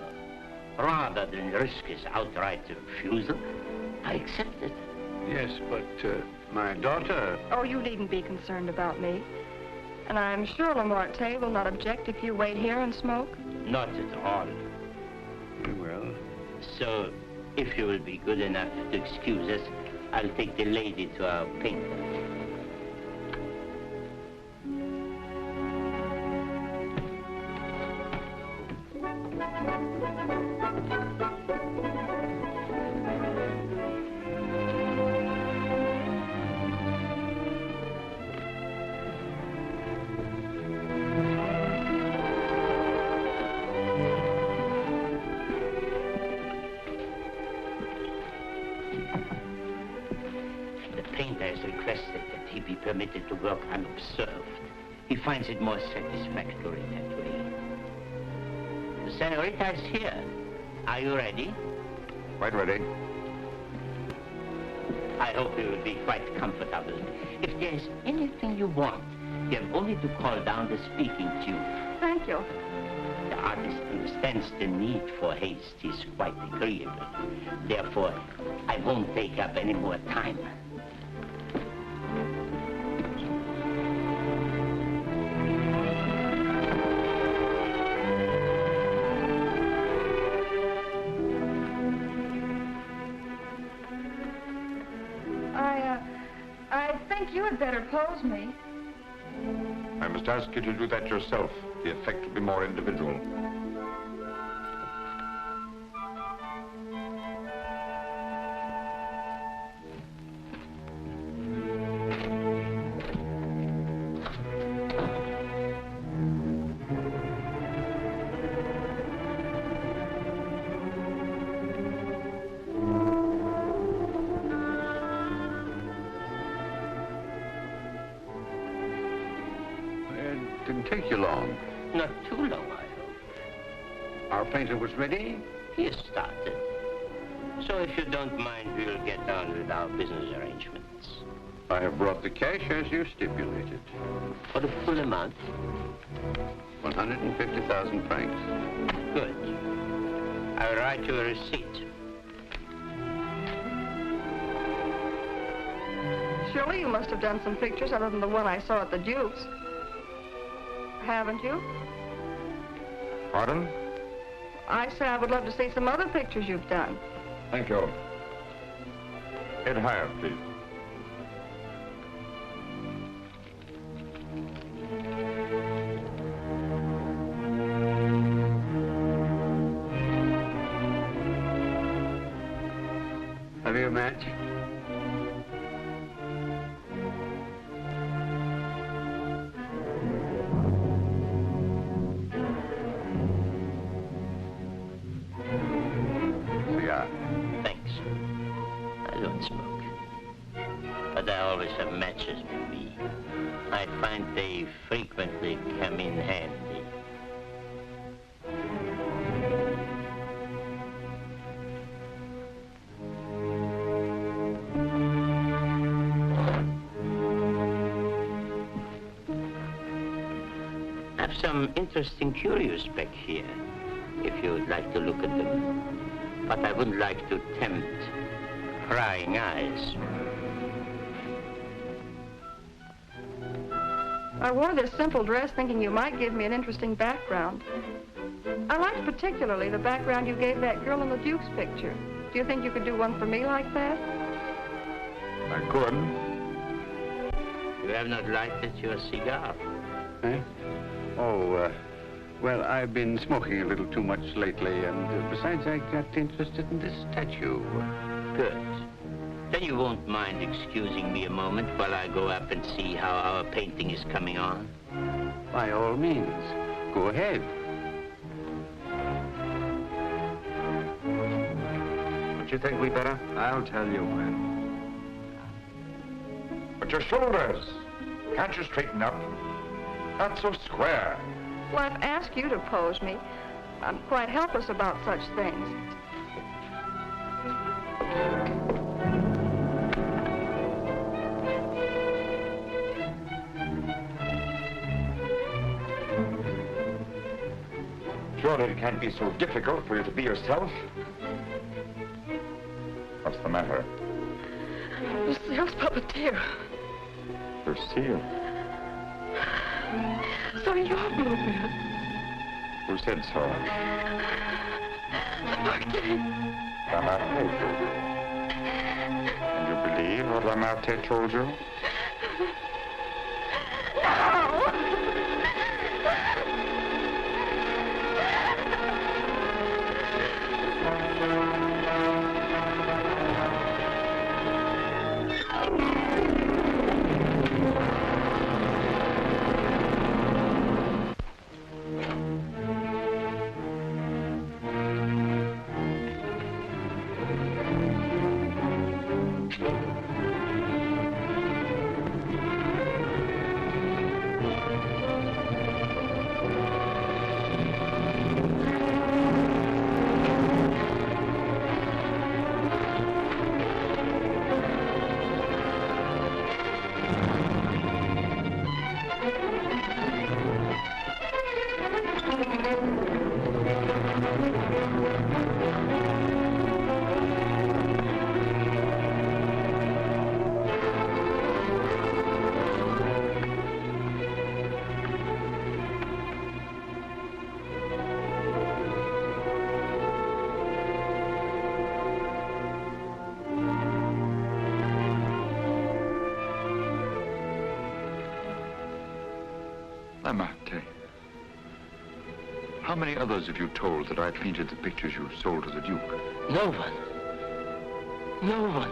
Rather than risk his outright refusal, I accepted. Yes, but my daughter... Oh, you needn't be concerned about me. And I'm sure Lemarte will not object if you wait here and smoke. Not at all. Very well. So, if you will be good enough to excuse us, I'll take the lady to our painter. requested that he be permitted to work unobserved. He finds it more satisfactory that way. The senorita is here. Are you ready? Quite ready. I hope you will be quite comfortable. If there's anything you want, you have only to call down the speaking tube. Thank you. The artist understands the need for haste. He's quite agreeable. Therefore, I won't take up any more time. I think you had better pose me. I must ask you to do that yourself. The effect will be more individual. Didn't take you long. Not too long, I hope. Our painter was ready? He has started. So if you don't mind, we'll get on with our business arrangements. I have brought the cash as you stipulated. For the full amount? 150,000 francs. Good. I'll write you a receipt. Surely you must have done some pictures other than the one I saw at the Duke's. Haven't you? Pardon? I say I would love to see some other pictures you've done. Thank you. Head higher, please. Have you a match? Thanks. I don't smoke. But I always have matches with me. I find they frequently come in handy. I have some interesting curios back here, if you would like to look at them. But I wouldn't like to tempt prying eyes. I wore this simple dress thinking you might give me an interesting background. I liked particularly the background you gave that girl in the Duke's picture. Do you think you could do one for me like that? I could. You have not lighted your cigar. Eh? Oh, well, I've been smoking a little too much lately, and besides, I got interested in this statue. Good. Then you won't mind excusing me a moment while I go up and see how our painting is coming on? By all means. Go ahead. Don't you think we better? I'll tell you when. But your shoulders. Can't you straighten up? Not so square. Well, I've asked you to pose me. I'm quite helpless about such things. Surely it can't be so difficult for you to be yourself. What's the matter? Lucille's puppeteer. Lucille. So you're Bluebeard. Who said so? Lamartine. Lamartine. And you believe what Lamartine told you? Lamartine, how many others have you told that I painted the pictures you sold to the Duke? No one. No one.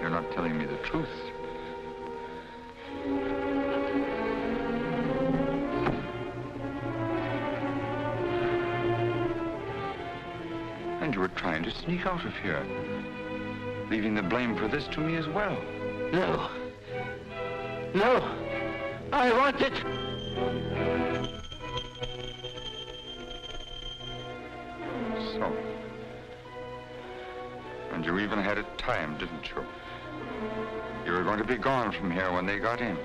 You're not telling me the truth. And you were trying to sneak out of here, leaving the blame for this to me as well. No. No. I want it. So. And you even had it timed, didn't you? You were going to be gone from here when they got in.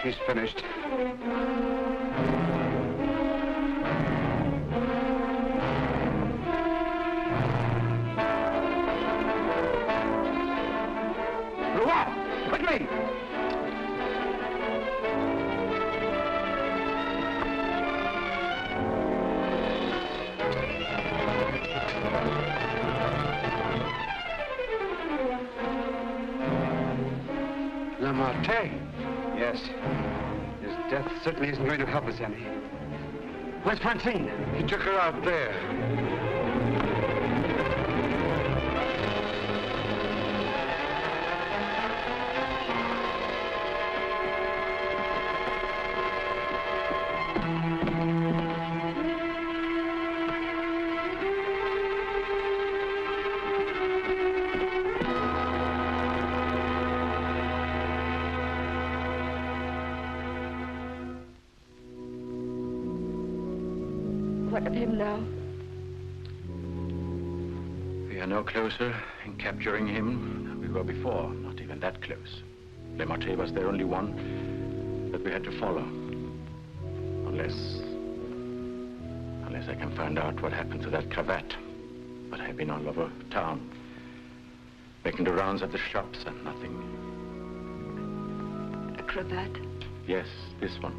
He's finished. Quickly! Lamartine? Yes. His death certainly isn't going to help us any. Where's Francine? He took her out there. What of him now? We are no closer in capturing him than we were before. Not even that close. Lamartine was the only one that we had to follow. Unless I can find out what happened to that cravat. But I've been all over town, making the rounds at the shops and nothing. A cravat? Yes, this one.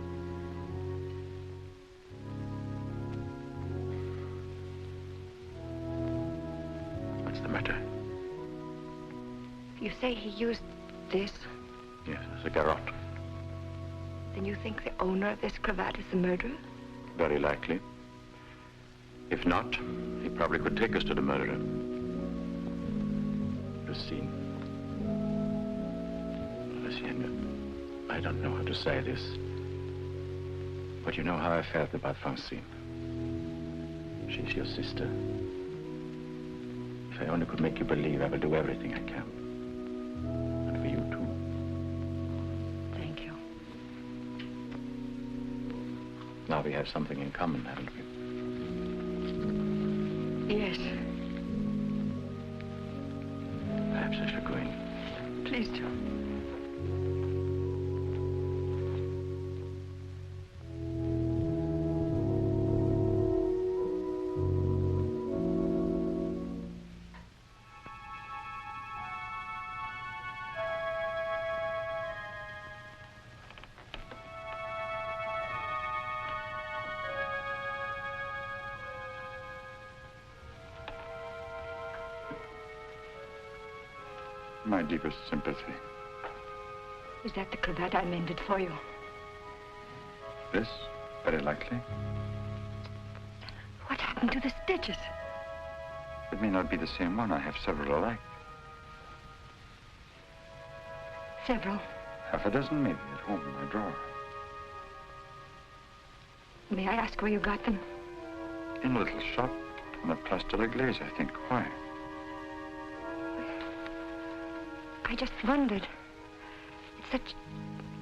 What's the matter? You say he used this? Yes, it's a garrote. Then you think the owner of this cravat is the murderer? Very likely. If not, he probably could take us to the murderer. Lucien. Lucien, I don't know how to say this, but you know how I felt about Francine. She's your sister. If I only could make you believe, I will do everything I can. And for you, too. Thank you. Now we have something in common, haven't we? Yes. Perhaps I should go in. Please do. My deepest sympathy. Is that the cravat I mended for you? This? Very likely. What happened to the stitches? It may not be the same one. I have several alike. Several. Half a dozen, maybe, at home in my drawer. May I ask where you got them? In a little shop on the Place de l'Église, I think. Why? I just wondered. It's such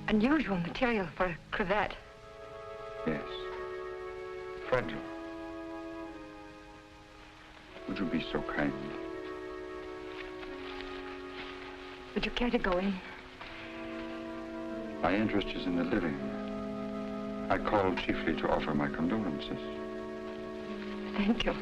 unusual material for a cravat. Yes. Fragile. Would you be so kind? Would you care to go in? My interest is in the living. I called chiefly to offer my condolences. Thank you.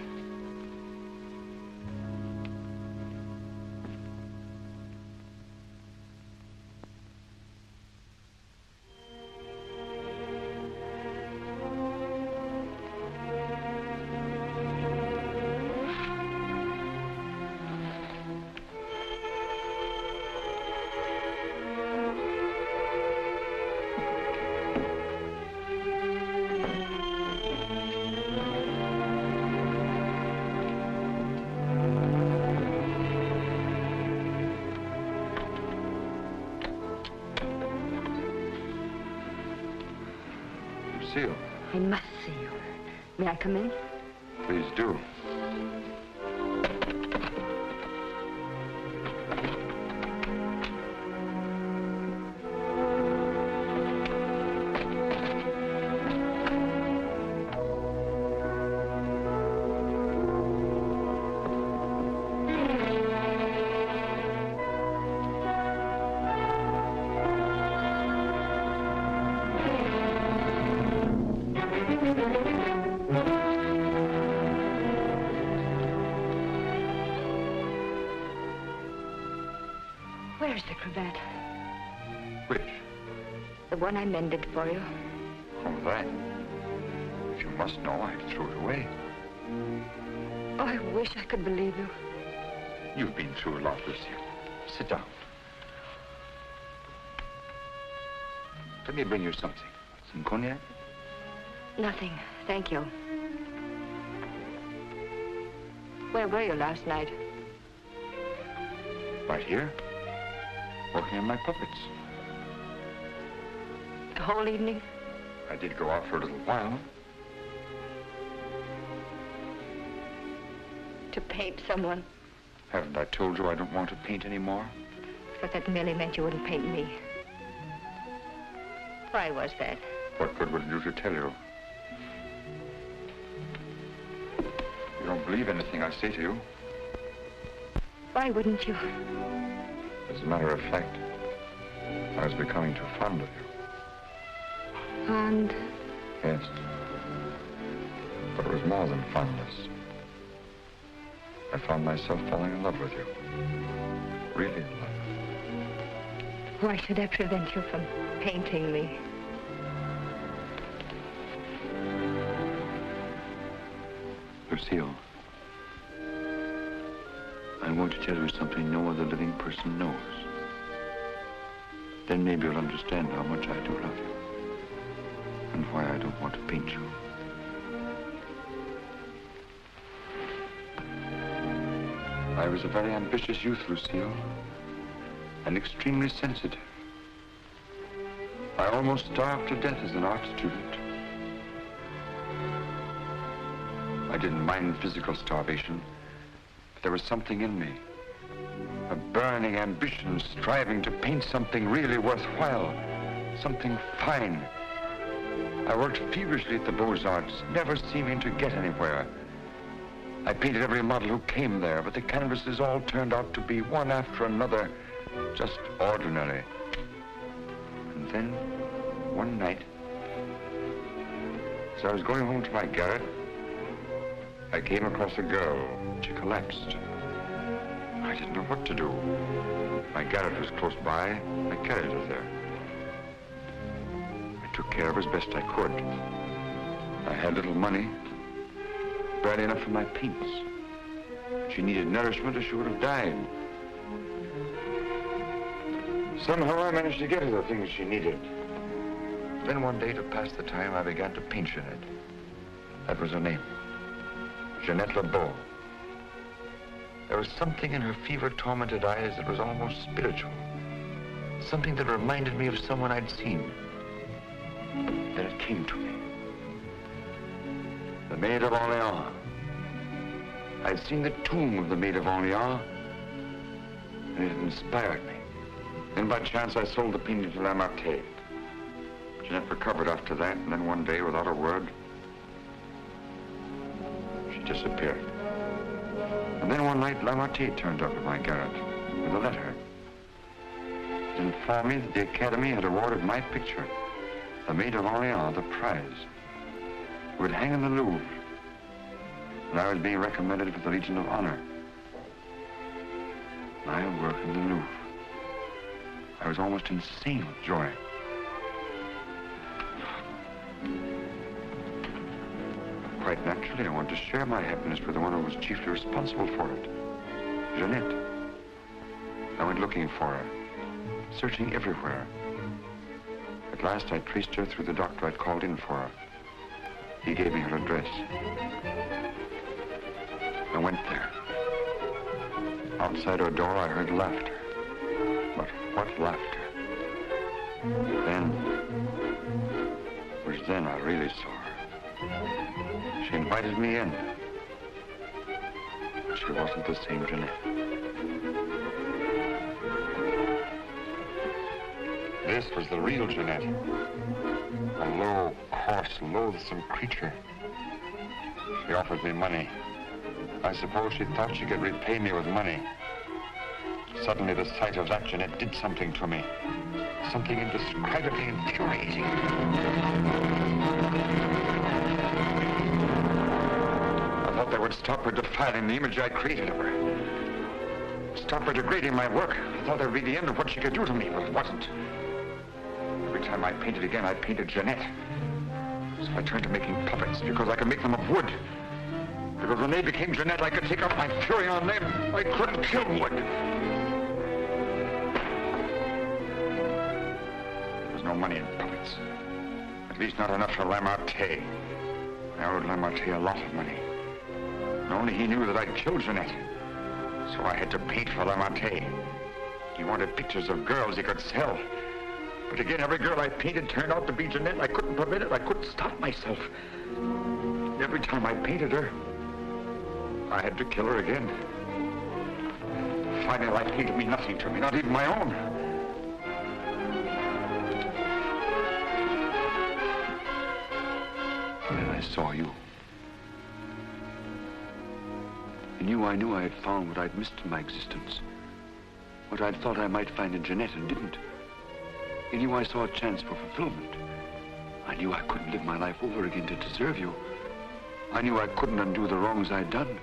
I must see you. May I come in? Please do. Where's the cravat? Which? The one I mended for you. Oh, that. If you must know, I threw it away. Oh, I wish I could believe you. You've been through a lot, Lucia. Sit down. Let me bring you something. Some cognac? Nothing, thank you. Where were you last night? Right here. Working on my puppets. The whole evening? I did go out for a little while. To paint someone? Haven't I told you I don't want to paint anymore? But that merely meant you wouldn't paint me. Why was that? What good would it do to tell you? You don't believe anything I say to you. Why wouldn't you? As a matter of fact, I was becoming too fond of you. Fond? Yes. But it was more than fondness. I found myself falling in love with you. Really in love. Why should I prevent you from painting me? Lucille, I'm going to tell you something no other living person knows. Then maybe you'll understand how much I do love you. And why I don't want to paint you. I was a very ambitious youth, Lucille. And extremely sensitive. I almost starved to death as an art student. I didn't mind physical starvation, but there was something in me. A burning ambition striving to paint something really worthwhile, something fine. I worked feverishly at the Beaux-Arts, never seeming to get anywhere. I painted every model who came there, but the canvases all turned out to be one after another, just ordinary. And then, one night, as I was going home to my garret, I came across a girl. She collapsed. I didn't know what to do. My garret was close by. I carried her there. I took care of her as best I could. I had little money, barely enough for my paints. She needed nourishment or she would have died. Somehow I managed to get her the things she needed. Then one day, to pass the time, I began to paint Jeanette. That was her name. Jeanette LeBeau. There was something in her fever-tormented eyes that was almost spiritual. Something that reminded me of someone I'd seen. Then it came to me. The Maid of Orleans. I'd seen the tomb of the Maid of Orleans, and it had inspired me. Then by chance I sold the painting to Lamartine. Jeanette recovered after that, and then one day, without a word, she disappeared. And then one night, Lamartine turned up at my garret with a letter. It informed me that the Academy had awarded my picture, the Maid of Orleans, the prize. It would hang in the Louvre, and I was being recommended for the Legion of Honor. I would work in the Louvre. I was almost insane with joy. Quite naturally, I wanted to share my happiness with the one who was chiefly responsible for it, Jeanette. I went looking for her, searching everywhere. At last, I traced her through the doctor I'd called in for her. He gave me her address. I went there. Outside her door, I heard laughter. But what laughter? Then, it was then I really saw her. She invited me in. But she wasn't the same Jeanette. This was the real Jeanette. A low, coarse, loathsome creature. She offered me money. I suppose she thought she could repay me with money. Suddenly, the sight of that Jeanette did something to me. Something indescribably infuriating. I thought that would stop her defiling the image I created of her. Stop her degrading my work. I thought that would be the end of what she could do to me, but it wasn't. Every time I painted again, I painted Jeanette. So I turned to making puppets because I could make them of wood. Because when they became Jeanette, I could take out my fury on them. I couldn't kill wood. There was no money in puppets. At least not enough for Lamartine. I owed Lamartine a lot of money. And only he knew that I'd killed Jeanette. So I had to paint for Lamartine. He wanted pictures of girls he could sell. But again, every girl I painted turned out to be Jeanette. I couldn't prevent it. I couldn't stop myself. Every time I painted her, I had to kill her again. Finally, life came to mean nothing to me, not even my own. And I saw you. In you, I knew I had found what I'd missed in my existence. What I'd thought I might find in Jeanette and didn't. In you, I saw a chance for fulfillment. I knew I couldn't live my life over again to deserve you. I knew I couldn't undo the wrongs I'd done.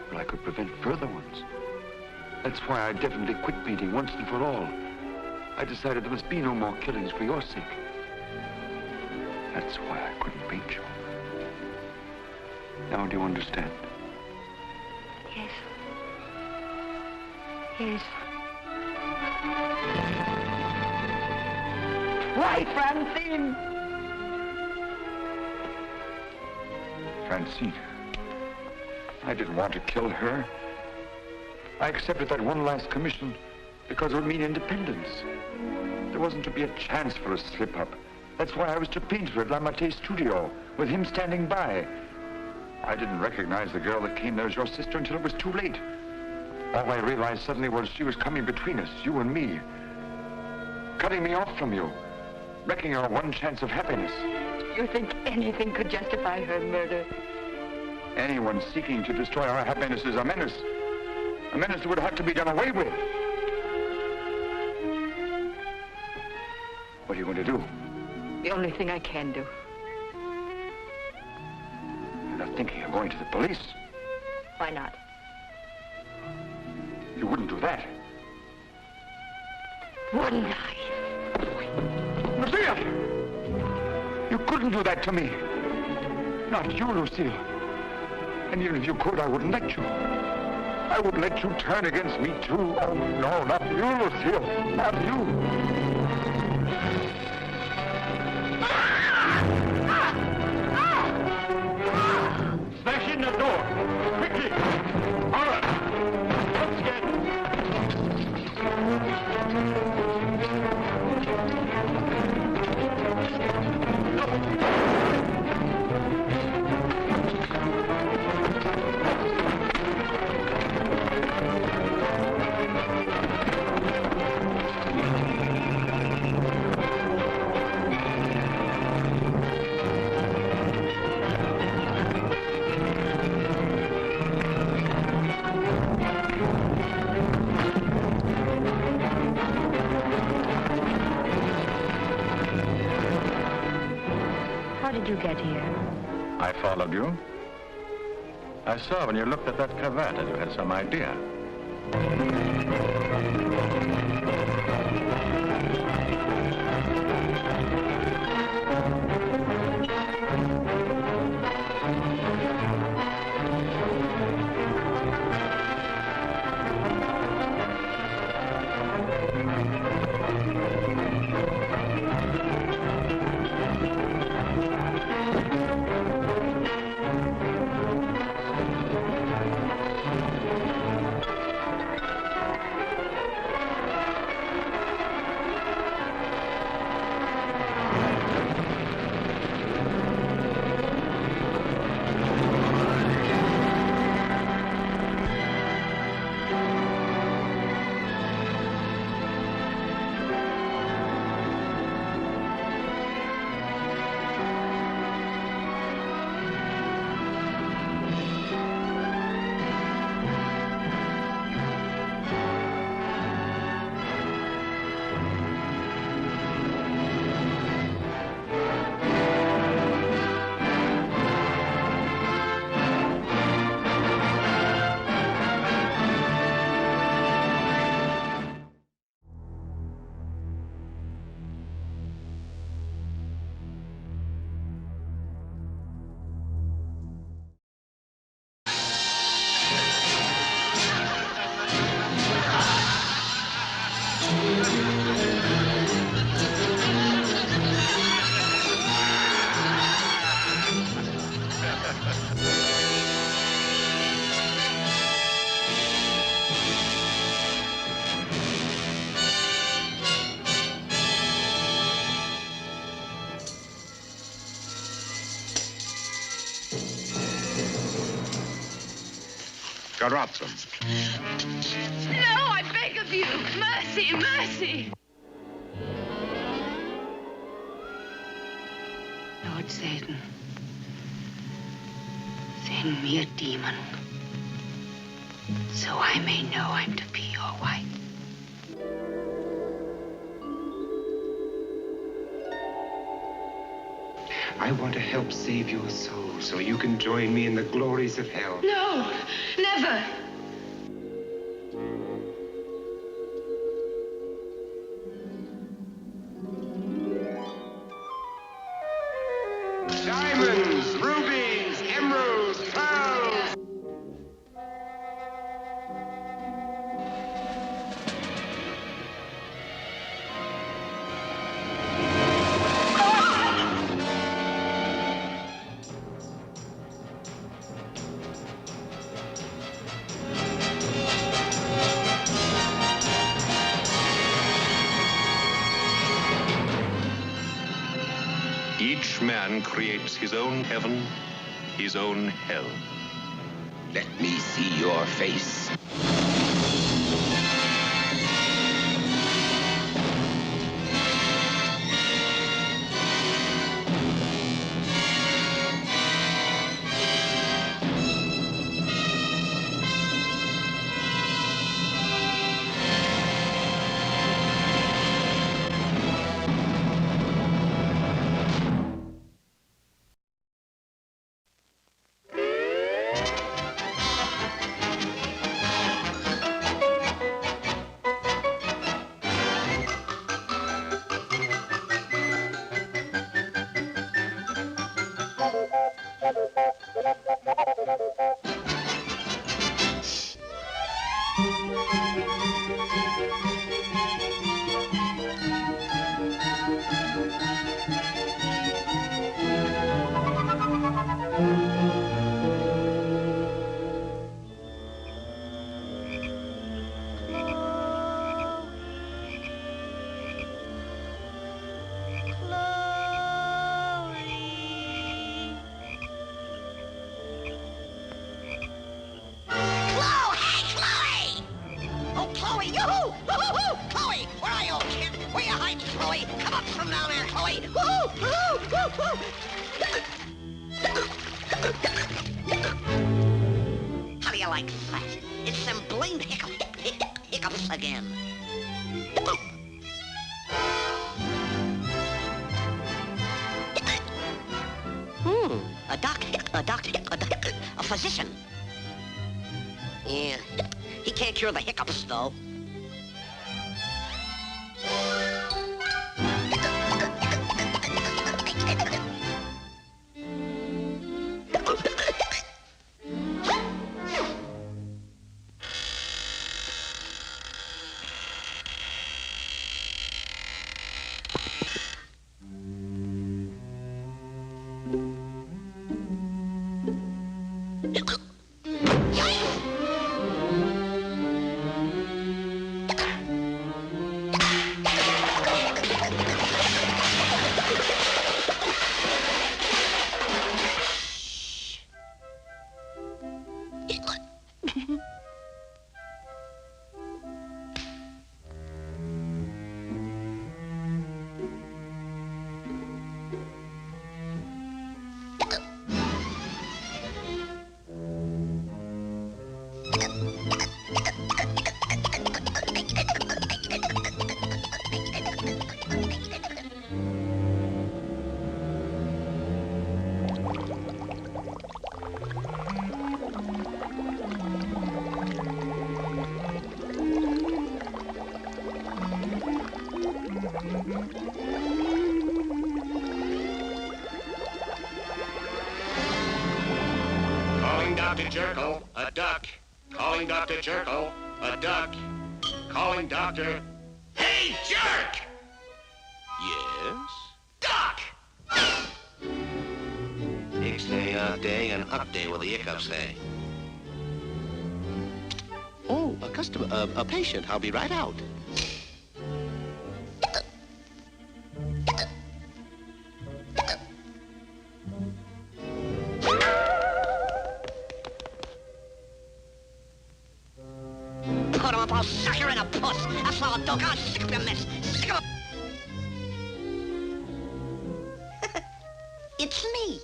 But I could prevent further ones. That's why I definitely quit painting once and for all. I decided there must be no more killings for your sake. That's why I couldn't paint you. Now do you understand? Yes. Yes. Why, Francine? Francine. I didn't want to kill her. I accepted that one last commission because it would mean independence. There wasn't to be a chance for a slip-up. That's why I was to paint her at Lamartine's studio, with him standing by. I didn't recognize the girl that came there as your sister until it was too late. All I realized suddenly was she was coming between us, you and me. Cutting me off from you. Wrecking our one chance of happiness. You think anything could justify her murder? Anyone seeking to destroy our happiness is a menace. A menace that would have to be done away with. What are you going to do? The only thing I can do. You're not thinking of going to the police? Why not? You wouldn't do that. Wouldn't I? Lucille! You couldn't do that to me. Not you, Lucille. And even if you could, I wouldn't let you. I would let you turn against me, too. Oh, no, not you, Lucille. Not you. Smash in the door. Quickly. All right. Let's How did you get here? I followed you. I saw when you looked at that cravat that you had some idea. Carlson. No, I beg of you. Mercy, mercy. Lord Satan, send me a demon so I may know I'm to be your wife. I want to help save your soul so you can join me in the glories of hell. No, never. Diamonds, rubies, emeralds, pearls. Each man creates his own heaven, his own hell. Let me see your face. How do you like that? It's them blamed hiccups again. A physician. Yeah, he can't cure the hiccups, though. Dr. Jekyll, a duck. Calling Dr. Jekyll, a duck. Calling Dr. Hey, jerk! Yes? Duck! Next day, up day, and up day with the hiccups day. Oh, a customer, a patient. I'll be right out. Put him up, I'll suck her in a puss. That's all, doggone sick of your mess. Sick of It's me.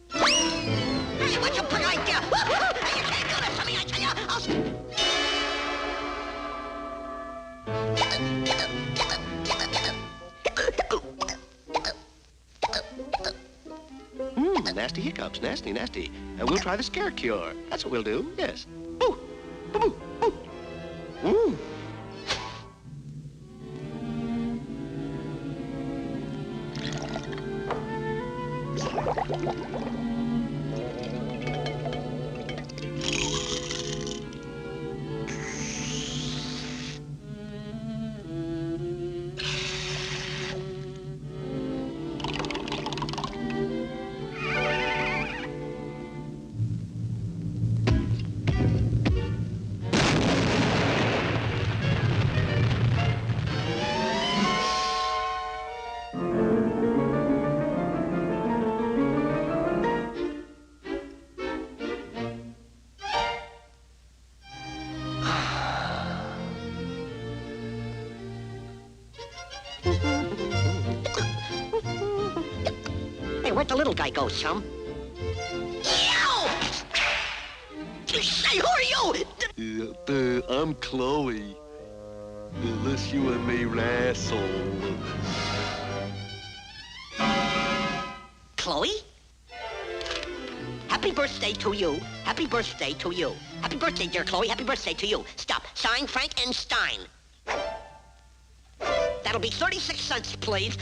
Hey, what's your big idea? You can't do this to me, I tell you. Nasty hiccups, nasty, nasty. And we'll try the scare cure. That's what we'll do, yes. Ooh, boo, boo, ooh. Hey, where'd the little guy go, chum? Say, who are you? I'm Chloe. Unless you and me wrestle. Chloe? Happy birthday to you. Happy birthday to you. Happy birthday, dear Chloe. Happy birthday to you. Stop. Signed, Frankenstein. That'll be 36 cents, please.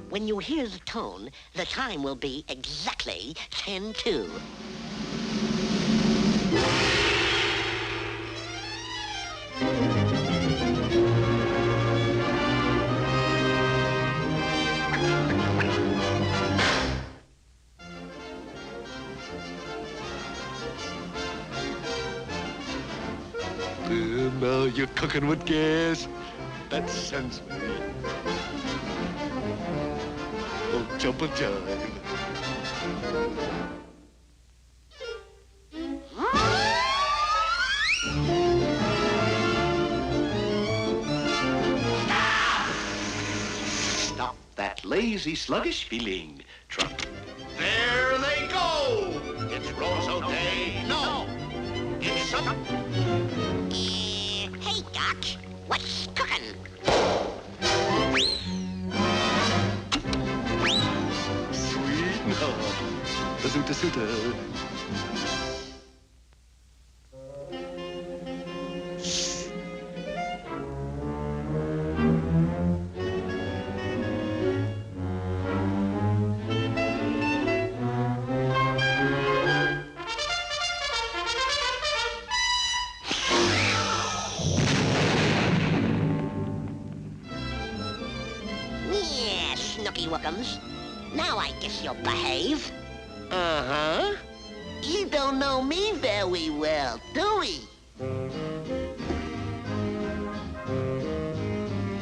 When you hear the tone, the time will be exactly 10-2. cooking with gas. That sends me. Oh, jumper time. Stop that lazy, sluggish feeling, Trump. There they go! It's Rosa Day. No, it's some... Hey, Doc. What's cooking? Sweet love. Bazooka suitor. Yeah, Snooky Wookums. Now I guess you'll behave. Uh-huh. You don't know me very well, do we?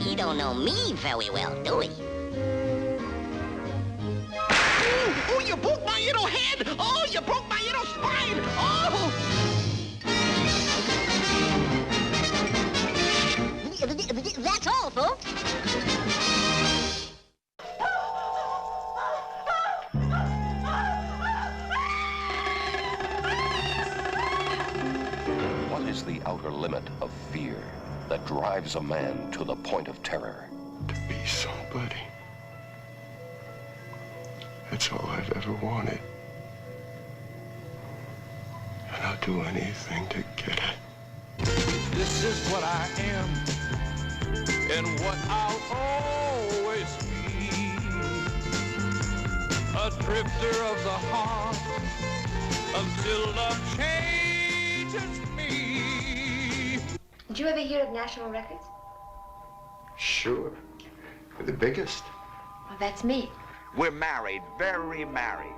You don't know me very well, do we? Oh, you broke my little head! Oh, you broke my little spine! Oh! That's all, folks. What is the outer limit of fear that drives a man to the point of terror? To be somebody. That's all I've ever wanted. And I'll do anything to get it. This is what I am, and what I'll always be. A drifter of the heart, until love changes me. Did you ever hear of National Records? Sure. We're the biggest. Well, that's me. We're married, very married.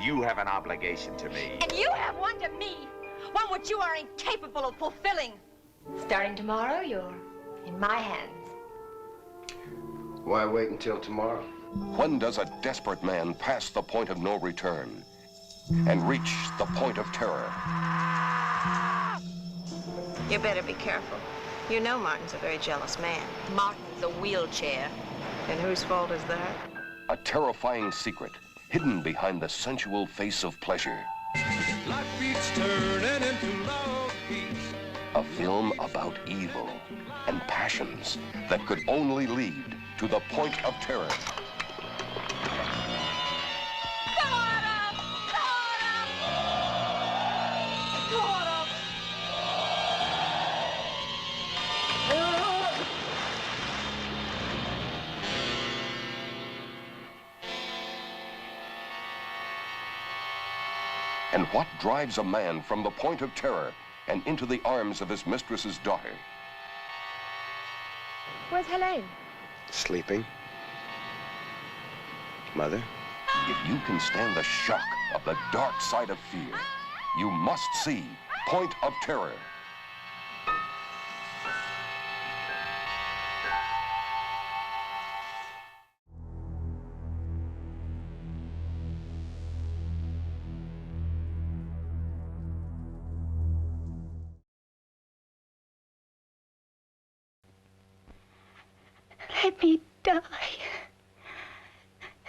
You have an obligation to me. And you have one to me, one which you are incapable of fulfilling. Starting tomorrow, you're in my hands. Why wait until tomorrow? When does a desperate man pass the point of no return and reach the point of terror? You better be careful. You know Martin's a very jealous man. Martin's a wheelchair. And whose fault is that? A terrifying secret hidden behind the sensual face of pleasure. Life beats turning into love beats. A film about evil and passions that could only lead to the point of terror. And what drives a man from the point of terror and into the arms of his mistress's daughter? Where's Helene? Sleeping. Mother? If you can stand the shock of the dark side of fear, you must see Point of Terror. Let me die.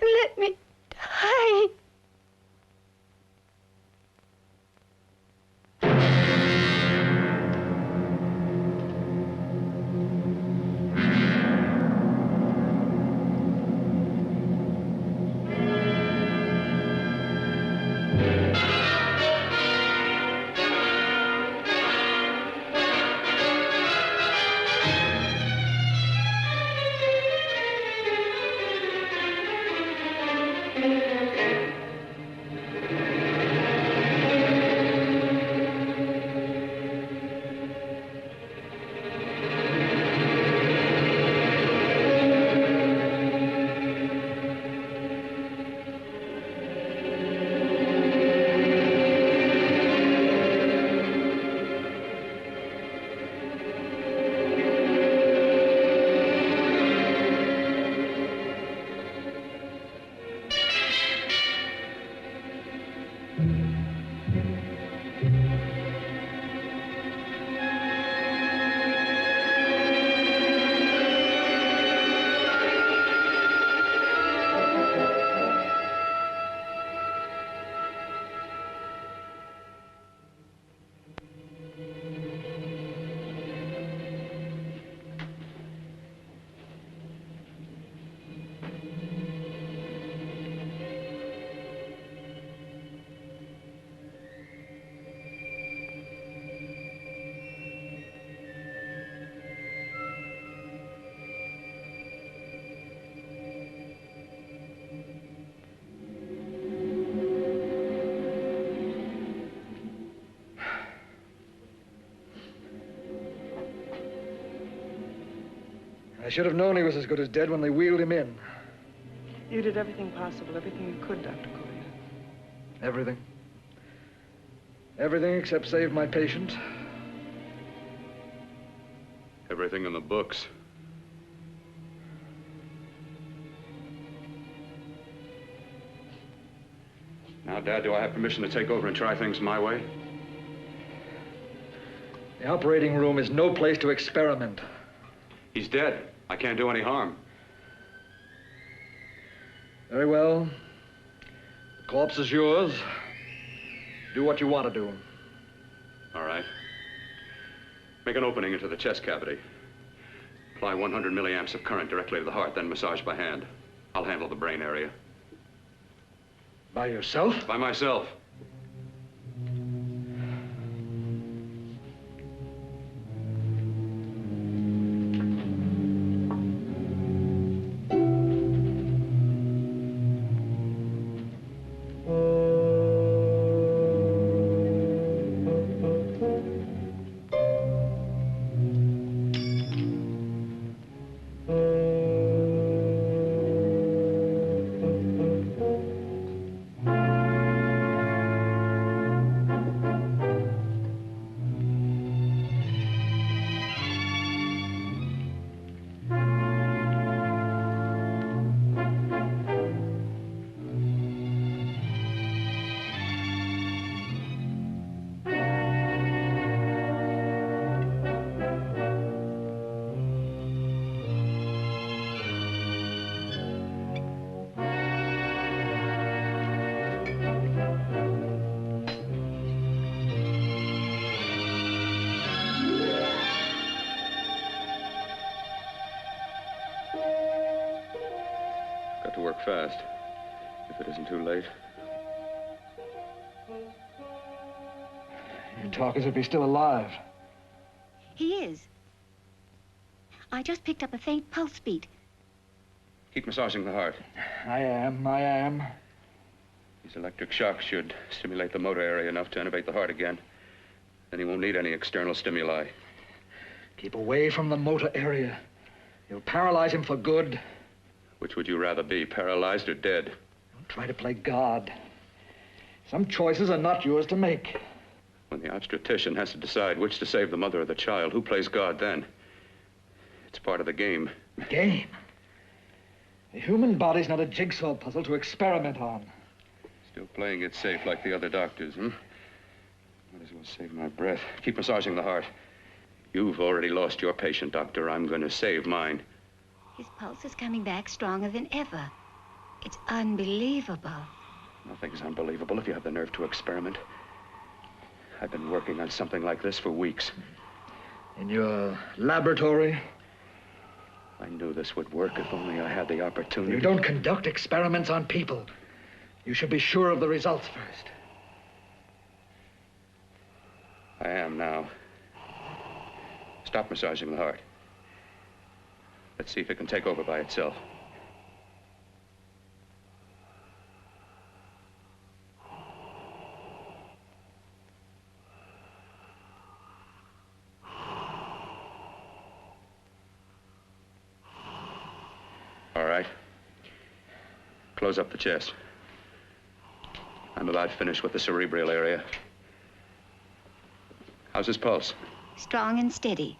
Let me die. I should have known he was as good as dead when they wheeled him in. You did everything possible, everything you could, Dr. Coyne. Everything. Everything except save my patient. Everything in the books. Now, Dad, do I have permission to take over and try things my way? The operating room is no place to experiment. He's dead. I can't do any harm. Very well. The corpse is yours. Do what you want to do. All right. Make an opening into the chest cavity. Apply 100 milliamps of current directly to the heart, then massage by hand. I'll handle the brain area. By yourself? By myself. Got to work fast, if it isn't too late. You talk as if he's still alive. He is. I just picked up a faint pulse beat. Keep massaging the heart. I am. These electric shocks should stimulate the motor area enough to innervate the heart again. Then he won't need any external stimuli. Keep away from the motor area. You'll paralyze him for good. Which would you rather be, paralyzed or dead? Don't try to play God. Some choices are not yours to make. When the obstetrician has to decide which to save the mother or the child, who plays God then? It's part of the game. Game? The human body's not a jigsaw puzzle to experiment on. Still playing it safe like the other doctors, hmm? Might as well save my breath. Keep massaging the heart. You've already lost your patient, Doctor. I'm going to save mine. His pulse is coming back stronger than ever. It's unbelievable. Nothing's unbelievable if you have the nerve to experiment. I've been working on something like this for weeks. In your laboratory? I knew this would work if only I had the opportunity. You don't conduct experiments on people. You should be sure of the results first. I am now. Stop massaging the heart. Let's see if it can take over by itself. All right. Close up the chest. I'm about finished with the cerebral area. How's his pulse? Strong and steady.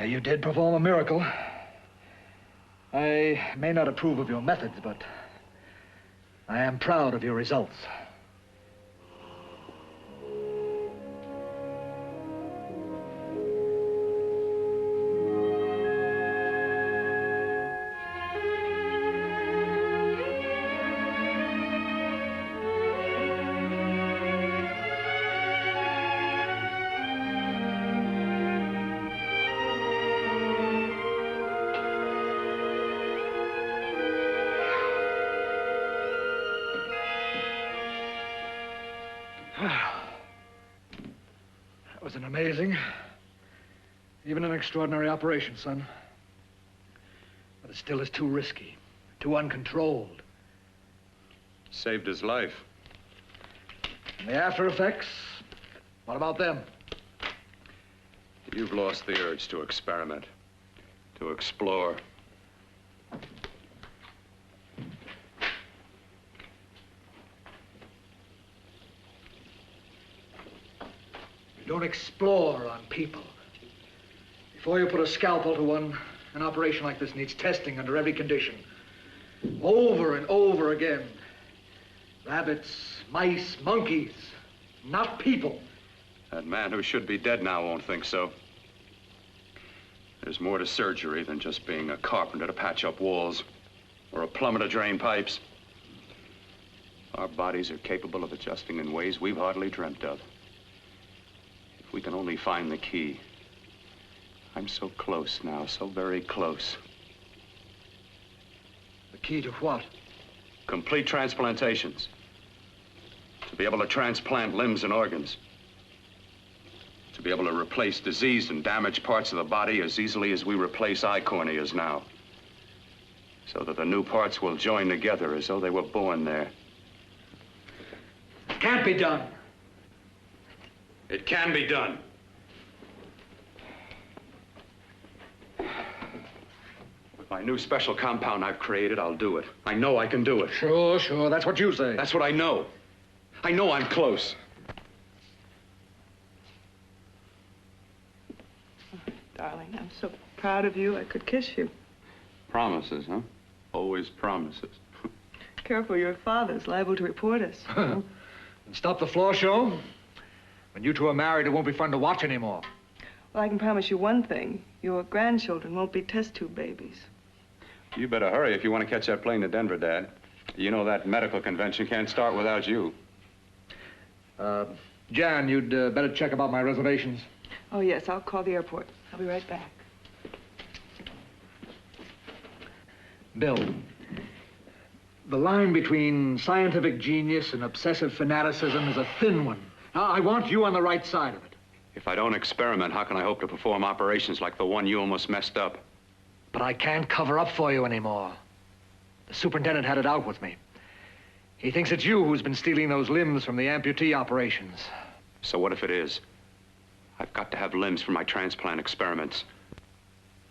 You did perform a miracle. I may not approve of your methods, but I am proud of your results. was an amazing, even an extraordinary operation, son. But it still is too risky, too uncontrolled. Saved his life. And the after effects, what about them? You've lost the urge to experiment, to explore. You don't explore on people. Before you put a scalpel to one, an operation like this needs testing under every condition. Over and over again. Rabbits, mice, monkeys, not people. That man who should be dead now won't think so. There's more to surgery than just being a carpenter to patch up walls or a plumber to drain pipes. Our bodies are capable of adjusting in ways we've hardly dreamt of. If we can only find the key. I'm so close now, so very close. The key to what? Complete transplantations. To be able to transplant limbs and organs. To be able to replace diseased and damaged parts of the body as easily as we replace eye corneas now. So that the new parts will join together as though they were born there. It can't be done. It can be done. With my new special compound I've created, I'll do it. I know I can do it. Sure, sure. That's what you say. That's what I know. I know I'm close. Darling, I'm so proud of you, I could kiss you. Promises, huh? Always promises. Careful, your father's liable to report us. And stop the floor show. When you two are married, it won't be fun to watch anymore. Well, I can promise you one thing. Your grandchildren won't be test tube babies. You better hurry if you want to catch that plane to Denver, Dad. You know that medical convention can't start without you. Jan, you'd better check about my reservations. Oh, yes, I'll call the airport. I'll be right back. Bill, the line between scientific genius and obsessive fanaticism is a thin one. Now, I want you on the right side of it. If I don't experiment, how can I hope to perform operations like the one you almost messed up? But I can't cover up for you anymore. The superintendent had it out with me. He thinks it's you who's been stealing those limbs from the amputee operations. So what if it is? I've got to have limbs for my transplant experiments.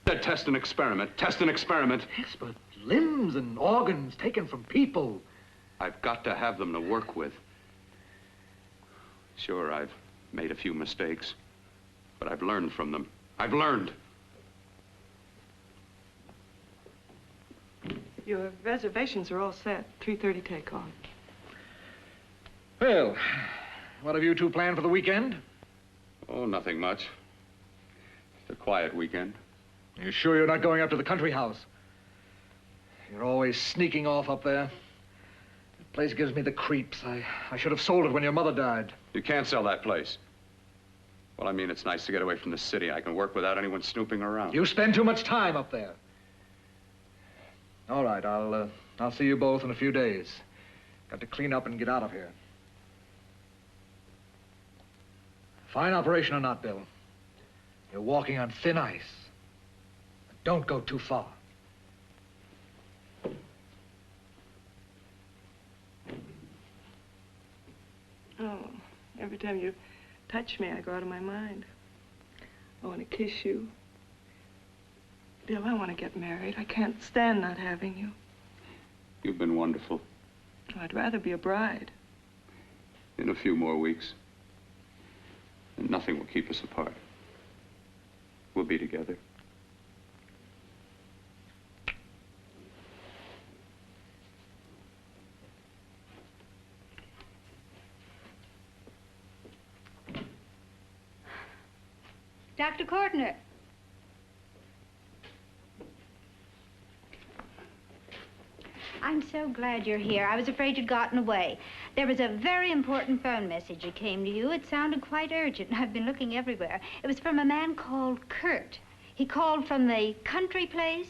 Test and experiment, test and experiment. Yes, but limbs and organs taken from people. I've got to have them to work with. Sure, I've made a few mistakes, but I've learned from them. I've learned. Your reservations are all set. 3:30 takeoff. Well, what have you two planned for the weekend? Oh, nothing much. It's a quiet weekend. You sure you're not going up to the country house? You're always sneaking off up there. The place gives me the creeps. I should have sold it when your mother died. You can't sell that place. Well, I mean, it's nice to get away from the city. I can work without anyone snooping around. You spend too much time up there. All right, I'll see you both in a few days. Got to clean up and get out of here. Fine operation or not, Bill, you're walking on thin ice. Don't go too far. Oh, every time you touch me, I go out of my mind. I want to kiss you. Bill, I want to get married. I can't stand not having you. You've been wonderful. Oh, I'd rather be a bride. In a few more weeks. And nothing will keep us apart. We'll be together. Dr. Kortner. I'm so glad you're here. I was afraid you'd gotten away. There was a very important phone message that came to you. It sounded quite urgent. I've been looking everywhere. It was from a man called Kurt. He called from the country place,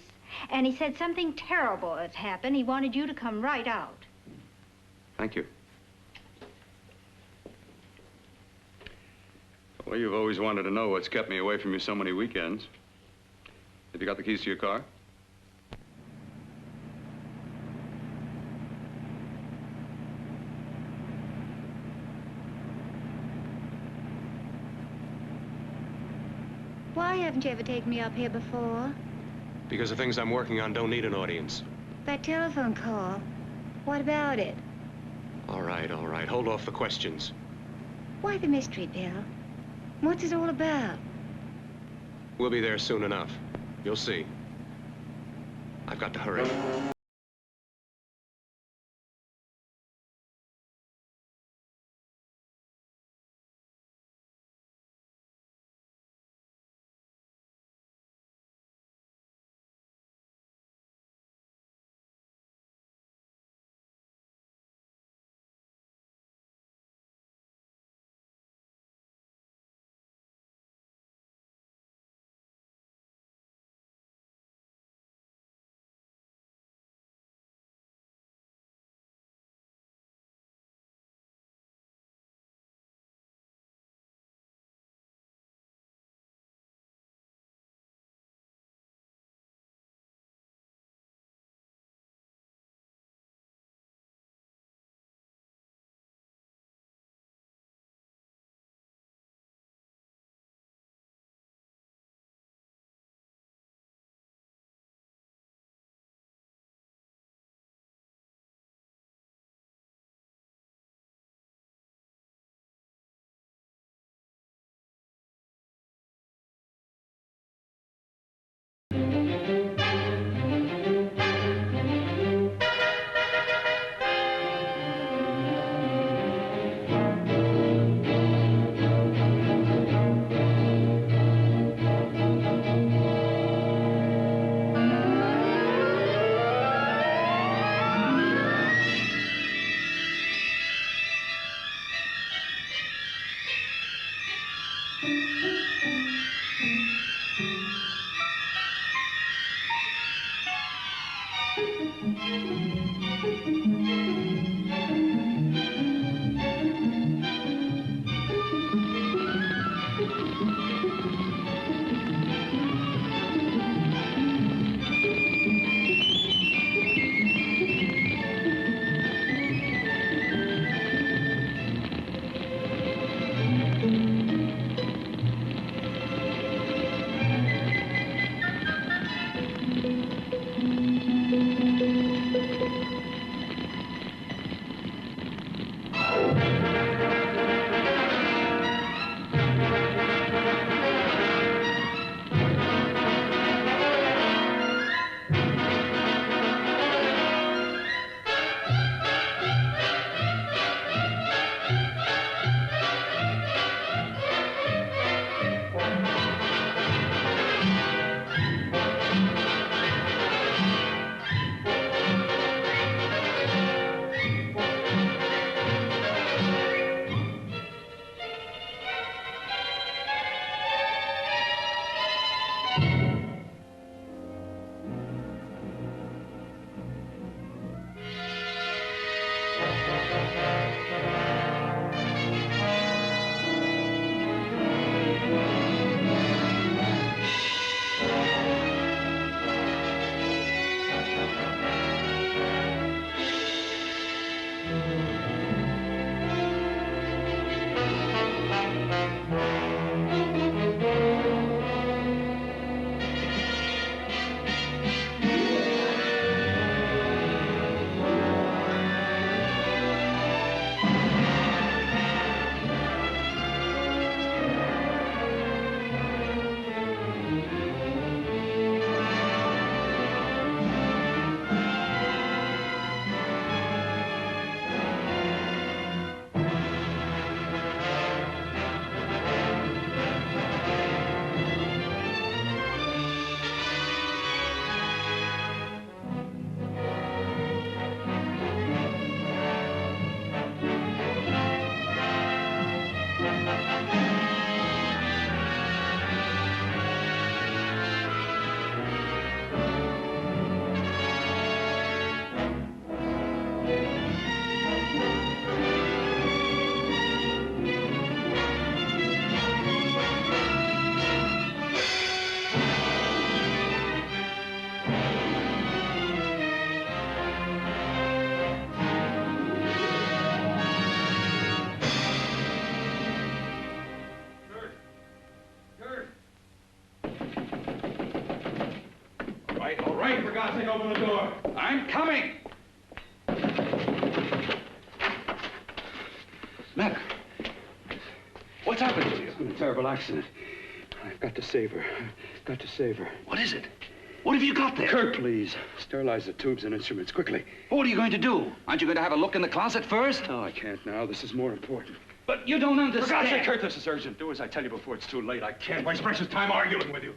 and he said something terrible had happened. He wanted you to come right out. Thank you. Well, you've always wanted to know what's kept me away from you so many weekends. Have you got the keys to your car? Why haven't you ever taken me up here before? Because the things I'm working on don't need an audience. That telephone call. What about it? All right, all right. Hold off the questions. Why the mystery, Bill? What's it all about? We'll be there soon enough. You'll see. I've got to hurry. Frank, for God's sake, open the door. I'm coming. Mac, what's happened to you? It's been a terrible accident. I've got to save her. I've got to save her. What is it? What have you got there? Kurt, please. Sterilize the tubes and instruments quickly. What are you going to do? Aren't you going to have a look in the closet first? No, I can't now. This is more important. But you don't understand. For God's sake, Kurt, this is urgent. Do as I tell you before it's too late. I can't waste precious time arguing with you.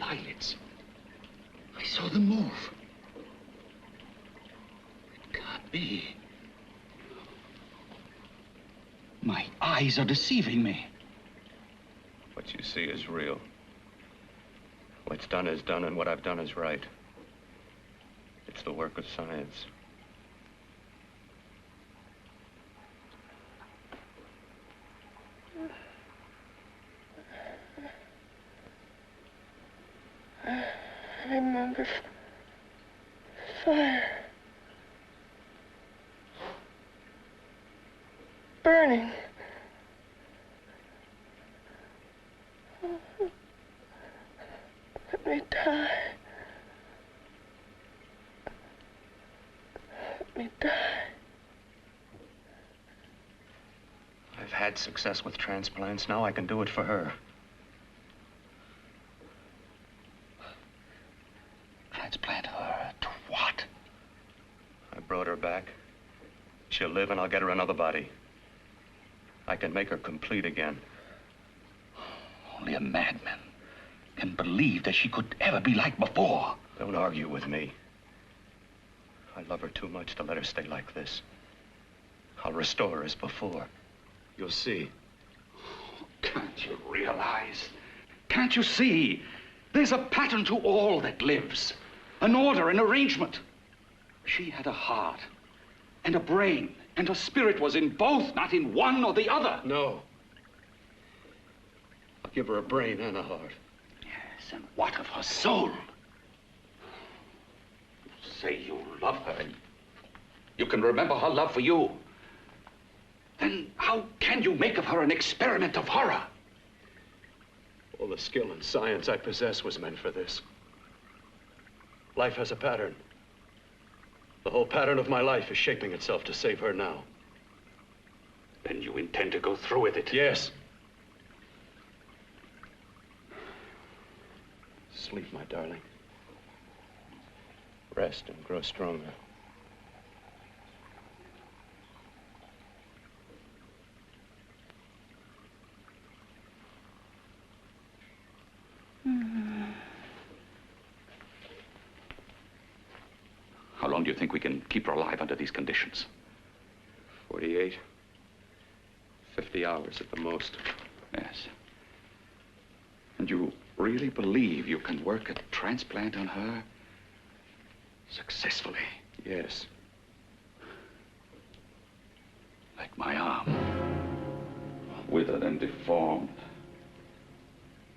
Eyelids. I saw them move. It can't be. My eyes are deceiving me. What you see is real. What's done is done, and what I've done is right. It's the work of science. I remember fire. Burning. Let me die. Let me die. I've had success with transplants. Now I can do it for her. Transplant her to what? I brought her back. She'll live, and I'll get her another body. I can make her complete again. Only a madman can believe that she could ever be like before. Don't argue with me. I love her too much to let her stay like this. I'll restore her as before. You'll see. Can't you realize? Can't you see? There's a pattern to all that lives. An order, an arrangement. She had a heart and a brain, and her spirit was in both, not in one or the other. No. I'll give her a brain and a heart. Yes, and what of her soul? You say you love her, and you can remember her love for you. Then how can you make of her an experiment of horror? All the skill and science I possess was meant for this. Life has a pattern. The whole pattern of my life is shaping itself to save her now. Then you intend to go through with it? Yes. Sleep, my darling. Rest and grow stronger. long do you think we can keep her alive under these conditions? 48. 50 hours at the most. Yes. And you really believe you can work a transplant on her successfully? Yes. Like my arm. Withered and deformed.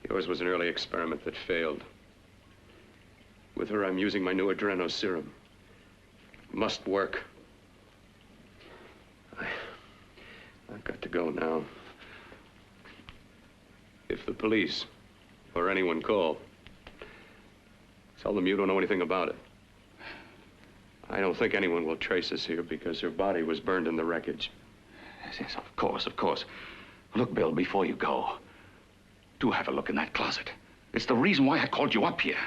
Yours was an early experiment that failed. With her, I'm using my new adreno serum. Must work. I've got to go now. If the police or anyone call, tell them you don't know anything about it. I don't think anyone will trace us here because her body was burned in the wreckage. Yes, of course, of course. Look, Bill, before you go, do have a look in that closet. It's the reason why I called you up here.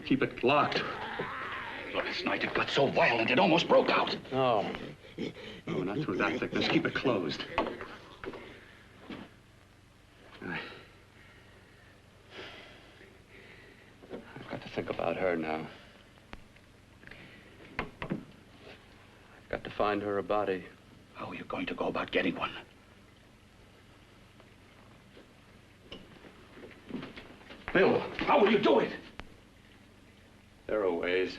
Keep it locked. Last night it got so violent it almost broke out. No. No, not through that thickness. Keep it closed. I've got to think about her now. I've got to find her a body. How are you going to go about getting one? Bill, how will you do it? There are ways.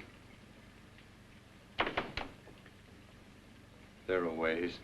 There are ways.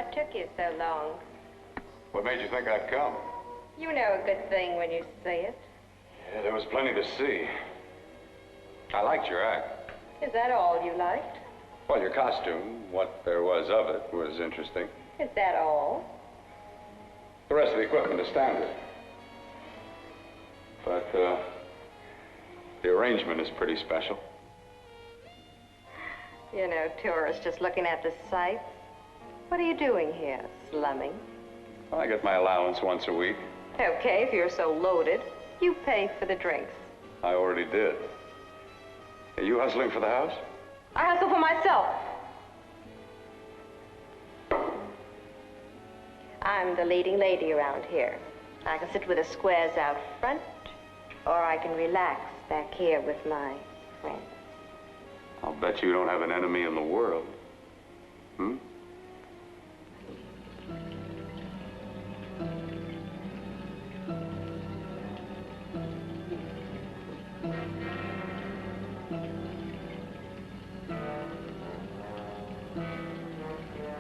What took you so long? What made you think I'd come? You know a good thing when you see it. Yeah, there was plenty to see. I liked your act. Is that all you liked? Well, your costume, what there was of it, was interesting. Is that all? The rest of the equipment is standard. But, the arrangement is pretty special. You know, tourists just looking at the sights. What are you doing here? Slumming? Well, I get my allowance once a week. Okay, if you're so loaded, you pay for the drinks. I already did. Are you hustling for the house? I hustle for myself. I'm the leading lady around here. I can sit with the squares out front, or I can relax back here with my friends. I'll bet you don't have an enemy in the world. Hmm?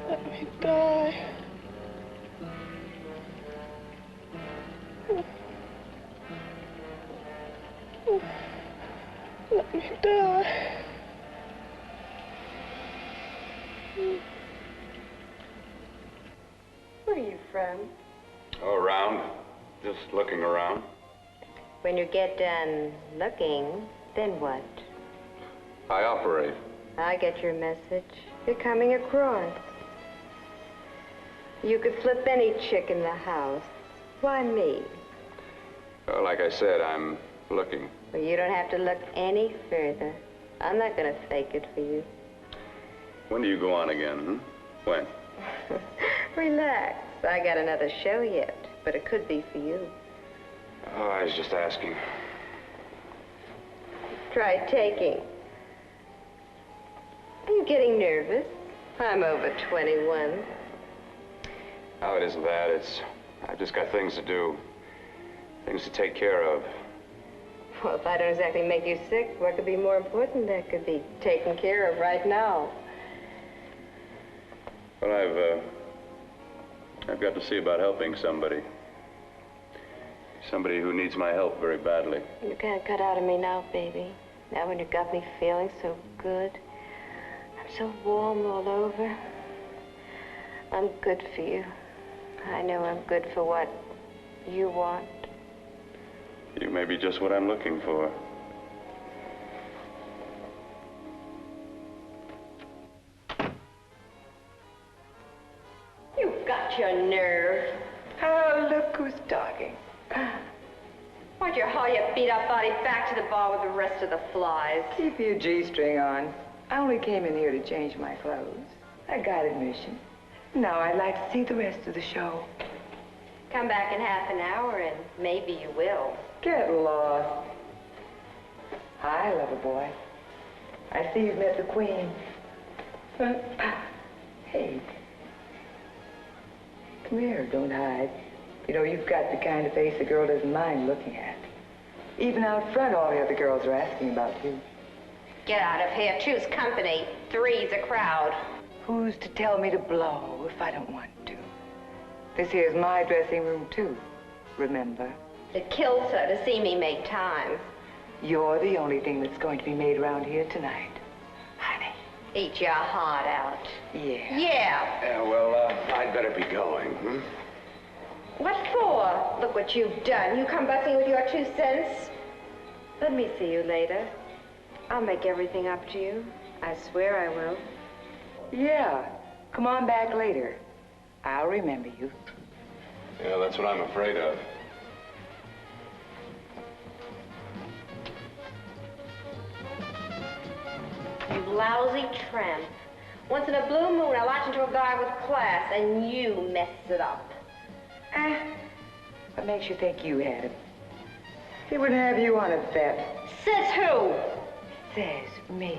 Let me die. Let me die. Where are you from? Oh, around. Just looking around. When you get done looking, then what? I operate. I get your message. You're coming across. You could flip any chick in the house. Why me? Well, like I said, I'm looking. Well, you don't have to look any further. I'm not going to fake it for you. When do you go on again, hmm? When? Relax. I got another show yet, but it could be for you. Oh, I was just asking. Try taking. Are you getting nervous? I'm over 21. Oh, it isn't that. I've just got things to do. Things to take care of. Well, if I don't exactly make you sick, what could be more important that could be taken care of right now? Well, I've got to see about helping somebody. Somebody who needs my help very badly. You can't cut out of me now, baby. Now when you got me feeling so good. I'm so warm all over. I'm good for you. I know I'm good for what you want. You may be just what I'm looking for. You've got your nerve. Oh, look who's talking. Why'd you haul your beat-up body back to the bar with the rest of the flies? Keep your G-string on. I only came in here to change my clothes. I got admission. Now I'd like to see the rest of the show. Come back in half an hour and maybe you will. Get lost. Hi, lover boy. I see you've met the queen. Hey. Come here, don't hide. You know, you've got the kind of face a girl doesn't mind looking at. Even out front, all the other girls are asking about you. Get out of here. Choose company. Three's a crowd. Who's to tell me to blow if I don't want to? This here's my dressing room, too. Remember? It kills her to see me make time. You're the only thing that's going to be made around here tonight. Honey. Eat your heart out. Yeah. Yeah. Yeah, well, I'd better be going, hmm? What for? Look what you've done. You come busting with your 2 cents. Let me see you later. I'll make everything up to you. I swear I will. Yeah. Come on back later. I'll remember you. Yeah, that's what I'm afraid of. You lousy tramp. Once in a blue moon, I latch into a guy with class, and you mess it up. What makes you think you had him? He wouldn't have you on a bet. Says who? Says me.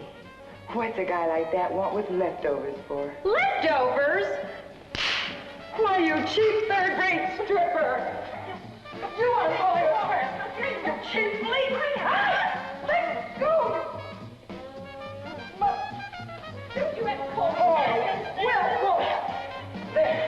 What's a guy like that want with leftovers for? Leftovers? Why, you cheap third-rate stripper! You are falling over! You cheap bleeding! Let go! You had pulled. Oh, well, there.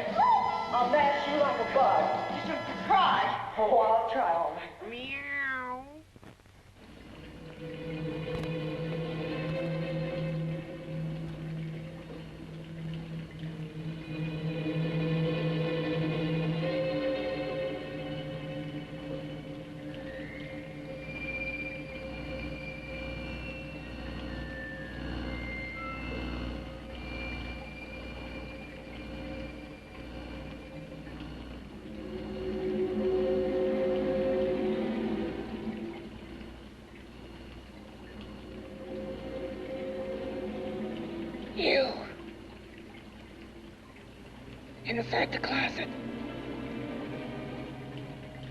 Inside the closet.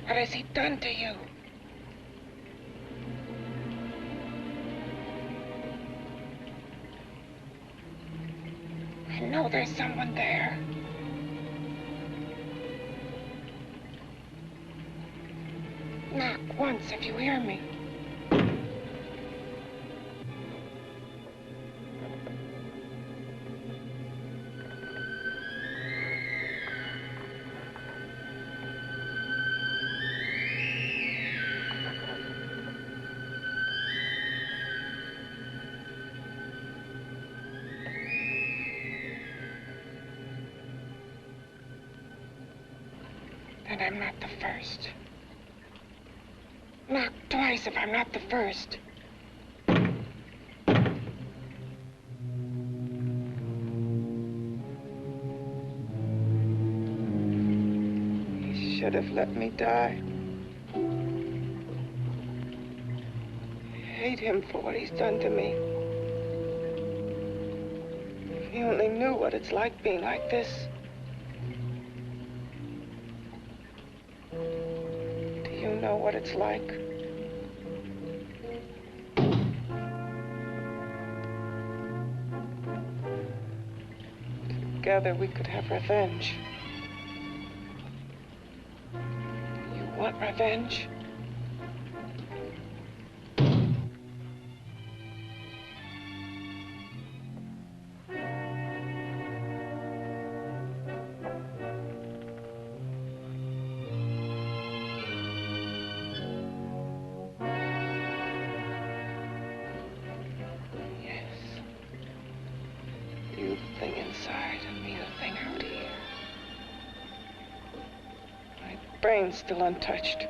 What has he done to you? I know there's someone there. Knock once if you hear me. Then I'm not the first. Knock twice if I'm not the first. He should have let me die. I hate him for what he's done to me. If he only knew what it's like being like this. You know what it's like. Together we could have revenge. You want revenge? Brain's still untouched.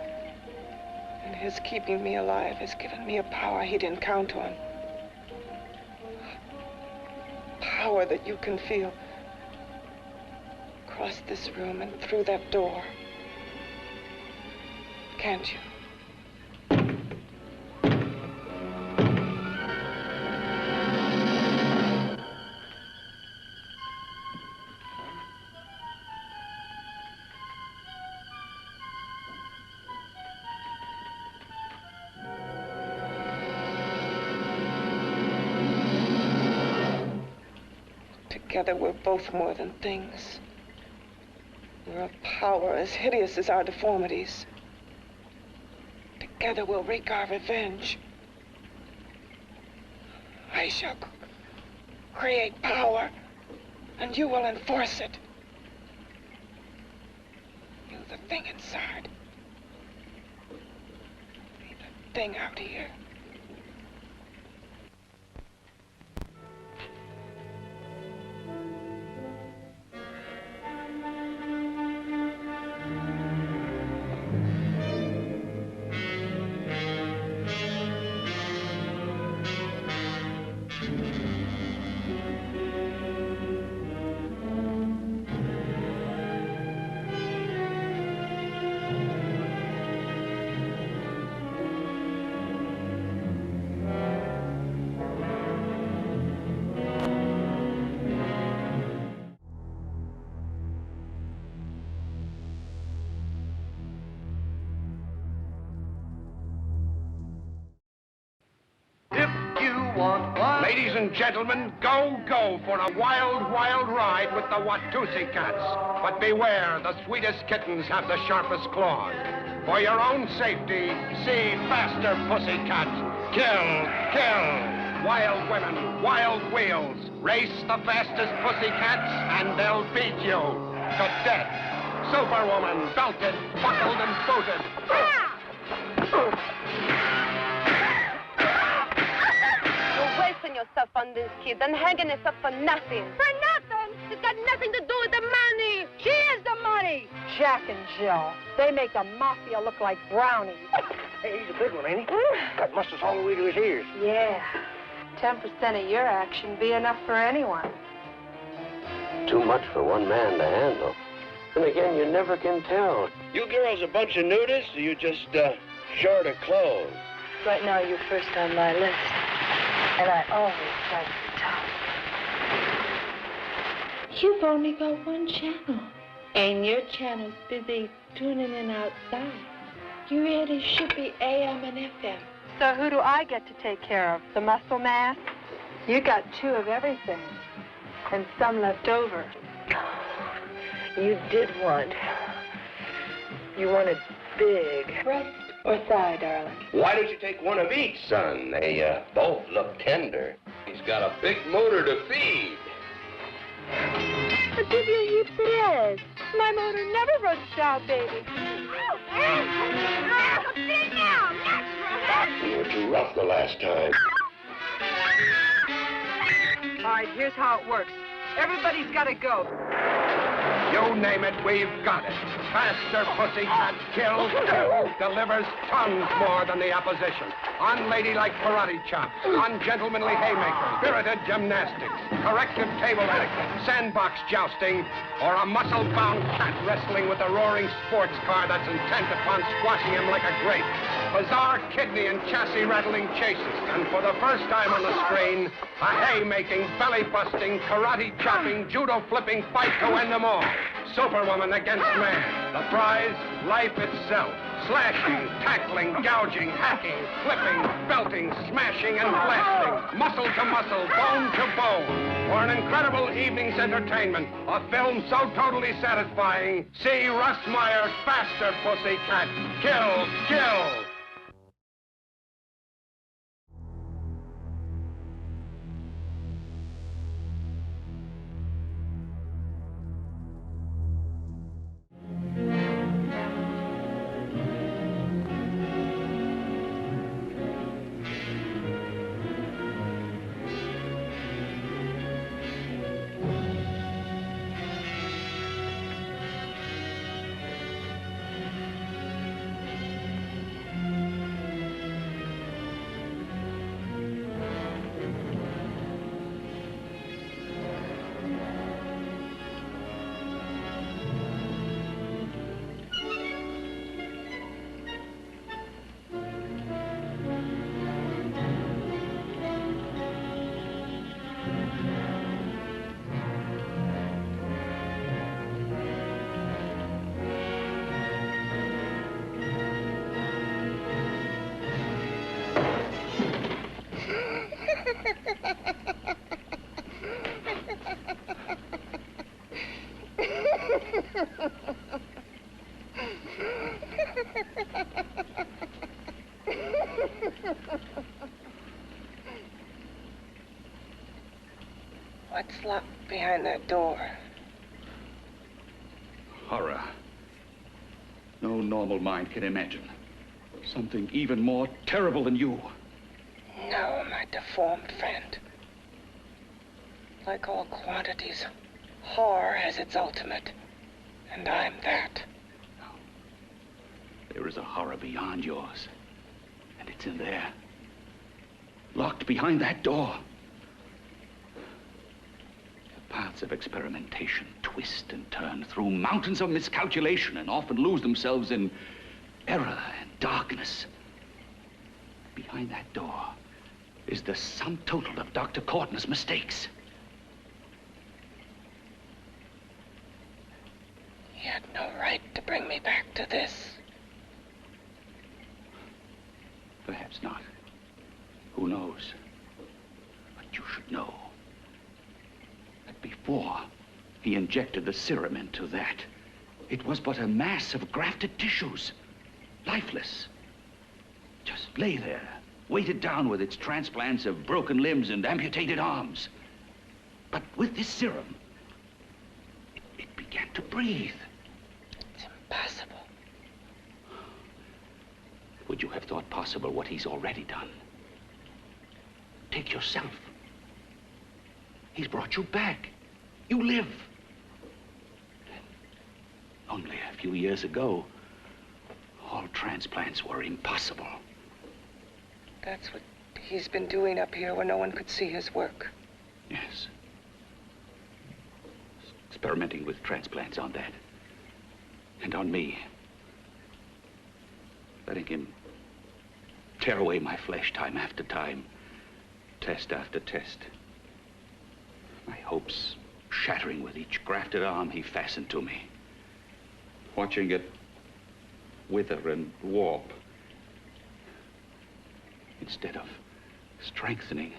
And his keeping me alive has given me a power he didn't count on. Power that you can feel across this room and through that door. Can't you? Together, we're both more than things. We're a power as hideous as our deformities. Together, we'll wreak our revenge. I shall create power, and you will enforce it. You, the thing inside. Me, the thing out here. Ladies and gentlemen, go for a wild, wild ride with the Watusi cats. But beware, the sweetest kittens have the sharpest claws. For your own safety, see faster pussycat. Kill. Wild women, wild wheels. Race the fastest pussycats, and they'll beat you to death. Superwoman, belted, buckled, and booted. Yourself on this kid and hanging yourself for nothing. For nothing? It's got nothing to do with the money. She is the money. Jack and Jill, they make the mafia look like brownies. Hey, he's a big one, ain't he? Got muscles all the way to his ears. Yeah. 10% of your action be enough for anyone. Too much for one man to handle. And again, you never can tell. You girls a bunch of nudists, or you just short of clothes? Right now, you're first on my list. And I always try to be top. You've only got one channel. And your channel's busy tuning in outside. You really should be AM and FM. So who do I get to take care of? The muscle mass? You got 2 of everything. And some left over. You did want. You wanted big. Breast or thigh, darling? Why don't you take one of each, son? They both look tender. He's got a big motor to feed. I'll give you heaps it is. My motor never runs out, baby. Sit down. You were too rough the last time. All right, here's how it works. Everybody's got to go. You name it, we've got it. Faster pussycat kills, delivers tons more than the opposition. Unladylike karate chops, ungentlemanly haymakers, spirited gymnastics, corrective table etiquette, sandbox jousting, or a muscle-bound cat wrestling with a roaring sports car that's intent upon squashing him like a grape. Bizarre kidney and chassis-rattling chases, and for the first time on the screen, a hay-making, belly-busting, karate-chopping, judo-flipping fight to end them all. Superwoman against man. The prize, life itself. Slashing, tackling, gouging, hacking, flipping, belting, smashing, and blasting. Muscle to muscle, bone to bone. For an incredible evening's entertainment, a film so totally satisfying, see Russ Meyer's Faster Pussycat. Kill, kill. What's locked behind that door? Horror. No normal mind can imagine. Something even more terrible than you. No, my deformed friend. Like all quantities, horror has its ultimate. And I'm that. There is a horror beyond yours. And it's in there. Locked behind that door. The paths of experimentation twist and turn through mountains of miscalculation and often lose themselves in error and darkness. Behind that door is the sum total of Dr. Corton's mistakes. He had no right to bring me back to this. Perhaps not. Who knows? But you should know that before he injected the serum into that, it was but a mass of grafted tissues, lifeless. Just lay there, weighted down with its transplants of broken limbs and amputated arms. But with this serum, it began to breathe. It's impossible. Would you have thought possible what he's already done? Take yourself. He's brought you back. You live. Only a few years ago, all transplants were impossible. That's what he's been doing up here where no one could see his work. Yes. Experimenting with transplants on that. And on me. Letting him tear away my flesh time after time, test after test. My hopes shattering with each grafted arm he fastened to me. Watching it wither and warp, instead of strengthening.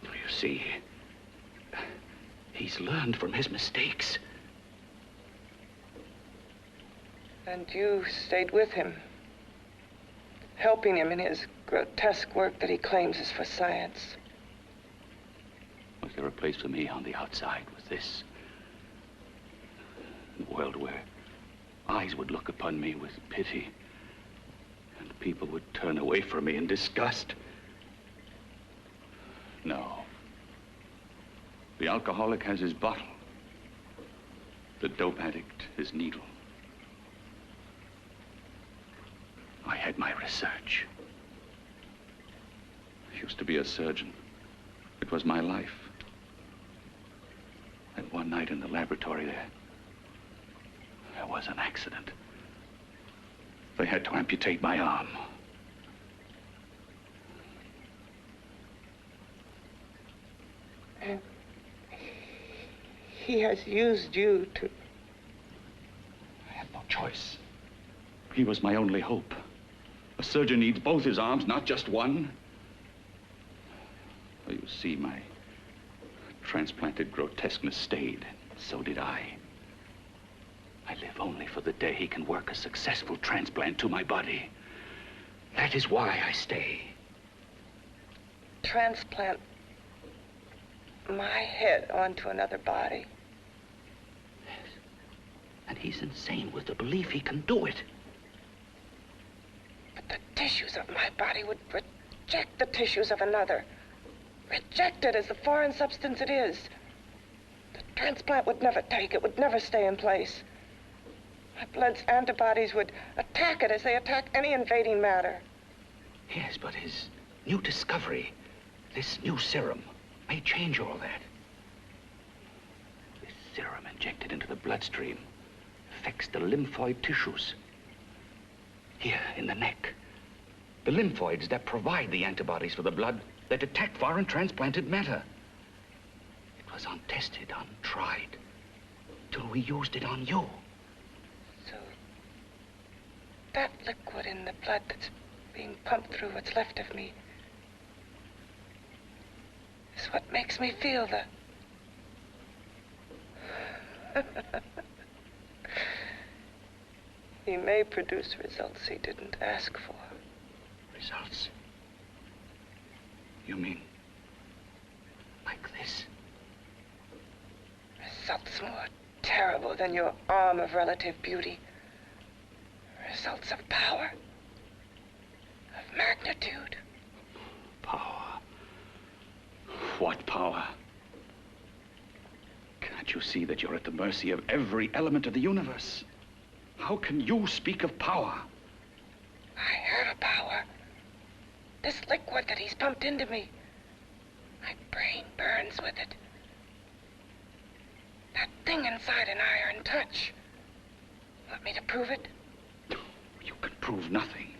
You see, he's learned from his mistakes. And you stayed with him, helping him in his grotesque work that he claims is for science. Was there a place for me on the outside with this? A world where eyes would look upon me with pity, and people would turn away from me in disgust? No. The alcoholic has his bottle. The dope addict his needle. I had my research. I used to be a surgeon. It was my life. And one night in the laboratory there was an accident. They had to amputate my arm. And he has used you to... I had no choice. He was my only hope. A surgeon needs both his arms, not just one. Well, you see, my transplanted grotesqueness stayed. So did I. I live only for the day he can work a successful transplant to my body. That is why I stay. Transplant my head onto another body. Yes. And he's insane with the belief he can do it. But the tissues of my body would reject the tissues of another. Reject it as the foreign substance it is. The transplant would never take it, would never stay in place. My blood's antibodies would attack it as they attack any invading matter. Yes, but his new discovery, this new serum, may change all that. This serum injected into the bloodstream affects the lymphoid tissues. Here, in the neck. The lymphoids that provide the antibodies for the blood that attack foreign transplanted matter. It was untested, untried, till we used it on you. So, that liquid in the blood that's being pumped through what's left of me is what makes me feel the... He may produce results he didn't ask for. Results? You mean like this? Results more terrible than your arm of relative beauty. Results of power. Of magnitude. Power? What power? Can't you see that you're at the mercy of every element of the universe? How can you speak of power? I have a power. This liquid that he's pumped into me. My brain burns with it. That thing inside an iron touch. Want me to prove it? You can prove nothing.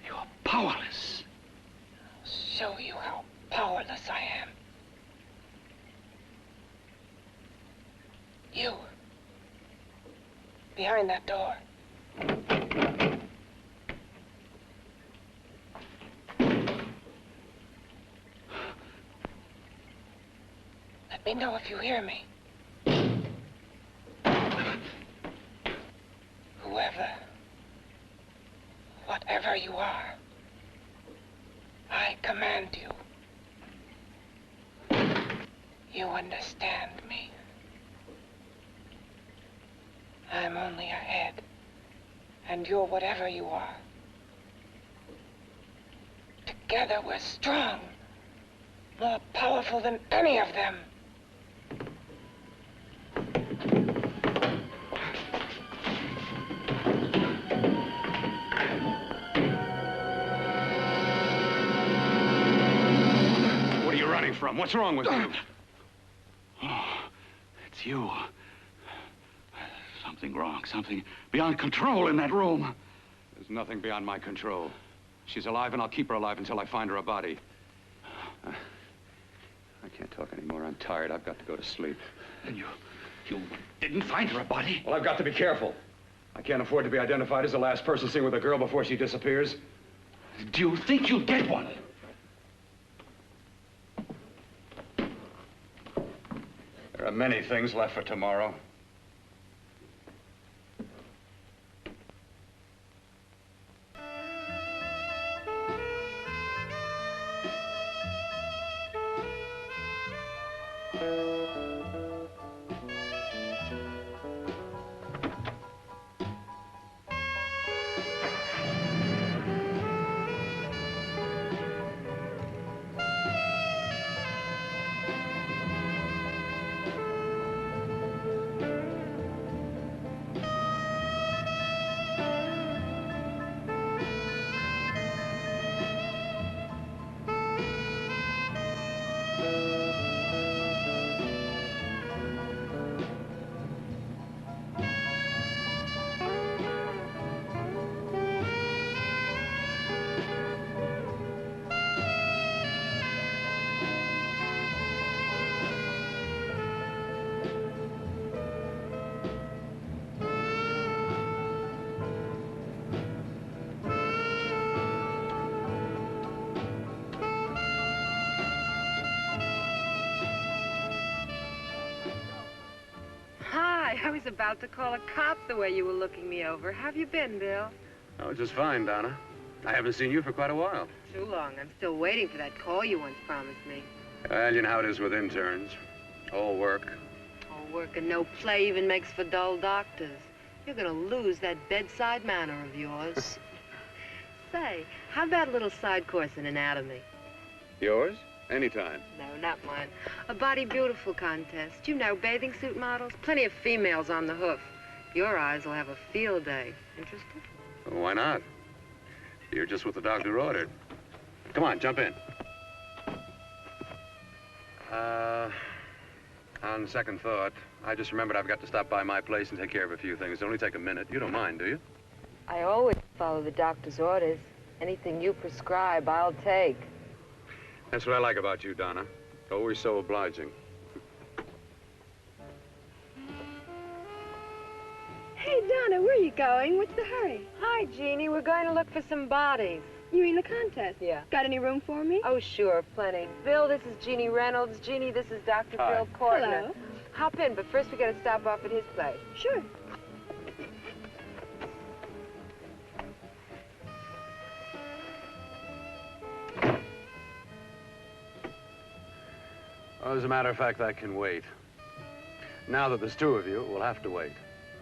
You're powerless. I'll show you how powerless I am. You. Behind that door. Let me know if you hear me. Whoever, whatever you are, I command you. You understand me. I'm only a head, and you're whatever you are. Together we're strong, more powerful than any of them. What are you running from? What's wrong with you? Oh, it's you. Something wrong, something beyond control in that room. There's nothing beyond my control. She's alive, and I'll keep her alive until I find her a body. can't talk anymore. I'm tired. I've got to go to sleep. And you didn't find her body? Well, I've got to be careful. I can't afford to be identified as the last person seen with a girl before she disappears. Do you think you'll get one? There are many things left for tomorrow. I was about to call a cop the way you were looking me over. How have you been, Bill? Oh, just fine, Donna. I haven't seen you for quite a while. Too long. I'm still waiting for that call you once promised me. Well, you know how it is with interns. All work. All work and no play even makes for dull doctors. You're gonna lose that bedside manner of yours. Say, how about a little side course in anatomy? Yours? Anytime. No, not mine. A Body Beautiful contest. You know, bathing suit models. Plenty of females on the hoof. Your eyes will have a field day. Interested? Well, why not? You're just what the doctor ordered. Come on, jump in. On second thought, I just remembered I've got to stop by my place and take care of a few things. It'll only take a minute. You don't mind, do you? I always follow the doctor's orders. Anything you prescribe, I'll take. That's what I like about you, Donna. Always so obliging. Hey, Donna, where are you going? What's the hurry? Hi, Jeannie. We're going to look for some bodies. You mean the contest? Yeah. Got any room for me? Oh, sure, plenty. Bill, this is Jeannie Reynolds. Jeannie, this is Dr. Hi. Bill Kortner. Hello. Hop in, but first we got to stop off at his place. Sure. Well, as a matter of fact, that can wait. Now that there's two of you, we'll have to wait.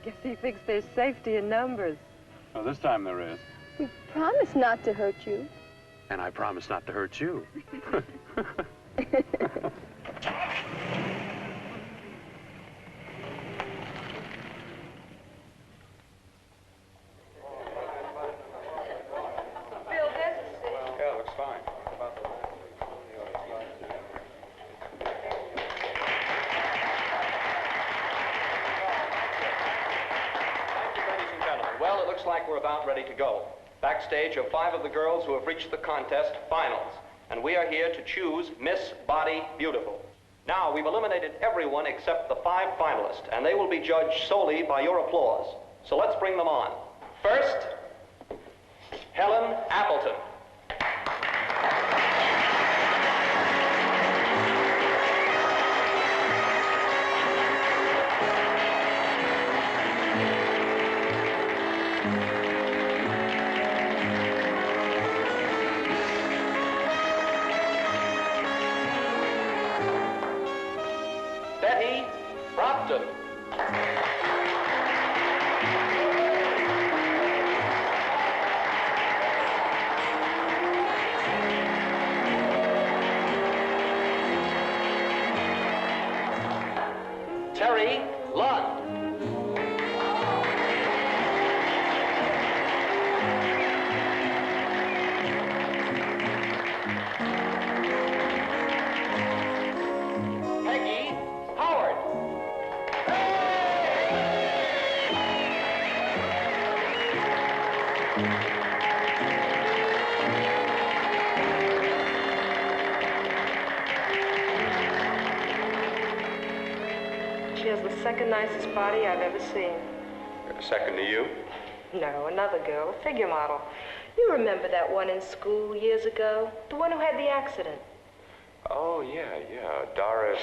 Guess he thinks there's safety in numbers. Well, this time there is. We promised not to hurt you. And I promise not to hurt you. Yeah, looks fine. Well, it looks like we're about ready to go. Backstage are 5 of the girls who have reached the contest finals, and we are here to choose Miss Body Beautiful. Now, we've eliminated everyone except the 5 finalists, and they will be judged solely by your applause. So let's bring them on. First, Helen Appleton. Betty Brockton. Terry Lund. Peggy Howard. second nicest body I've ever seen. Second to you? No, another girl, a figure model. You remember that one in school years ago? The one who had the accident. Oh, yeah. Doris,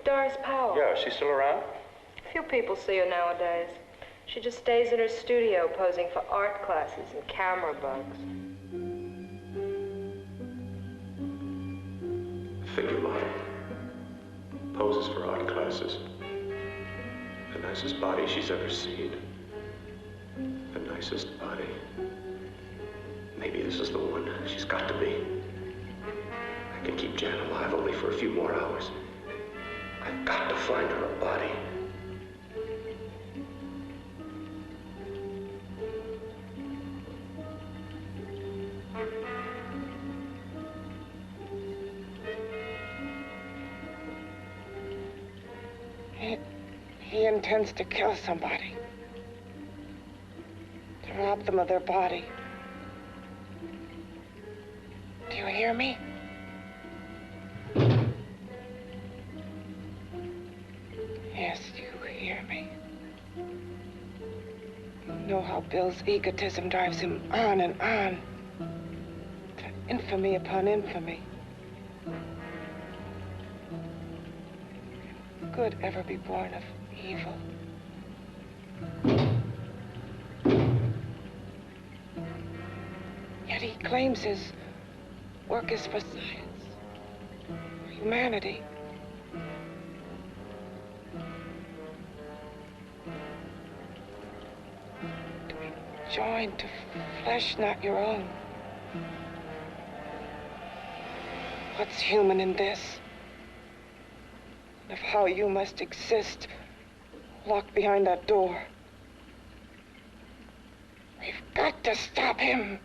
Doris Powell. Yeah, she's still around? Few people see her nowadays. She just stays in her studio posing for art classes and camera bugs. Figure model. Poses for art classes. The nicest body she's ever seen. The nicest body. Maybe this is the one. She's got to be. I can keep Jan alive only for a few more hours. I've got to find her a body. He intends to kill somebody. To rob them of their body. Do you hear me? Yes, you hear me. You know how Bill's egotism drives him on and on. To infamy upon infamy. Can good ever be born of evil? Yet he claims his work is for science, for humanity. To be joined to flesh not your own. What's human in this? Of how you must exist, locked behind that door. We've got to stop him.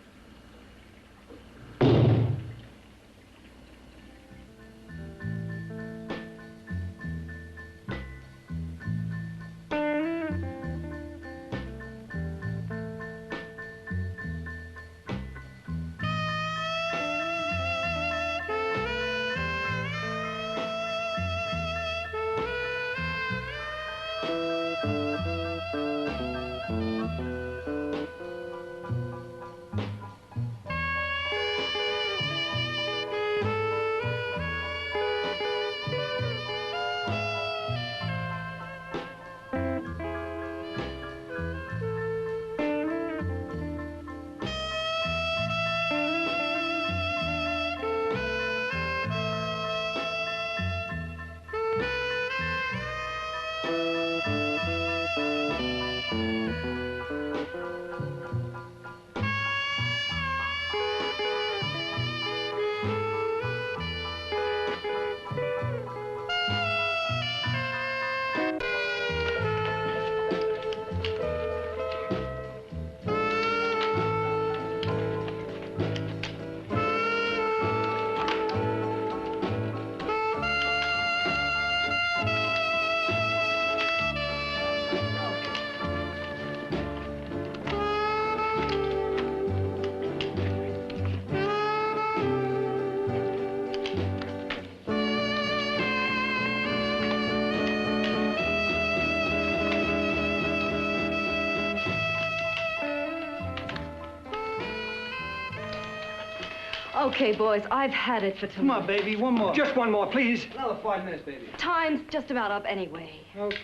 Okay, boys, I've had it for tonight. Come on, baby, one more. Just one more, please. Another 5 minutes, baby. Time's just about up anyway. Okay.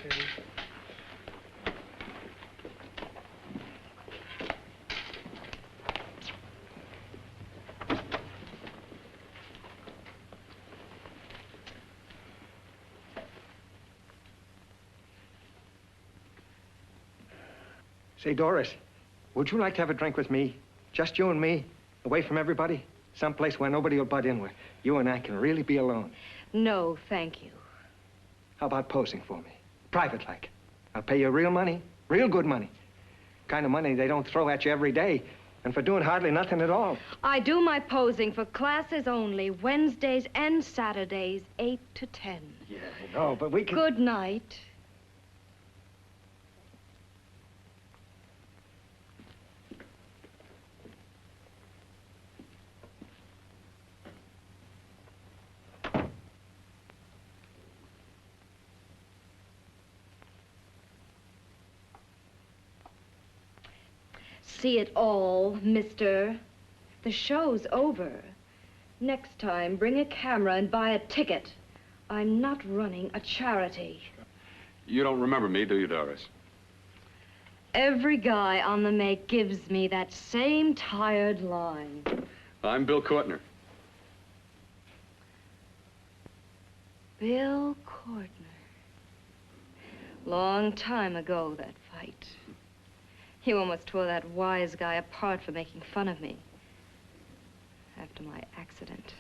Say, Doris, would you like to have a drink with me? Just you and me, away from everybody? Someplace where nobody will butt in, where you and I can really be alone. No, thank you. How about posing for me? Private like. I'll pay you real money, real good money. Kind of money they don't throw at you every day, and for doing hardly nothing at all. I do my posing for classes only, Wednesdays and Saturdays, 8 to 10. Yeah, I know, but we can... Good night. see it all, mister. The show's over. Next time, bring a camera and buy a ticket. I'm not running a charity. You don't remember me, do you, Doris? Every guy on the make gives me that same tired line. I'm Bill Courtner. Bill Courtner. Long time ago, that fight. You almost tore that wise guy apart for making fun of me. After my accident.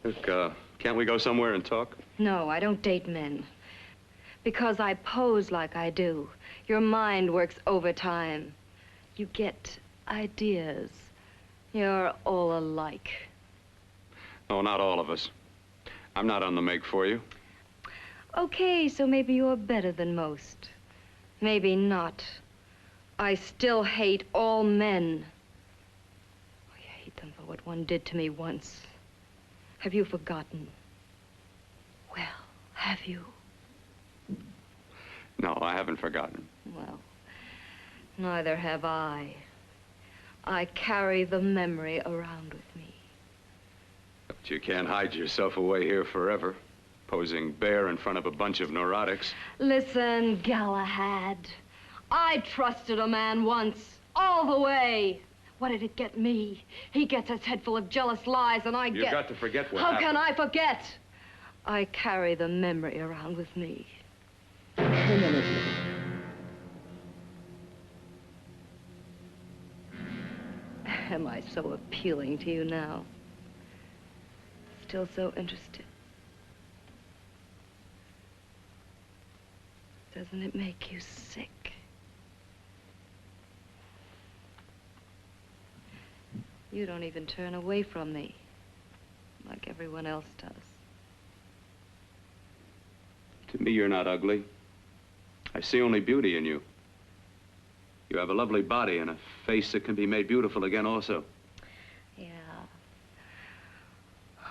Look, can't we go somewhere and talk? No, I don't date men. Because I pose like I do. Your mind works overtime. You get ideas. You're all alike. Oh, not all of us. I'm not on the make for you. Okay, so maybe you're better than most. Maybe not. I still hate all men. I hate them for what one did to me once. Have you forgotten? Well, have you? No, I haven't forgotten. Well, neither have I. I carry the memory around with me. But you can't hide yourself away here forever, posing bare in front of a bunch of neurotics. Listen, Galahad. I trusted a man once, all the way. What did it get me? He gets his head full of jealous lies, and I get... You've got to forget what How happened. can I forget? I carry the memory around with me. Am I so appealing to you now? Still so interested? Doesn't it make you sick? You don't even turn away from me, like everyone else does. To me, you're not ugly. I see only beauty in you. You have a lovely body and a face that can be made beautiful again also. Yeah.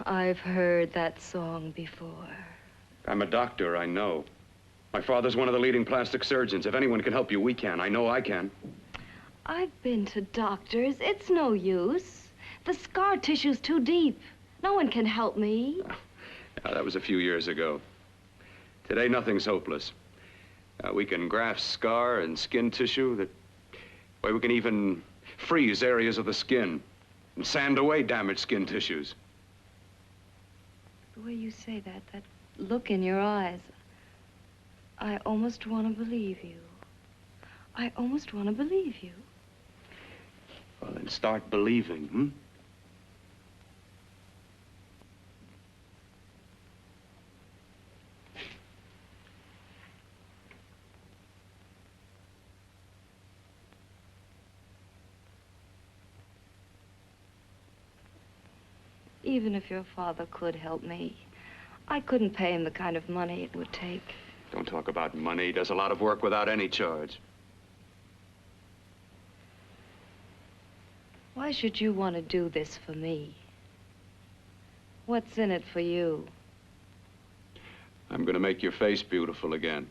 I've heard that song before. I'm a doctor, I know. My father's one of the leading plastic surgeons. If anyone can help you, we can. I know I can. I've been to doctors. It's no use. The scar tissue's too deep. No one can help me. Now, that was a few years ago. Today, nothing's hopeless. We can graft scar and skin tissue that... Well, we can even freeze areas of the skin and sand away damaged skin tissues. The way you say that, that look in your eyes, I almost want to believe you. I almost want to believe you. Well, then start believing, hmm? Even if your father could help me, I couldn't pay him the kind of money it would take. Don't talk about money. He does a lot of work without any charge. Why should you want to do this for me? What's in it for you? I'm going to make your face beautiful again.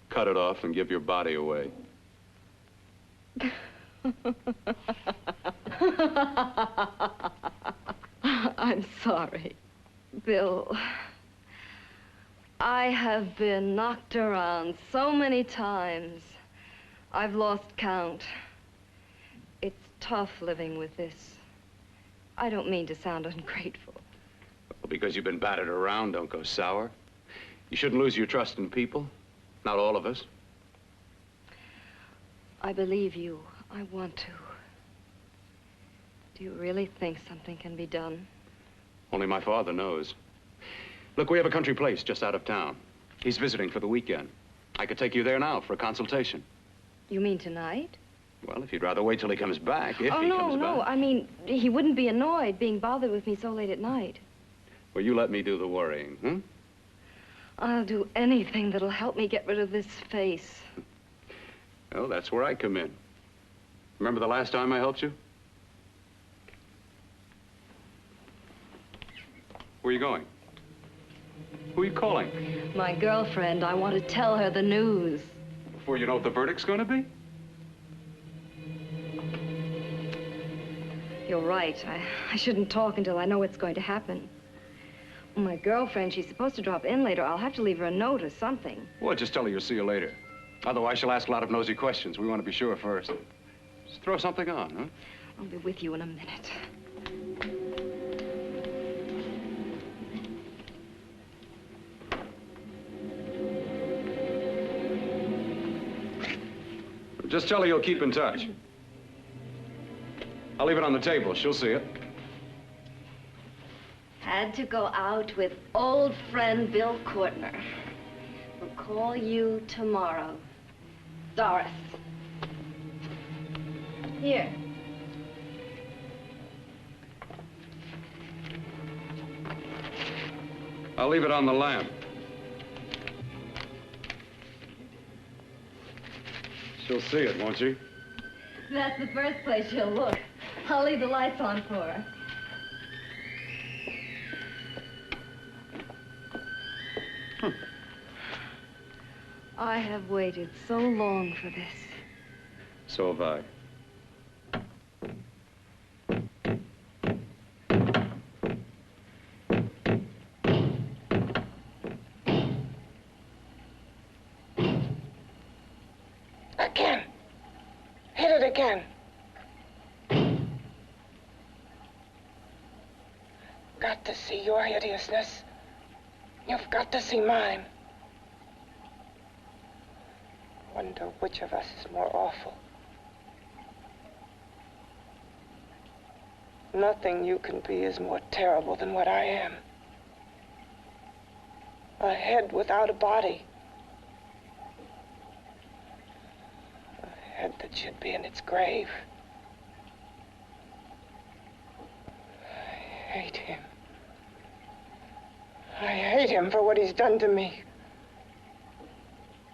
Cut it off and give your body away. I'm sorry, Bill. I have been knocked around so many times. I've lost count. It's tough living with this. I don't mean to sound ungrateful. Well, because you've been battered around, don't go sour. You shouldn't lose your trust in people. Not all of us. I believe you. I want to. Do you really think something can be done? Only my father knows. Look, we have a country place just out of town. He's visiting for the weekend. I could take you there now for a consultation. You mean tonight? Well, if you'd rather wait till he comes back, if he comes back. No. I mean, he wouldn't be annoyed being bothered with me so late at night. Well, you let me do the worrying, hmm? I'll do anything that'll help me get rid of this face. Well, that's where I come in. Remember the last time I helped you? Where are you going? Who are you calling? My girlfriend. I want to tell her the news. Before you know what the verdict's going to be? You're right. I shouldn't talk until I know what's going to happen. My girlfriend, she's supposed to drop in later. I'll have to leave her a note or something. Well, just tell her you'll see you later. Otherwise, she'll ask a lot of nosy questions. We want to be sure first. Just throw something on, huh? I'll be with you in a minute. Just tell her you'll keep in touch. I'll leave it on the table. She'll see it. Had to go out with old friend Bill Courtner. We'll call you tomorrow. Doris. Here. I'll leave it on the lamp. She'll see it, won't she? That's the first place she'll look. I'll leave the lights on for her. I have waited so long for this. So have I. Again. Hit it again. Got to see your hideousness. You've got to see mine. Wonder which of us is more awful. Nothing you can be is more terrible than what I am. A head without a body. A head that should be in its grave. I hate him. I hate him for what he's done to me.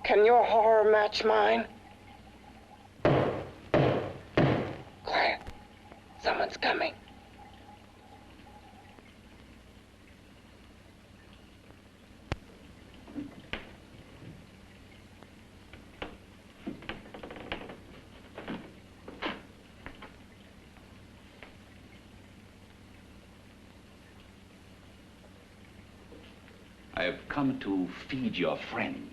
Can your horror match mine? Quiet. Someone's coming. I have come to feed your friend.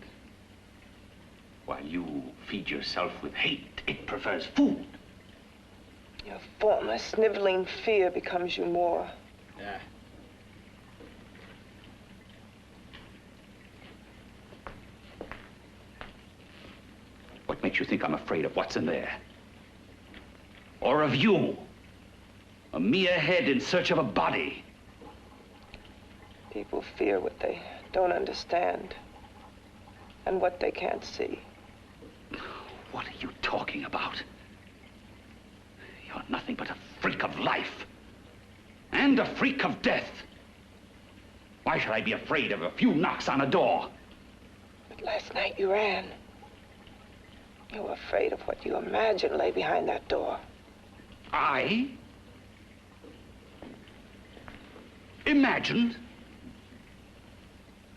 While you feed yourself with hate, it prefers food. Your former sniveling fear becomes you more. Yeah. What makes you think I'm afraid of what's in there? Or of you? A mere head in search of a body. People fear what they don't understand and what they can't see. What are you talking about? You're nothing but a freak of life. And a freak of death. Why should I be afraid of a few knocks on a door? But last night you ran. You were afraid of what you imagined lay behind that door. I? Imagined?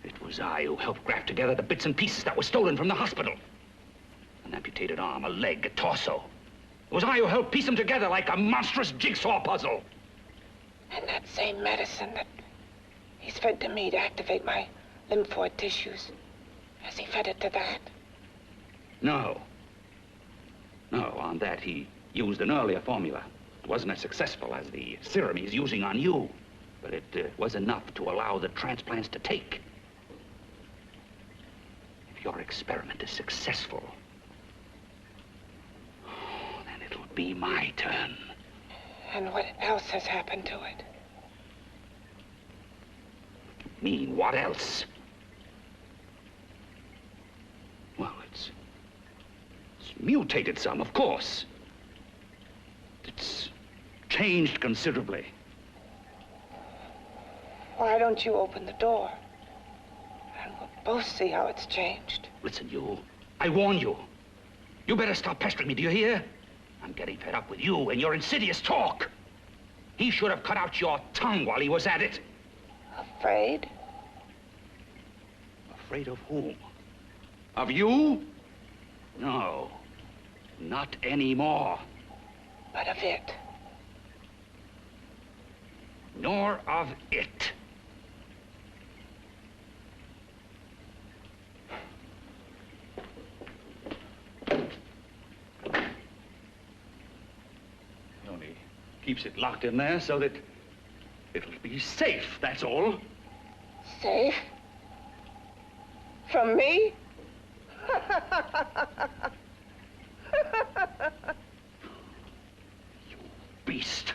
It was I who helped graft together the bits and pieces that were stolen from the hospital. An amputated arm, a leg, a torso. It was I who helped piece them together like a monstrous jigsaw puzzle. And that same medicine that he's fed to me to activate my lymphoid tissues. Has he fed it to that? No. No, on that he used an earlier formula. It wasn't as successful as the serum he's using on you, but it was enough to allow the transplants to take. If your experiment is successful, then it'll be my turn. And what else has happened to it? Mean what else? Well, it's mutated some, of course. It's changed considerably. Why don't you open the door? And we'll both see how it's changed. Listen, you. I warn you. You better stop pestering me, do you hear? I'm getting fed up with you and your insidious talk. He should have cut out your tongue while he was at it. Afraid? Afraid of whom? Of you? No. Not anymore. But of it. nor of it. He only keeps it locked in there so that it'll be safe, that's all. Safe? From me? Beast.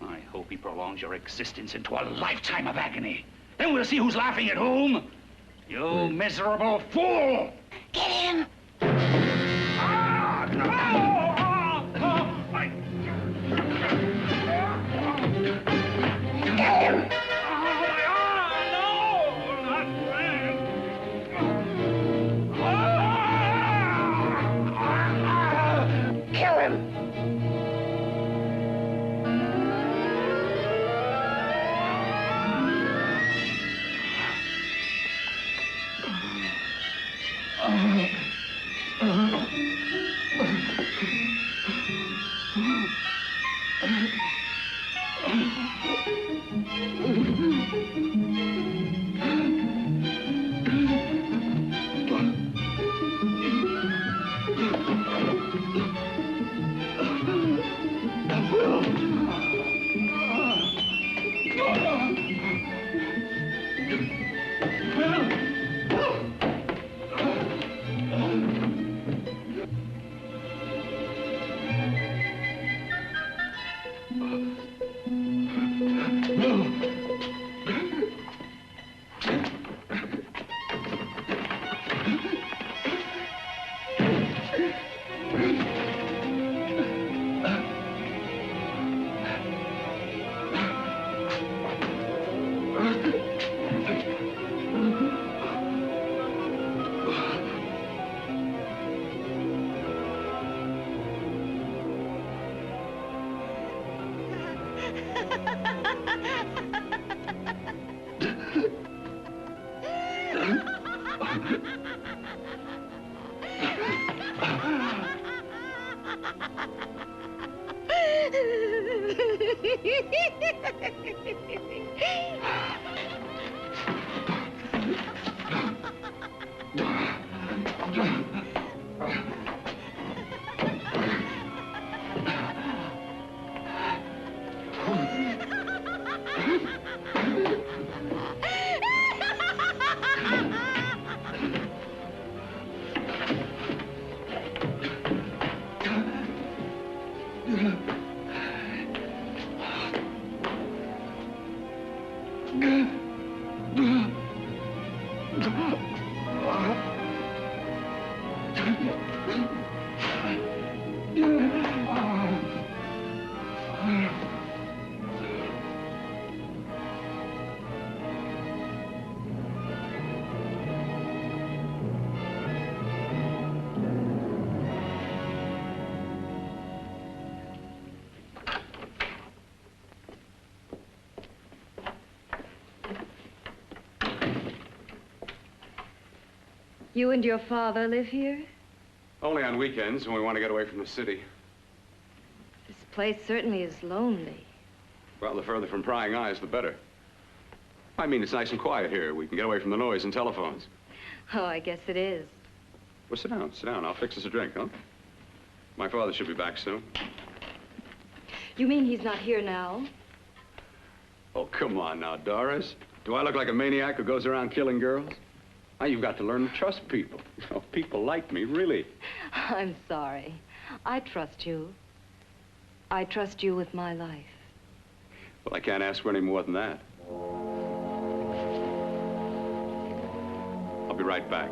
I hope he prolongs your existence into a lifetime of agony. Then we'll see who's laughing at whom. You miserable fool! Get him! Get him! Kill him! You and your father live here? Only on weekends when we want to get away from the city. This place certainly is lonely. Well, the further from prying eyes, the better. I mean, it's nice and quiet here. We can get away from the noise and telephones. Oh, I guess it is. Well, sit down, sit down. I'll fix us a drink, huh? My father should be back soon. You mean he's not here now? Oh, come on now, Doris. Do I look like a maniac who goes around killing girls? Now, you've got to learn to trust people. You know, people like me, really. I'm sorry. I trust you. I trust you with my life. Well, I can't ask for any more than that. I'll be right back.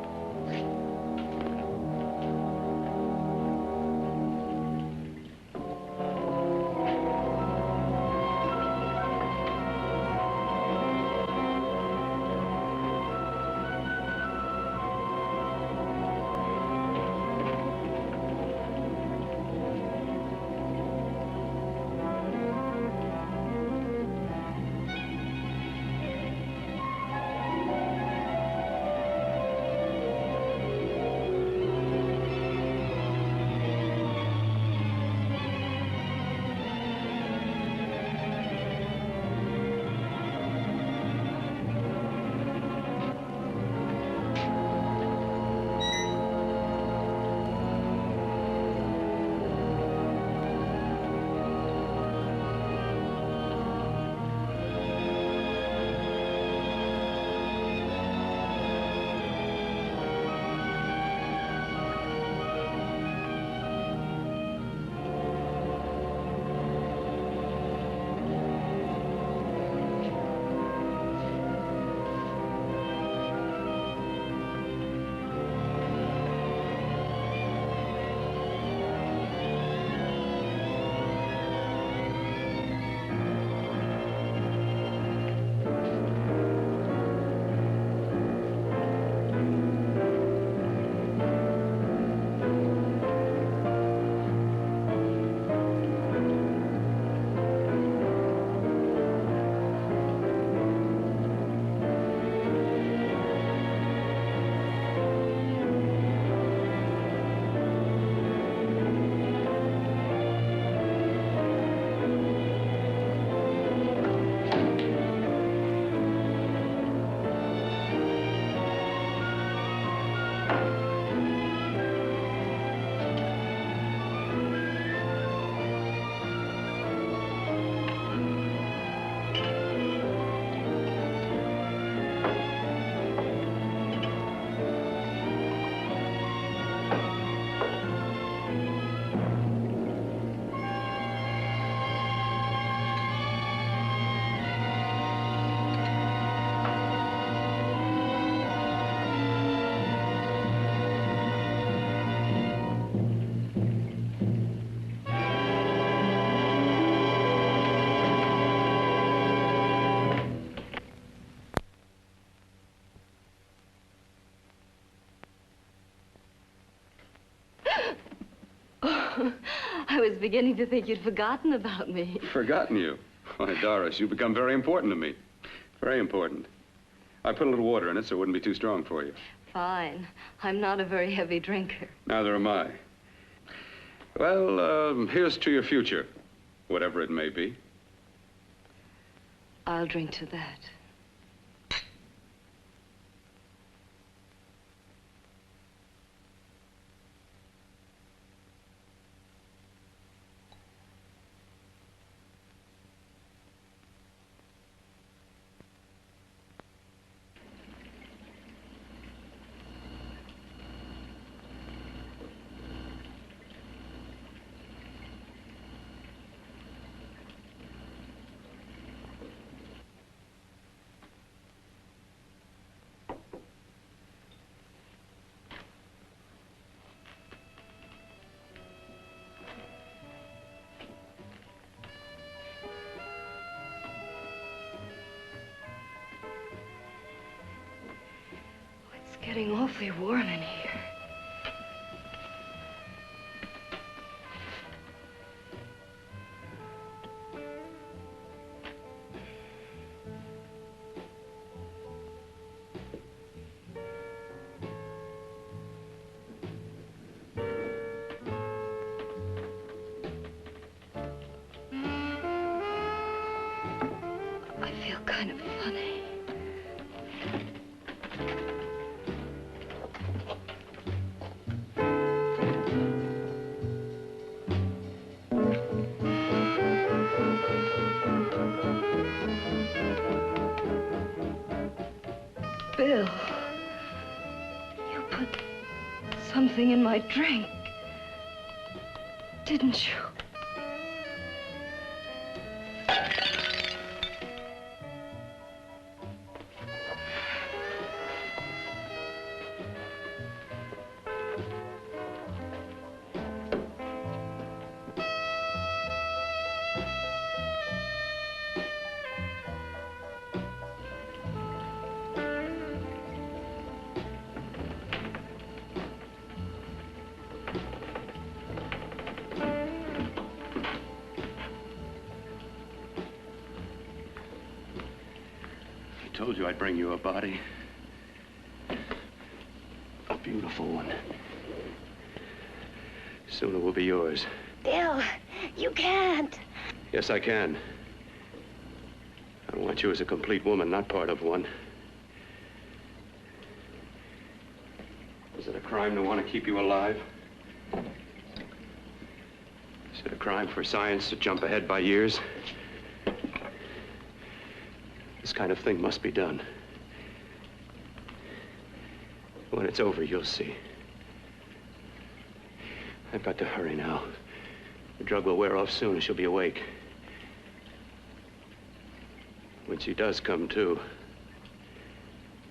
beginning to think you'd forgotten about me. Forgotten you? Why, Doris, you've become very important to me. Very important. I put a little water in it so it wouldn't be too strong for you. Fine. I'm not a very heavy drinker. Neither am I. Well, here's to your future, whatever it may be. I'll drink to that. Getting awfully warm in here. I feel kind of funny. Bill, you put something in my drink, didn't you? I told you I'd bring you a body. A beautiful one. Soon it will be yours. Bill, you can't. Yes, I can. I want you as a complete woman, not part of one. Is it a crime to want to keep you alive? Is it a crime for science to jump ahead by years? This kind of thing must be done. When it's over, you'll see. I've got to hurry now. The drug will wear off soon and she'll be awake. When she does come to,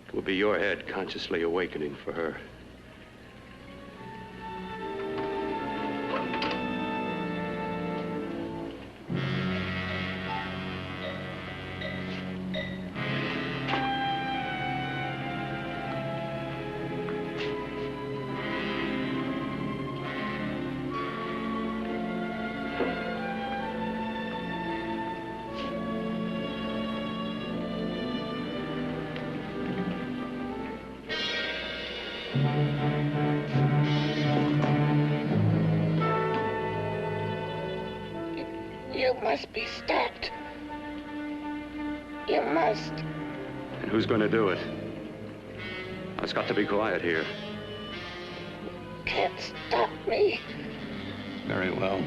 it will be your head consciously awakening for her. You must be stopped. You must. And who's going to do it? It's got to be quiet here. Can't stop me. Very well.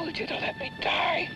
told you to let me die.